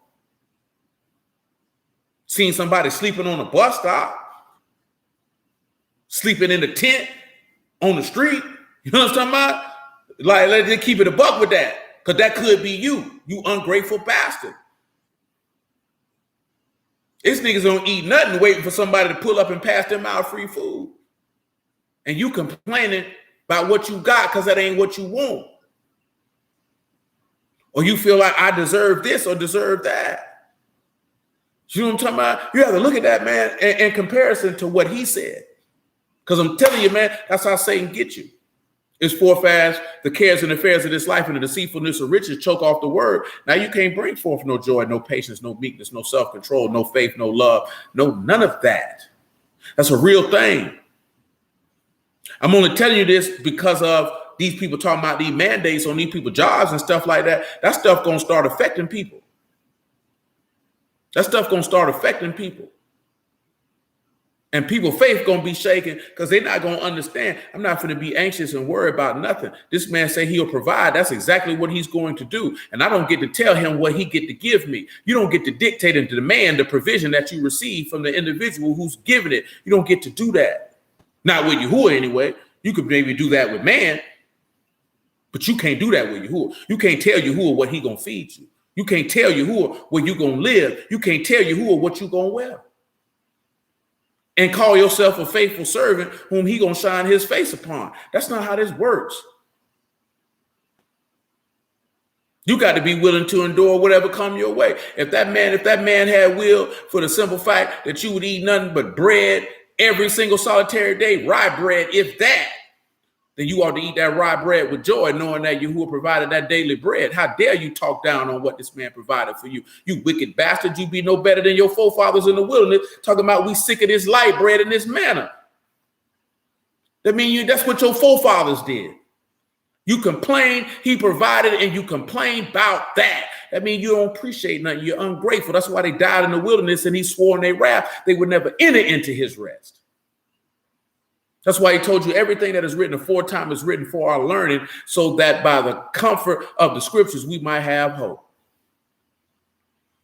Seen somebody sleeping on a bus stop. Sleeping in the tent on the street. You know what I'm talking about? Like, let's keep it a buck with that. Because that could be you ungrateful bastard. These niggas don't eat nothing waiting for somebody to pull up and pass them out free food. And you complaining about what you got because that ain't what you want. Or you feel like I deserve this or deserve that. You know what I'm talking about? You have to look at that, man, in comparison to what he said. Because I'm telling you, man, that's how Satan gets you. It's for fast, the cares and affairs of this life and the deceitfulness of riches choke off the word. Now you can't bring forth no joy, no patience, no meekness, no self-control, no faith, no love, none of that. That's a real thing. I'm only telling you this because of these people talking about these mandates on these people's jobs and stuff like that. That stuff gonna start affecting people. That stuff gonna start affecting people. And people's faith gonna be shaken because they're not gonna understand. I'm not gonna be anxious and worry about nothing. This man say he'll provide. That's exactly what he's going to do. And I don't get to tell him what he get to give me. You don't get to dictate and demand the provision that you receive from the individual who's giving it. You don't get to do that. Not with Yahuwah anyway. You could maybe do that with man, but you can't do that with Yahuwah. You can't tell Yahuwah what he gonna feed you. You can't tell Yahuwah where you gonna live. You can't tell Yahuwah what you gonna wear. And call yourself a faithful servant whom he gonna shine his face upon. That's not how this works. You got to be willing to endure whatever come your way. If that man had will, for the simple fact that you would eat nothing but bread every single solitary day, rye bread, if that, then you ought to eat that rye bread with joy, knowing that Yahuwah provided that daily bread. How dare you talk down on what this man provided for you? You wicked bastard, you be no better than your forefathers in the wilderness, talking about we sick of this light bread in this manner. That means that's what your forefathers did. You complain, he provided, and you complain about that. That means you don't appreciate nothing. You're ungrateful. That's why they died in the wilderness, and he swore in their wrath they would never enter into his rest. That's why he told you everything that is written aforetime is written for our learning, so that by the comfort of the scriptures, we might have hope.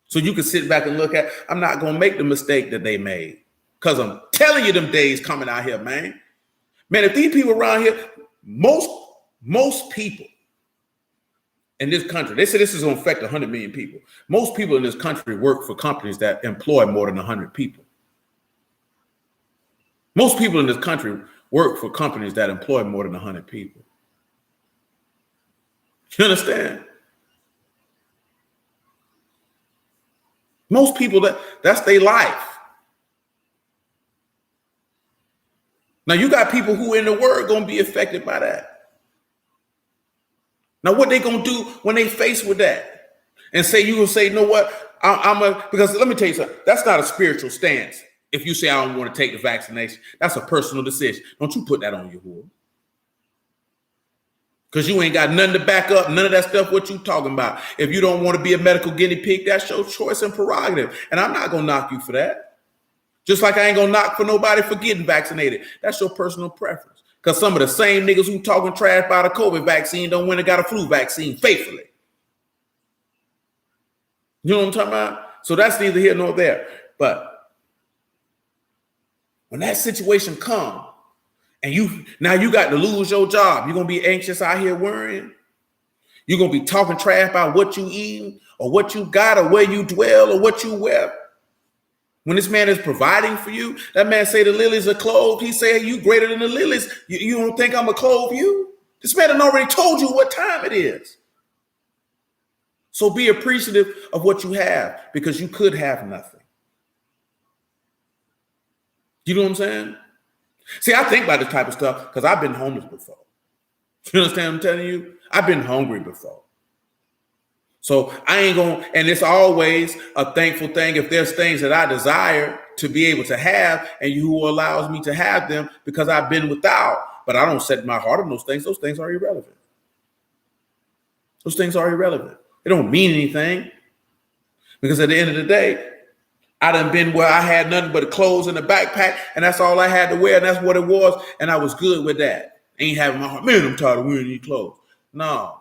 So you can sit back and look at, I'm not going to make the mistake that they made, because I'm telling you them days coming out here, man. Man, if these people around here, most people in this country, they say this is going to affect 100 million people. Most people in this country work for companies that employ more than 100 people. Most people in this country work for companies that employ more than 100 people. You understand? Most people, that's their life. Now, you got people who in the word going to be affected by that. Now, what they going to do when they faced with that? And say, you going to say, you know what? Because let me tell you something. That's not a spiritual stance. If you say, I don't want to take the vaccination, that's a personal decision. Don't you put that on Yahuwah. Because you ain't got nothing to back up, none of that stuff, what you talking about. If you don't want to be a medical guinea pig, that's your choice and prerogative. And I'm not going to knock you for that. Just like I ain't going to knock for nobody for getting vaccinated. That's your personal preference. Because some of the same niggas who talking trash about a COVID vaccine don't win and got a flu vaccine faithfully. You know what I'm talking about? So that's neither here nor there. But when that situation comes, and you got to lose your job, you're going to be anxious out here worrying. You're going to be talking trash about what you eating or what you got or where you dwell or what you wear. When this man is providing for you, that man say the lilies are clothed. He say, you greater than the lilies. You don't think I'm going to clothe you? This man had already told you what time it is. So be appreciative of what you have, because you could have nothing. You know what I'm saying? See, I think about this type of stuff because I've been homeless before. You understand what I'm telling you? I've been hungry before. So I ain't going, and it's always a thankful thing if there's things that I desire to be able to have, and who allows me to have them because I've been without. But I don't set my heart on those things. Those things are irrelevant. Those things are irrelevant. They don't mean anything, because at the end of the day, I done been where I had nothing but clothes and a backpack, and that's all I had to wear, and that's what it was, and I was good with that. Ain't having my heart, man, I'm tired of wearing these clothes. No,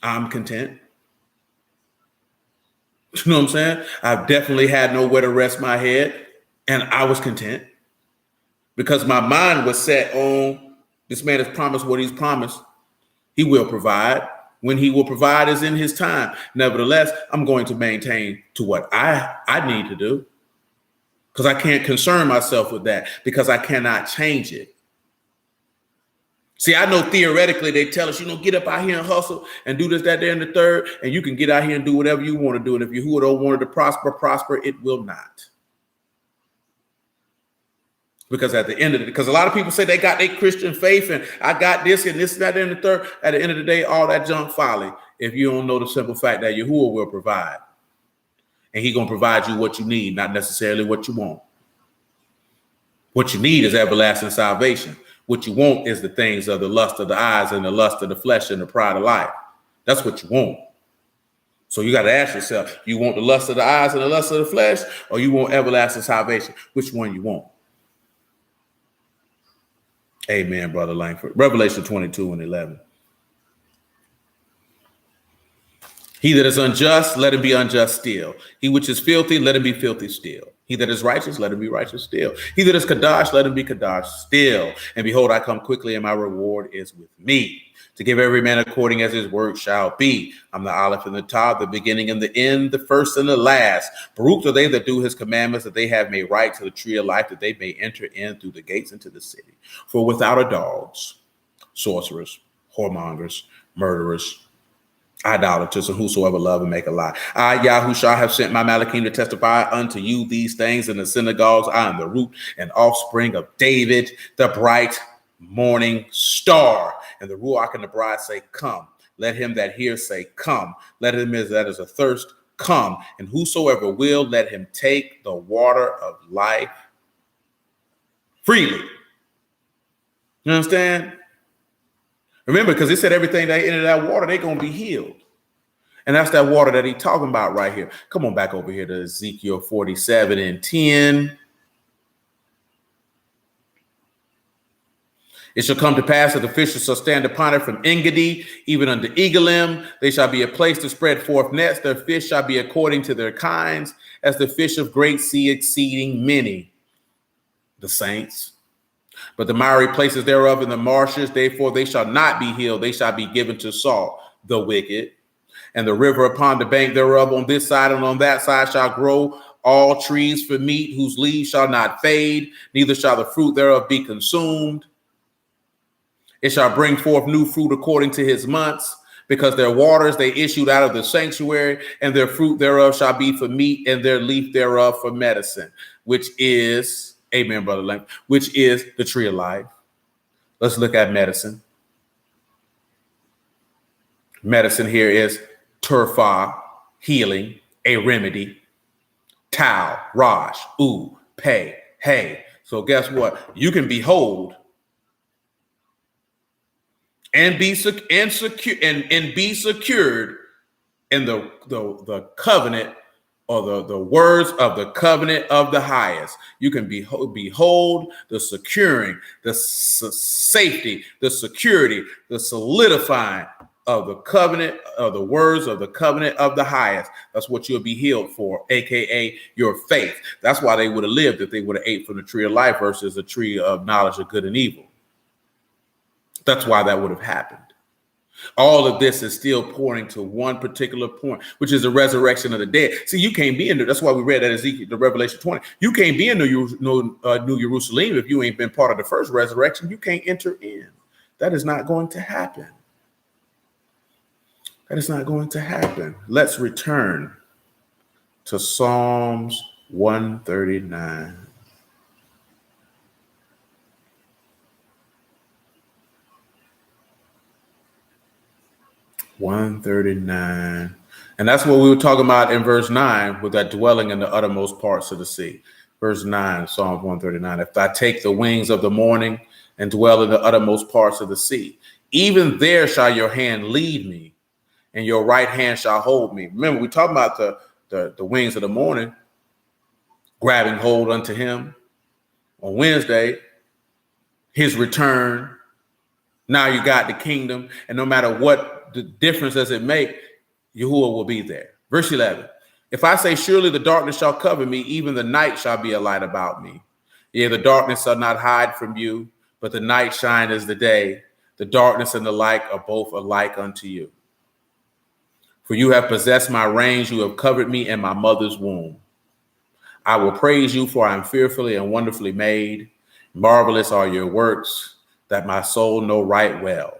I'm content. You know what I'm saying? I've definitely had nowhere to rest my head, and I was content because my mind was set on this man has promised what he's promised. He will provide. When he will provide is in his time. Nevertheless, I'm going to maintain to what I need to do, because I can't concern myself with that, because I cannot change it. See, I know theoretically they tell us, get up out here and hustle and do this, that, there, and the third, and you can get out here and do whatever you want to do. And if you don't want it to prosper, it will not. Because at the end of it, because a lot of people say they got their Christian faith and I got this and this, that, and the third. At the end of the day, all that junk folly, if you don't know the simple fact that Yahuwah will provide. And he's going to provide you what you need, not necessarily what you want. What you need is everlasting salvation. What you want is the things of the lust of the eyes and the lust of the flesh and the pride of life. That's what you want. So you got to ask yourself, you want the lust of the eyes and the lust of the flesh, or you want everlasting salvation? Which one you want? Amen, Brother Langford. Revelation 22:11. He that is unjust, let him be unjust still. He which is filthy, let him be filthy still. He that is righteous, let him be righteous still. He that is Kadash, let him be Kadash still. And behold, I come quickly, and my reward is with me, to give every man according as his work shall be. I'm the Aleph and the Tav, the beginning and the end, the first and the last. Baruch are they that do his commandments, that they have made right to the tree of life, that they may enter in through the gates into the city. For without a dogs, sorcerers, whoremongers, murderers, idolaters, and whosoever love and make a lie. I, Yahushua, have sent my Malachim to testify unto you these things in the synagogues. I am the root and offspring of David, the bright morning star. And the Ruach and the bride say, come. Let him that hears say, come. Let him that is athirst come. And whosoever will, let him take the water of life freely. You understand? Remember, because he said everything that entered that water, they're going to be healed. And that's that water that he's talking about right here. Come on back over here to Ezekiel 47 and 10. It shall come to pass that the fishes shall stand upon it from Engedi, even unto Egalim. They shall be a place to spread forth nets. Their fish shall be according to their kinds, as the fish of great sea exceeding many. The saints. But the miry places thereof in the marshes, therefore they shall not be healed. They shall be given to salt, the wicked. And the river upon the bank thereof on this side and on that side shall grow all trees for meat, whose leaves shall not fade, neither shall the fruit thereof be consumed. It shall bring forth new fruit according to his months, because their waters they issued out of the sanctuary, and their fruit thereof shall be for meat, and their leaf thereof for medicine, which is, amen, Brother Lang, which is the tree of life. Let's look at medicine. Medicine here is turfa, healing, a remedy, tau, raj, u, pay, hey. So guess what? You can behold and be secured in the covenant, or the words of the covenant of the highest. You can behold the securing, the safety, the security, the solidifying of the covenant, of the words of the covenant of the highest. That's what you'll be healed for, aka your faith. That's why they would have lived if they would have ate from the tree of life versus the tree of knowledge of good and evil. That's why that would have happened. All of this is still pointing to one particular point, which is the resurrection of the dead. See, you can't be in there. That's why we read that Ezekiel, the Revelation 20. You can't be in New Jerusalem if you ain't been part of the first resurrection. You can't enter in. That is not going to happen. That is not going to happen. Let's return to Psalms 139. And that's what we were talking about in verse 9 with that dwelling in the uttermost parts of the sea. Verse 9, Psalms 139. If I take the wings of the morning and dwell in the uttermost parts of the sea, even there shall your hand lead me, and your right hand shall hold me. Remember, we talked about the wings of the morning, grabbing hold unto him. On Wednesday, his return. Now you got the kingdom, and no matter what the difference does it make, Yahuwah will be there. Verse 11. If I say, surely the darkness shall cover me, even the night shall be a light about me. Yea, the darkness shall not hide from you, but the night shine as the day. The darkness and the light are both alike unto you. For you have possessed my reins, you have covered me in my mother's womb. I will praise you, for I am fearfully and wonderfully made. Marvelous are your works, that my soul know right well.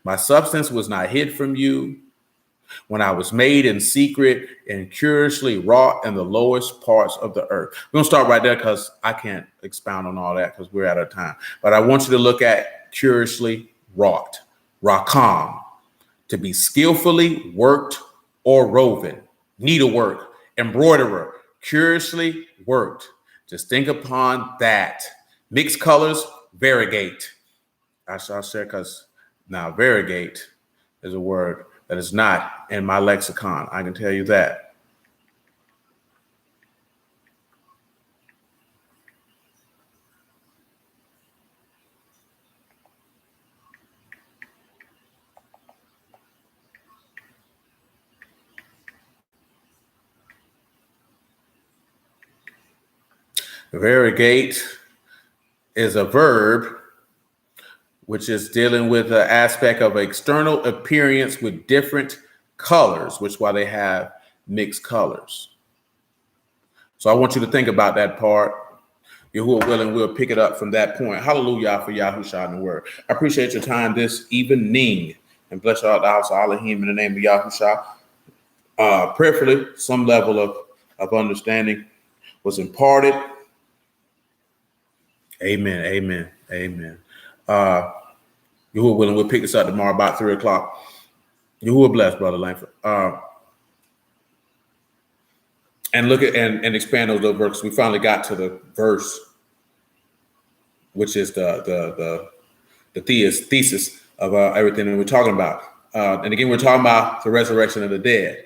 My substance was not hid from you when I was made in secret and curiously wrought in the lowest parts of the earth. We're going to start right there because I can't expound on all that because we're out of time. But I want you to look at curiously wrought, rakam, to be skillfully worked or woven, needlework, embroiderer, curiously worked. Just think upon that. Mixed colors, variegate. I shall share because now variegate is a word that is not in my lexicon. I can tell you that. Variegate is a verb which is dealing with the aspect of external appearance with different colors, which is why they have mixed colors. So I want you to think about that part. Yahuwah willing, we'll pick it up from that point. Hallelujah for Yahushua in the word. I appreciate your time this evening. and bless you out the house of Elohim in the name of Yahushua. Prayerfully, some level of understanding was imparted. Amen. Amen. Amen. Yahuwah willing, we'll pick this up tomorrow about 3 o'clock. Yahuwah bless, Brother Langford. And look at and expand those little verses. We finally got to the verse, which is the thesis of everything that we're talking about. And again, we're talking about the resurrection of the dead,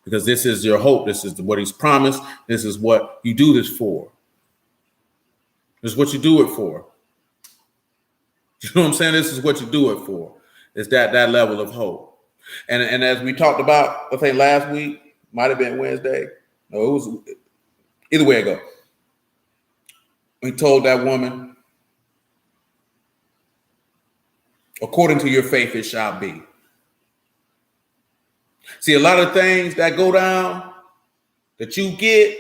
because this is your hope. This is what he's promised. This is what you do this for. This is what you do it for. You know what I'm saying? This is what you do it for. It's that level of hope. And as we talked about, I think last week, might have been Wednesday. No, it was either way it go. We told that woman, according to your faith, it shall be. See, a lot of things that go down that you get,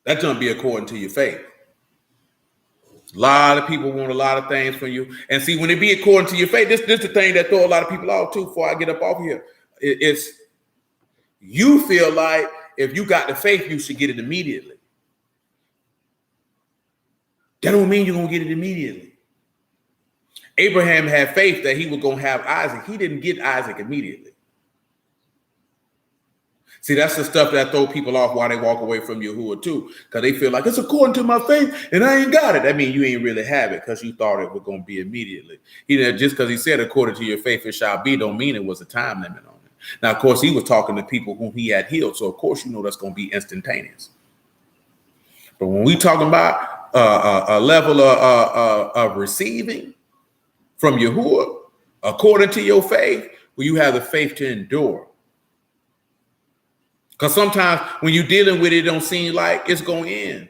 that's going to be according to your faith. A lot of people want a lot of things from you. And see, when it be according to your faith, this is the thing that throw a lot of people off too before I get up off here. It's you feel like if you got the faith, you should get it immediately. That don't mean you're going to get it immediately. Abraham had faith that he was going to have Isaac. He didn't get Isaac immediately. See, that's the stuff that throw people off while they walk away from Yahuwah too, because they feel like it's according to my faith and I ain't got it. That means you ain't really have it because you thought it was going to be immediately. Just because he said according to your faith it shall be don't mean it was a time limit on it. Now, of course, he was talking to people whom he had healed, so of course you know that's going to be instantaneous. But when we talking about a level of receiving from Yahuwah according to your faith, well, you have the faith to endure. Because sometimes when you're dealing with it, it don't seem like it's going to end.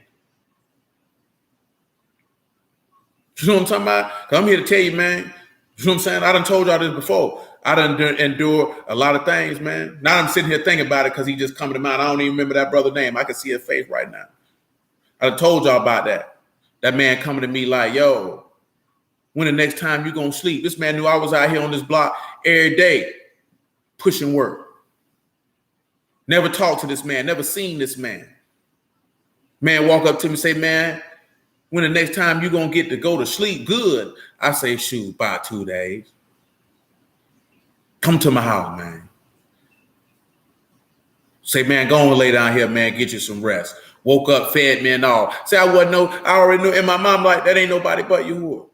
You know what I'm talking about? Because I'm here to tell you, man. You know what I'm saying? I done told y'all this before. I done endure a lot of things, man. Now I'm sitting here thinking about it because he just coming to mind. I don't even remember that brother's name. I can see his face right now. I done told y'all about that. That man coming to me like, yo, when the next time you going to sleep? This man knew I was out here on this block every day pushing work. Never talked to this man, never seen this man. Man walk up to me and say, man, when the next time you going to get to go to sleep good? I say, shoot, by 2 days. Come to my house, man. Say, man, go on lay down here, man, get you some rest. Woke up, fed me and all. Say, I already knew. And my mom like, that ain't nobody but you.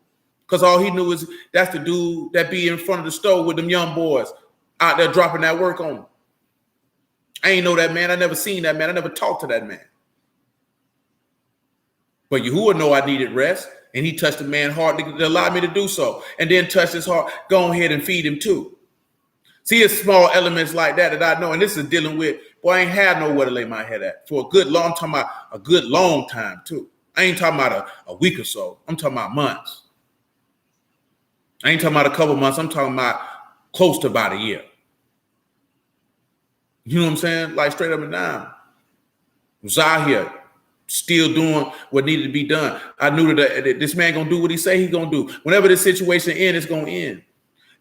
Because all he knew is that's the dude that be in front of the stove with them young boys out there dropping that work on him. I ain't know that man. I never seen that man. I never talked to that man. But Yahuwah know I needed rest, and he touched the man's heart to allow me to do so. And then touched his heart, go ahead and feed him too. See, it's small elements like that I know, and this is dealing with, boy, I ain't had nowhere to lay my head at for a good long time, a good long time too. I ain't talking about a week or so. I'm talking about months. I ain't talking about a couple months. I'm talking about close to about a year. You know what I'm saying? Like straight up and down. Was out here still doing what needed to be done. I knew that this man gonna do what he say he gonna do. Whenever this situation ends, it's gonna end.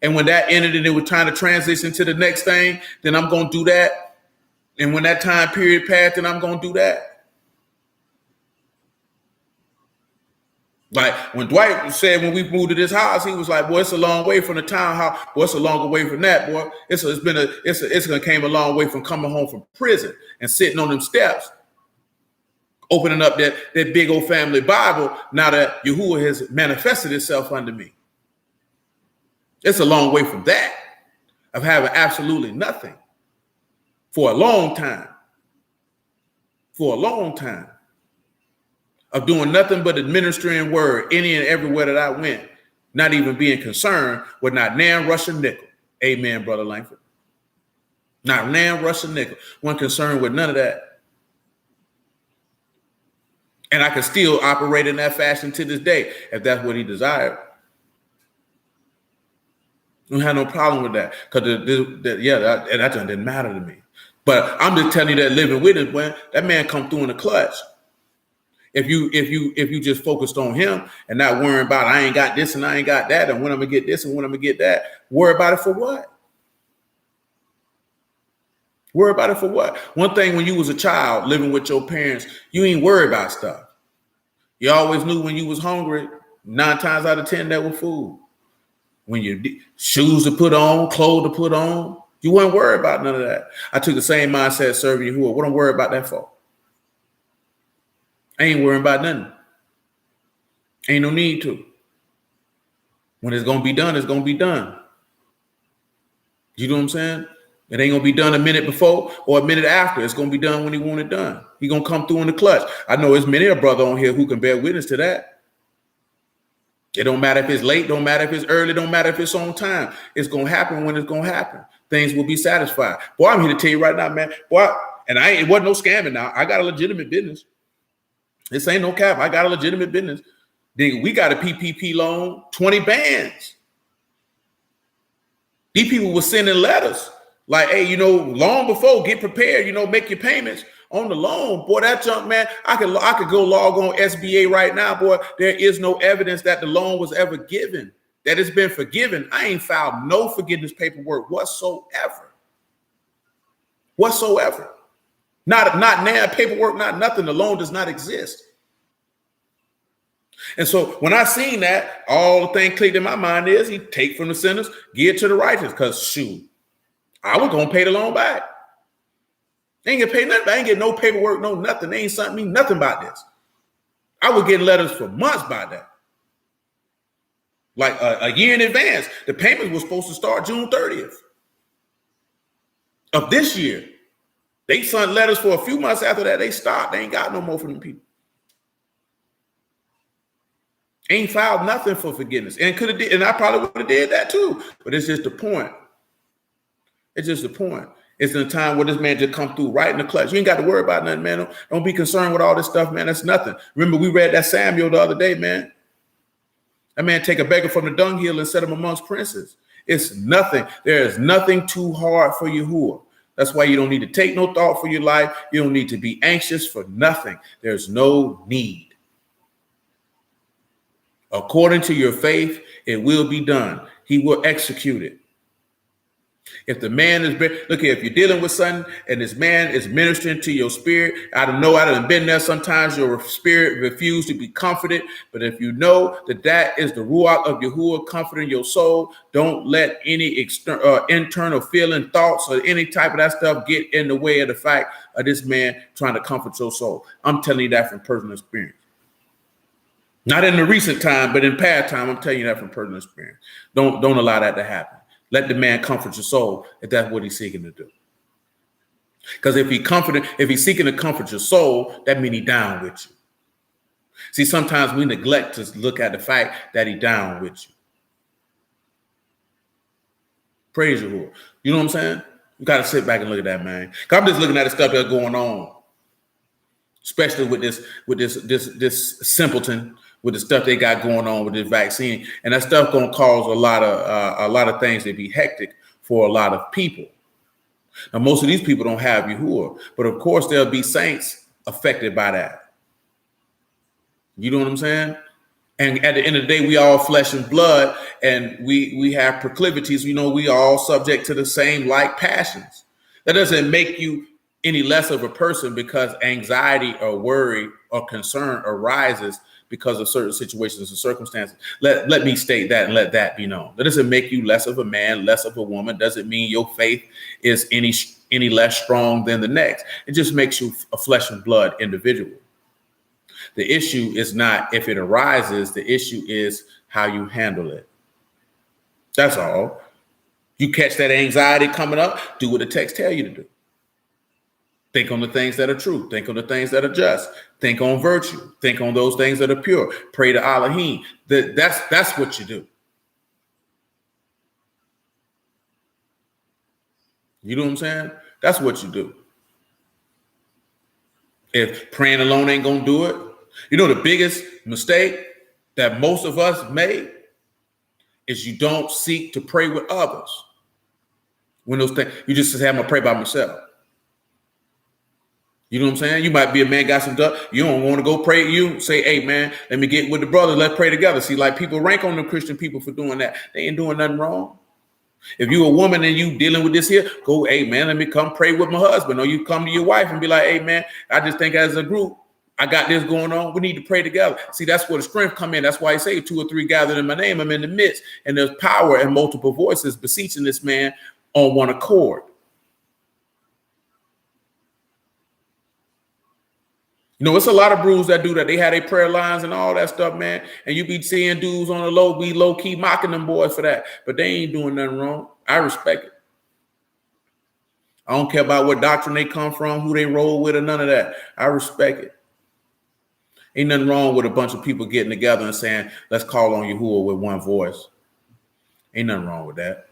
And when that ended and it was trying to transition to the next thing, then I'm gonna do that. And when that time period passed, then I'm gonna do that. Like when Dwight said when we moved to this house, he was like, boy, it's a long way from the townhouse. Boy, it's a longer way from that, boy. It's gonna came a long way from coming home from prison and sitting on them steps, opening up that big old family Bible now that Yahuwah has manifested itself unto me. It's a long way from that, of having absolutely nothing for a long time. For a long time. Of doing nothing but administering word any and everywhere that I went, not even being concerned with not nan Russian nickel. Amen, Brother Langford. Not nan Russian nickel. Wasn't concerned with none of that. And I can still operate in that fashion to this day, if that's what he desired. I don't have no problem with that. Because that didn't matter to me. But I'm just telling you that living with him, when that man come through in the clutch. If you just focused on him and not worrying about I ain't got this and I ain't got that and when I'm gonna get this and when I'm gonna get that, worry about it for what? Worry about it for what? One thing when you was a child living with your parents, you ain't worry about stuff. You always knew when you was hungry, 9 times out of 10 there was food. When you shoes to put on, clothes to put on, you weren't worried about none of that. I took the same mindset serving Yahuwah. What I'm worried about that for? I ain't worrying about nothing. Ain't no need to. When it's gonna be done, it's gonna be done. You know what I'm saying? It ain't gonna be done a minute before or a minute after. It's gonna be done when he want it done. He gonna come through in the clutch. I know there's many a brother on here who can bear witness to that. It don't matter if it's late, don't matter if it's early, don't matter if it's on time. It's gonna happen when it's gonna happen. Things will be satisfied. Boy, I'm here to tell you right now, man. Boy, and it wasn't no scamming now. I got a legitimate business. This ain't no cap. I got a legitimate business. Then we got a PPP loan, 20 bands. These people were sending letters like, hey, long before, get prepared, make your payments on the loan. Boy, that junk, man, I could go log on SBA right now, boy. There is no evidence that the loan was ever given, that it's been forgiven. I ain't filed no forgiveness paperwork whatsoever. Whatsoever. Not now, paperwork, not nothing. The loan does not exist. And so when I seen that, all the thing clicked in my mind is he take from the sinners, give to the righteous. Because shoot, I was gonna pay the loan back. They ain't gonna pay nothing. I ain't get no paperwork, no nothing. They ain't sent me nothing about this. I was getting letters for months by that. Like a year in advance. The payment was supposed to start June 30th of this year. They sent letters for a few months after that. They stopped. They ain't got no more from the people. Ain't filed nothing for forgiveness. And could have did, and I probably would have did that too. But it's just the point. It's just the point. It's in a time where this man just come through right in the clutch. You ain't got to worry about nothing, man. Don't be concerned with all this stuff, man. That's nothing. Remember, we read that Samuel the other day, man. That man take a beggar from the dunghill and set him amongst princes. It's nothing. There is nothing too hard for Yahuwah. That's why you don't need to take no thought for your life. You don't need to be anxious for nothing. There's no need. According to your faith, it will be done. He will execute it. If the man is, look here, if you're dealing with something and this man is ministering to your spirit, I don't know, I done been there. Sometimes your spirit refused to be comforted. But if you know that that is the ruach of Yahuwah comforting your soul, don't let any internal feeling, thoughts, or any type of that stuff get in the way of the fact of this man trying to comfort your soul. I'm telling you that from personal experience. Not in the recent time, but in past time, I'm telling you that from personal experience. Don't allow that to happen. Let the man comfort your soul if that's what he's seeking to do. Because if he's seeking to comfort your soul, that means he's down with you. See, sometimes we neglect to look at the fact that he's down with you. Praise Yahuwah. You know what I'm saying? You got to sit back and look at that, man. I'm just looking at the stuff that's going on, especially with this simpleton, with the stuff they got going on with this vaccine. And that stuff gonna cause a lot of things to be hectic for a lot of people. Now, most of these people don't have Yahuwah, but of course there'll be saints affected by that. You know what I'm saying? And at the end of the day, we all flesh and blood, and we have proclivities. We all subject to the same like passions. That doesn't make you any less of a person because anxiety or worry or concern arises because of certain situations and circumstances. Let me state that and let that be known. That doesn't make you less of a man, less of a woman. Doesn't mean your faith is any less strong than the next. It just makes you a flesh and blood individual. The issue is not if it arises. The issue is how you handle it. That's all. You catch that anxiety coming up, do what the text tell you to do. Think on the things that are true. Think on the things that are just. Think on virtue. Think on those things that are pure. Pray to Elohim. That's what you do. You know what I'm saying? That's what you do. If praying alone ain't gonna do it, the biggest mistake that most of us make is you don't seek to pray with others. When those things, you just say, I'm gonna pray by myself. You know what I'm saying? You might be a man, got some stuff. You don't want to go pray. You say, hey, man, let me get with the brothers. Let's pray together. See, like people rank on the Christian people for doing that. They ain't doing nothing wrong. If you a woman and you dealing with this here, go, hey, man, let me come pray with my husband. Or you come to your wife and be like, hey, man, I just think as a group, I got this going on. We need to pray together. See, that's where the strength come in. That's why I say 2 or 3 gathered in my name. I'm in the midst. And there's power and multiple voices beseeching this man on one accord. You know, it's a lot of brews that do that. They had their prayer lines and all that stuff, man. And you be seeing dudes on the low, be low key mocking them boys for that. But they ain't doing nothing wrong. I respect it. I don't care about what doctrine they come from, who they roll with, or none of that. I respect it. Ain't nothing wrong with a bunch of people getting together and saying, let's call on Yahuwah with one voice. Ain't nothing wrong with that.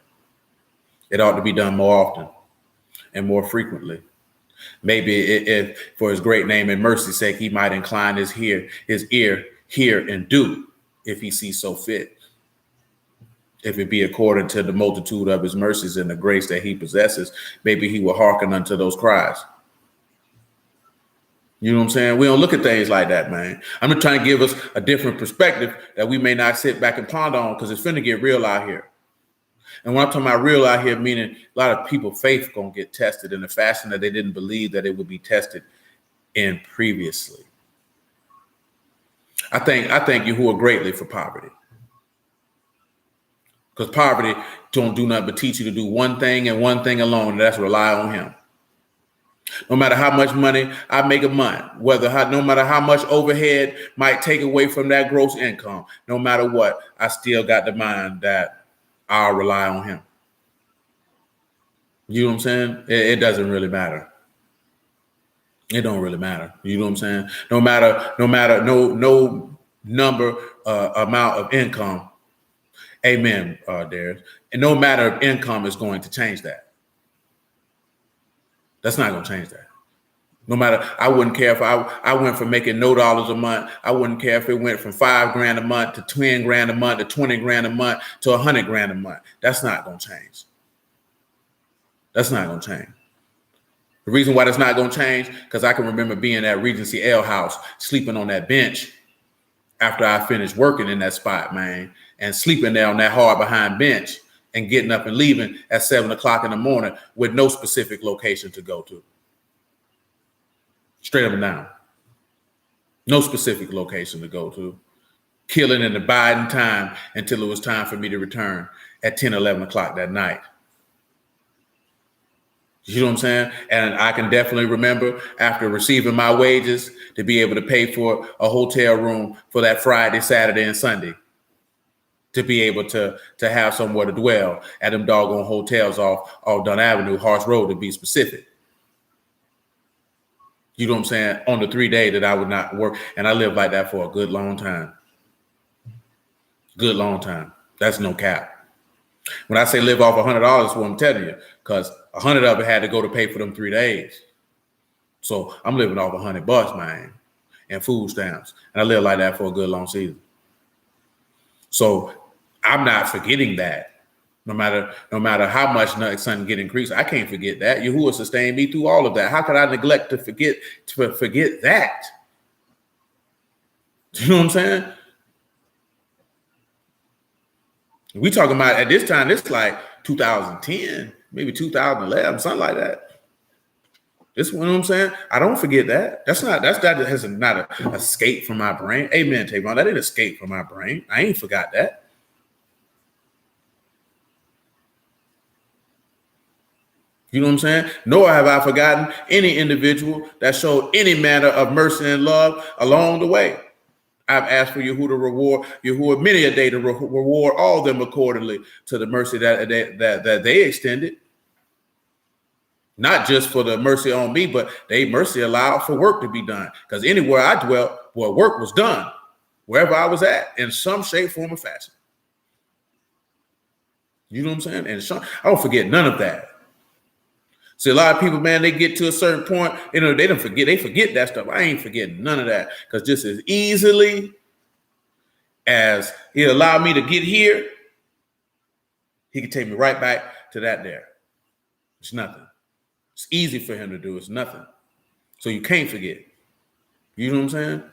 It ought to be done more often and more frequently. Maybe if for his great name and mercy's sake, he might incline his ear, hear, and do if he sees so fit. If it be according to the multitude of his mercies and the grace that he possesses, maybe he will hearken unto those cries. You know what I'm saying? We don't look at things like that, man. I'm just trying to give us a different perspective that we may not sit back and ponder on, because it's finna get real out here. And when I'm talking about real out here, meaning a lot of people's faith gonna get tested in a fashion that they didn't believe that it would be tested in previously. I thank Yahuwah greatly for poverty, because poverty don't do nothing but teach you to do one thing and one thing alone, and that's rely on him. No matter how much money I make a month, no matter how much overhead might take away from that gross income, no matter what, I still got the mind that I'll rely on him. You know what I'm saying? It doesn't really matter. It don't really matter. You know what I'm saying? No number, amount of income. Amen, Darius. And no matter of income is going to change that. That's not going to change that. No matter, I wouldn't care if I went from making no dollars a month. I wouldn't care if it went from $5,000 a month to $10,000 a month to $20,000 a month to $100,000 a month. That's not going to change. That's not going to change. The reason why that's not going to change, because I can remember being at Regency Ale House, sleeping on that bench after I finished working in that spot, man, and sleeping there on that hard behind bench and getting up and leaving at 7 o'clock in the morning with no specific location to go to. Straight up and down. No specific location to go to. Killing and abiding time until it was time for me to return at 10, 11 o'clock that night. You know what I'm saying? And I can definitely remember after receiving my wages to be able to pay for a hotel room for that Friday, Saturday, and Sunday. To be able to have somewhere to dwell at them doggone hotels off Dunn Avenue, Harsh Road, to be specific. You know what I'm saying? On the 3 day that I would not work. And I lived like that for a good long time. Good long time. That's no cap. When I say live off $100, that's what I'm telling you, because 100 of it had to go to pay for them 3 days. So I'm living off $100, man, and food stamps. And I lived like that for a good long season. So I'm not forgetting that. No matter how much something get increased, I can't forget that. Yahuwah sustained me through all of that. How could I neglect to forget that? You know what I'm saying? We talking about at this time, it's like 2010, maybe 2011, something like that. This, you know what I'm saying? I don't forget that. That has not a escape from my brain. Amen, Tavon. That didn't escape from my brain. I ain't forgot that. You know what I'm saying? Nor have I forgotten any individual that showed any manner of mercy and love along the way. I've asked for Yahuwah to reward Yahuwah many a day to reward all them accordingly to the mercy that they extended. Not just for the mercy on me, but they mercy allowed for work to be done. Because anywhere I dwelt, where work was done, wherever I was at, in some shape, form, or fashion. You know what I'm saying? And I don't forget none of that. See, a lot of people, man, they get to a certain point, you know, they forget that stuff. I ain't forgetting none of that, because just as easily as he allowed me to get here, he could take me right back to that there. It's nothing. It's easy for him to do. It's nothing. So you can't forget. You know what I'm saying?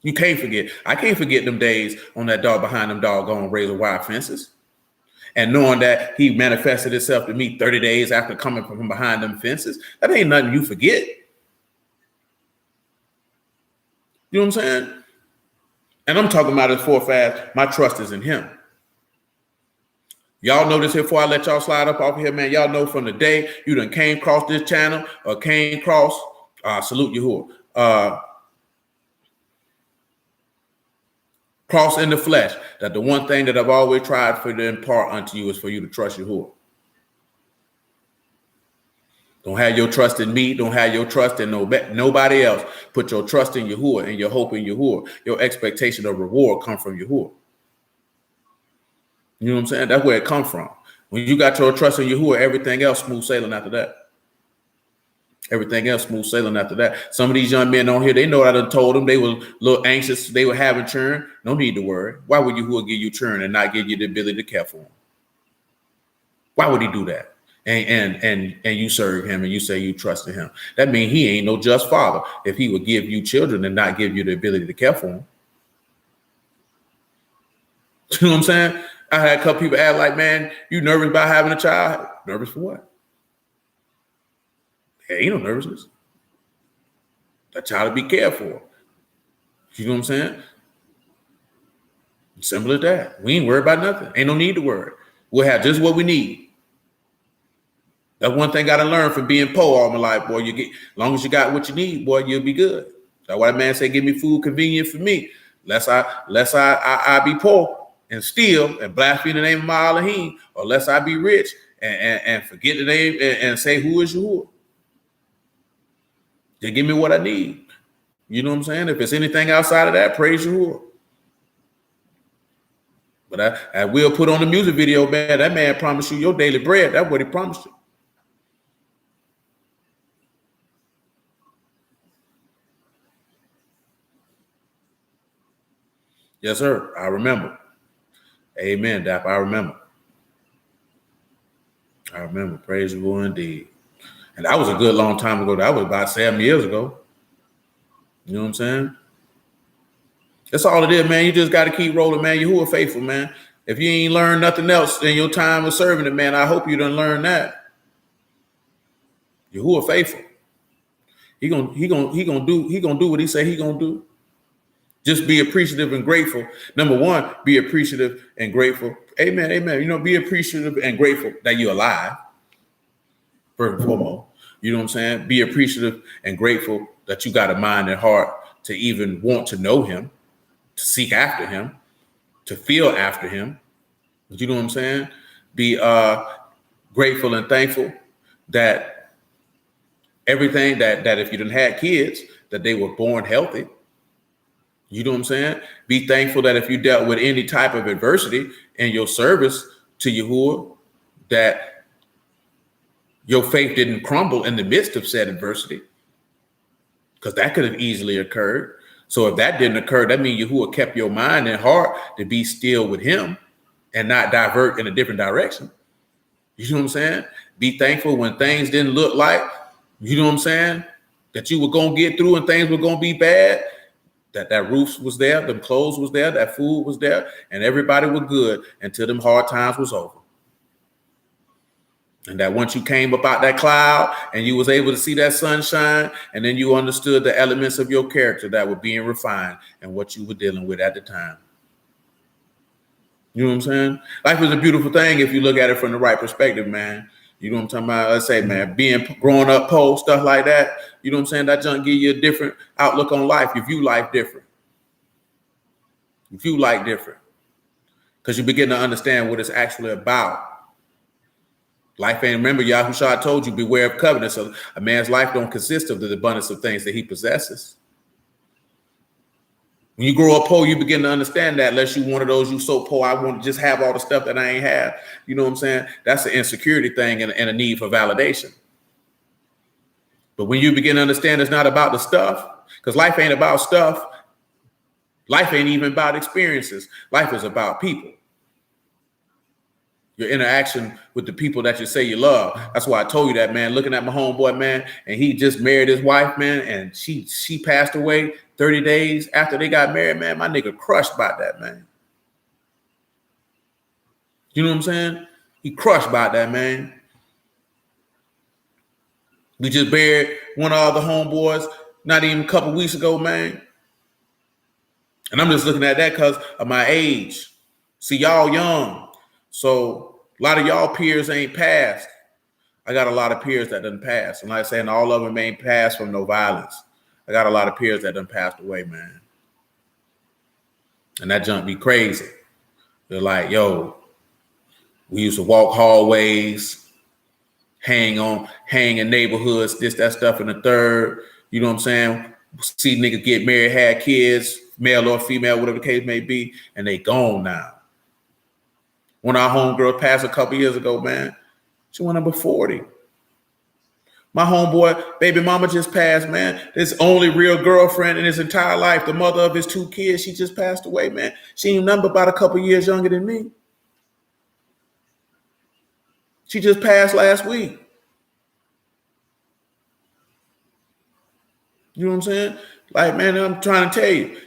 You can't forget. I can't forget them days on that dog behind them doggone razor wire fences. And knowing that he manifested himself to me 30 days after coming from behind them fences, that ain't nothing you forget. You know what I'm saying? And I'm talking about it for a fact. My trust is in him. Y'all know this here before I let y'all slide up off here, man. Y'all know from the day you done came across this channel or came across, salute Yahuwah, cross in the flesh, that the one thing that I've always tried for to impart unto you is for you to trust Yahuwah. Don't have your trust in me. Don't have your trust in nobody else. Put your trust in Yahuwah and your hope in Yahuwah. Your expectation of reward come from Yahuwah. You know what I'm saying? That's where it come from. When you got your trust in Yahuwah, everything else smooth sailing after that. Everything else smooth sailing after that. Some of these young men on here, they know I done told them they were a little anxious. They were having churn. No need to worry. Why would Yahuwah give you churn and not give you the ability to care for them? Why would he do that? And you serve him and you say you trust in him. That means he ain't no just father if he would give you children and not give you the ability to care for them. You know what I'm saying? I had a couple people ask like, man, you nervous about having a child? Nervous for what? There ain't no nervousness. That child to be cared for. You know what I'm saying? Simple as that. We ain't worried about nothing. Ain't no need to worry. We'll have just what we need. That's one thing I done learned from being poor all my life, boy. You get, as long as you got what you need, boy, you'll be good. That's why that man say, give me food convenient for me. Lest I be poor and steal and blaspheme the name of my Elohim, or lest I be rich and forget the name and say, who is Yahuwah? Just give me what I need. You know what I'm saying? If it's anything outside of that, praise Yahuwah. But I will put on the music video, man. That man promised you your daily bread. That's what he promised you. Yes, sir. I remember. Amen, Dap. I remember. Praise the Lord indeed. And that was a good long time ago. That was about 7 years ago. You know what I'm saying? That's all it is, man. You just got to keep rolling, man. Yahuwah faithful, man. If you ain't learned nothing else in your time of serving it, man, I hope you done learn that. Yahuwah faithful. He gonna do what he say he gonna do. Just be appreciative and grateful. Number one, be appreciative and grateful. Amen, amen. You know, be appreciative and grateful that you're alive. First and foremost, you know what I'm saying? Be appreciative and grateful that you got a mind and heart to even want to know him, to seek after him, to feel after him. You know what I'm saying? Be grateful and thankful that everything that if you didn't have kids, that they were born healthy. You know what I'm saying? Be thankful that if you dealt with any type of adversity in your service to Yahuwah, that your faith didn't crumble in the midst of said adversity, because that could have easily occurred. So if that didn't occur, that means Yahuwah kept your mind and heart to be still with him and not divert in a different direction. You know what I'm saying? Be thankful when things didn't look like, you know what I'm saying, that you were going to get through and things were going to be bad. That roof was there, them clothes was there, that food was there, and everybody was good until them hard times was over. And that once you came up out that cloud and you was able to see that sunshine, and then you understood the elements of your character that were being refined and what you were dealing with at the time. You know what I'm saying? Life is a beautiful thing if you look at it from the right perspective, man. You know what I'm talking about? Let's say, man, growing up poor, stuff like that. You know what I'm saying? That junk give you a different outlook on life. You view life different. You view life different. Because you begin to understand what it's actually about. Life ain't, remember, Yahushua told you, beware of covenant. So a man's life don't consist of the abundance of things that he possesses. When you grow up poor, you begin to understand that, unless you one of those, you so poor, I want to just have all the stuff that I ain't have. You know what I'm saying? That's an insecurity thing and a need for validation. But when you begin to understand it's not about the stuff, because life ain't about stuff. Life ain't even about experiences. Life is about people. your interaction with the people that you say you love. That's why I told you that, man. Looking at my homeboy, man, and he just married his wife, man, and she passed away 30 days after they got married, man. My nigga crushed by that, man. You know what I'm saying? He crushed by that, man. We just buried one of the homeboys not even a couple weeks ago, man. And I'm just looking at that because of my age. See, y'all young. So a lot of y'all peers ain't passed. I got a lot of peers that done passed. And like I said, all of them ain't passed from no violence. I got a lot of peers that done passed away, man. And that junk be crazy. They're like, yo, we used to walk hallways, hang in neighborhoods, this, that stuff in the third. You know what I'm saying? See niggas get married, had kids, male or female, whatever the case may be, and they gone now. One of our homegirls passed a couple years ago, man. She went number 40. My homeboy, baby mama just passed, man. His only real girlfriend in his entire life, the mother of his 2 kids, she just passed away, man. She ain't nothing but about a couple years younger than me. She just passed last week. You know what I'm saying? Like, man, I'm trying to tell you.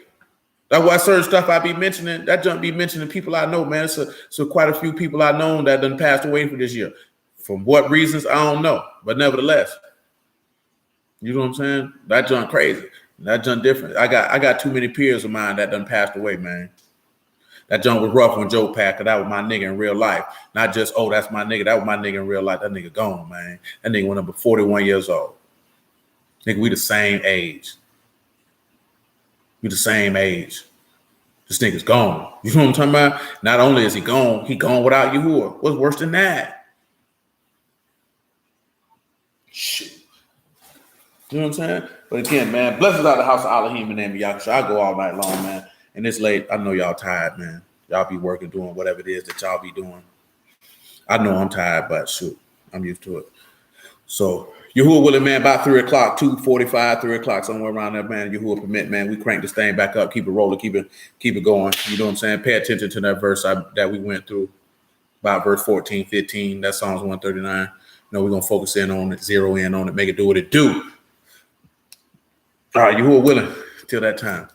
That's why certain stuff I be mentioning, that junk be mentioning people I know, man. So quite a few people I know that done passed away for this year. From what reasons, I don't know. But nevertheless, you know what I'm saying? That junk crazy. That junk different. I got too many peers of mine that done passed away, man. That junk was rough when Joe passed, because that was my nigga in real life. Not just, oh, that's my nigga. That was my nigga in real life. That nigga gone, man. That nigga went up to 41 years old. Nigga, we the same age. We the same age. This nigga's gone. You know what I'm talking about? Not only is he gone without Yahuwah. What's worse than that? Shit. You know what I'm saying? But again, man, blessings out the house of Elohim and name of Yahushua. I go all night long, man. And it's late. I know y'all tired, man. Y'all be working, doing whatever it is that y'all be doing. I know I'm tired, but shoot, I'm used to it. So, Yahuwah willing, man, about 3 o'clock, 2:45, 3 o'clock, somewhere around there, man. Yahuwah permit, man. We crank this thing back up, keep it rolling, keep it going. You know what I'm saying? Pay attention to that verse that we went through, about verse 14, 15. That Psalms 139. You know, we're going to focus in on it, zero in on it, make it do what it do. All right, Yahuwah willing, till that time.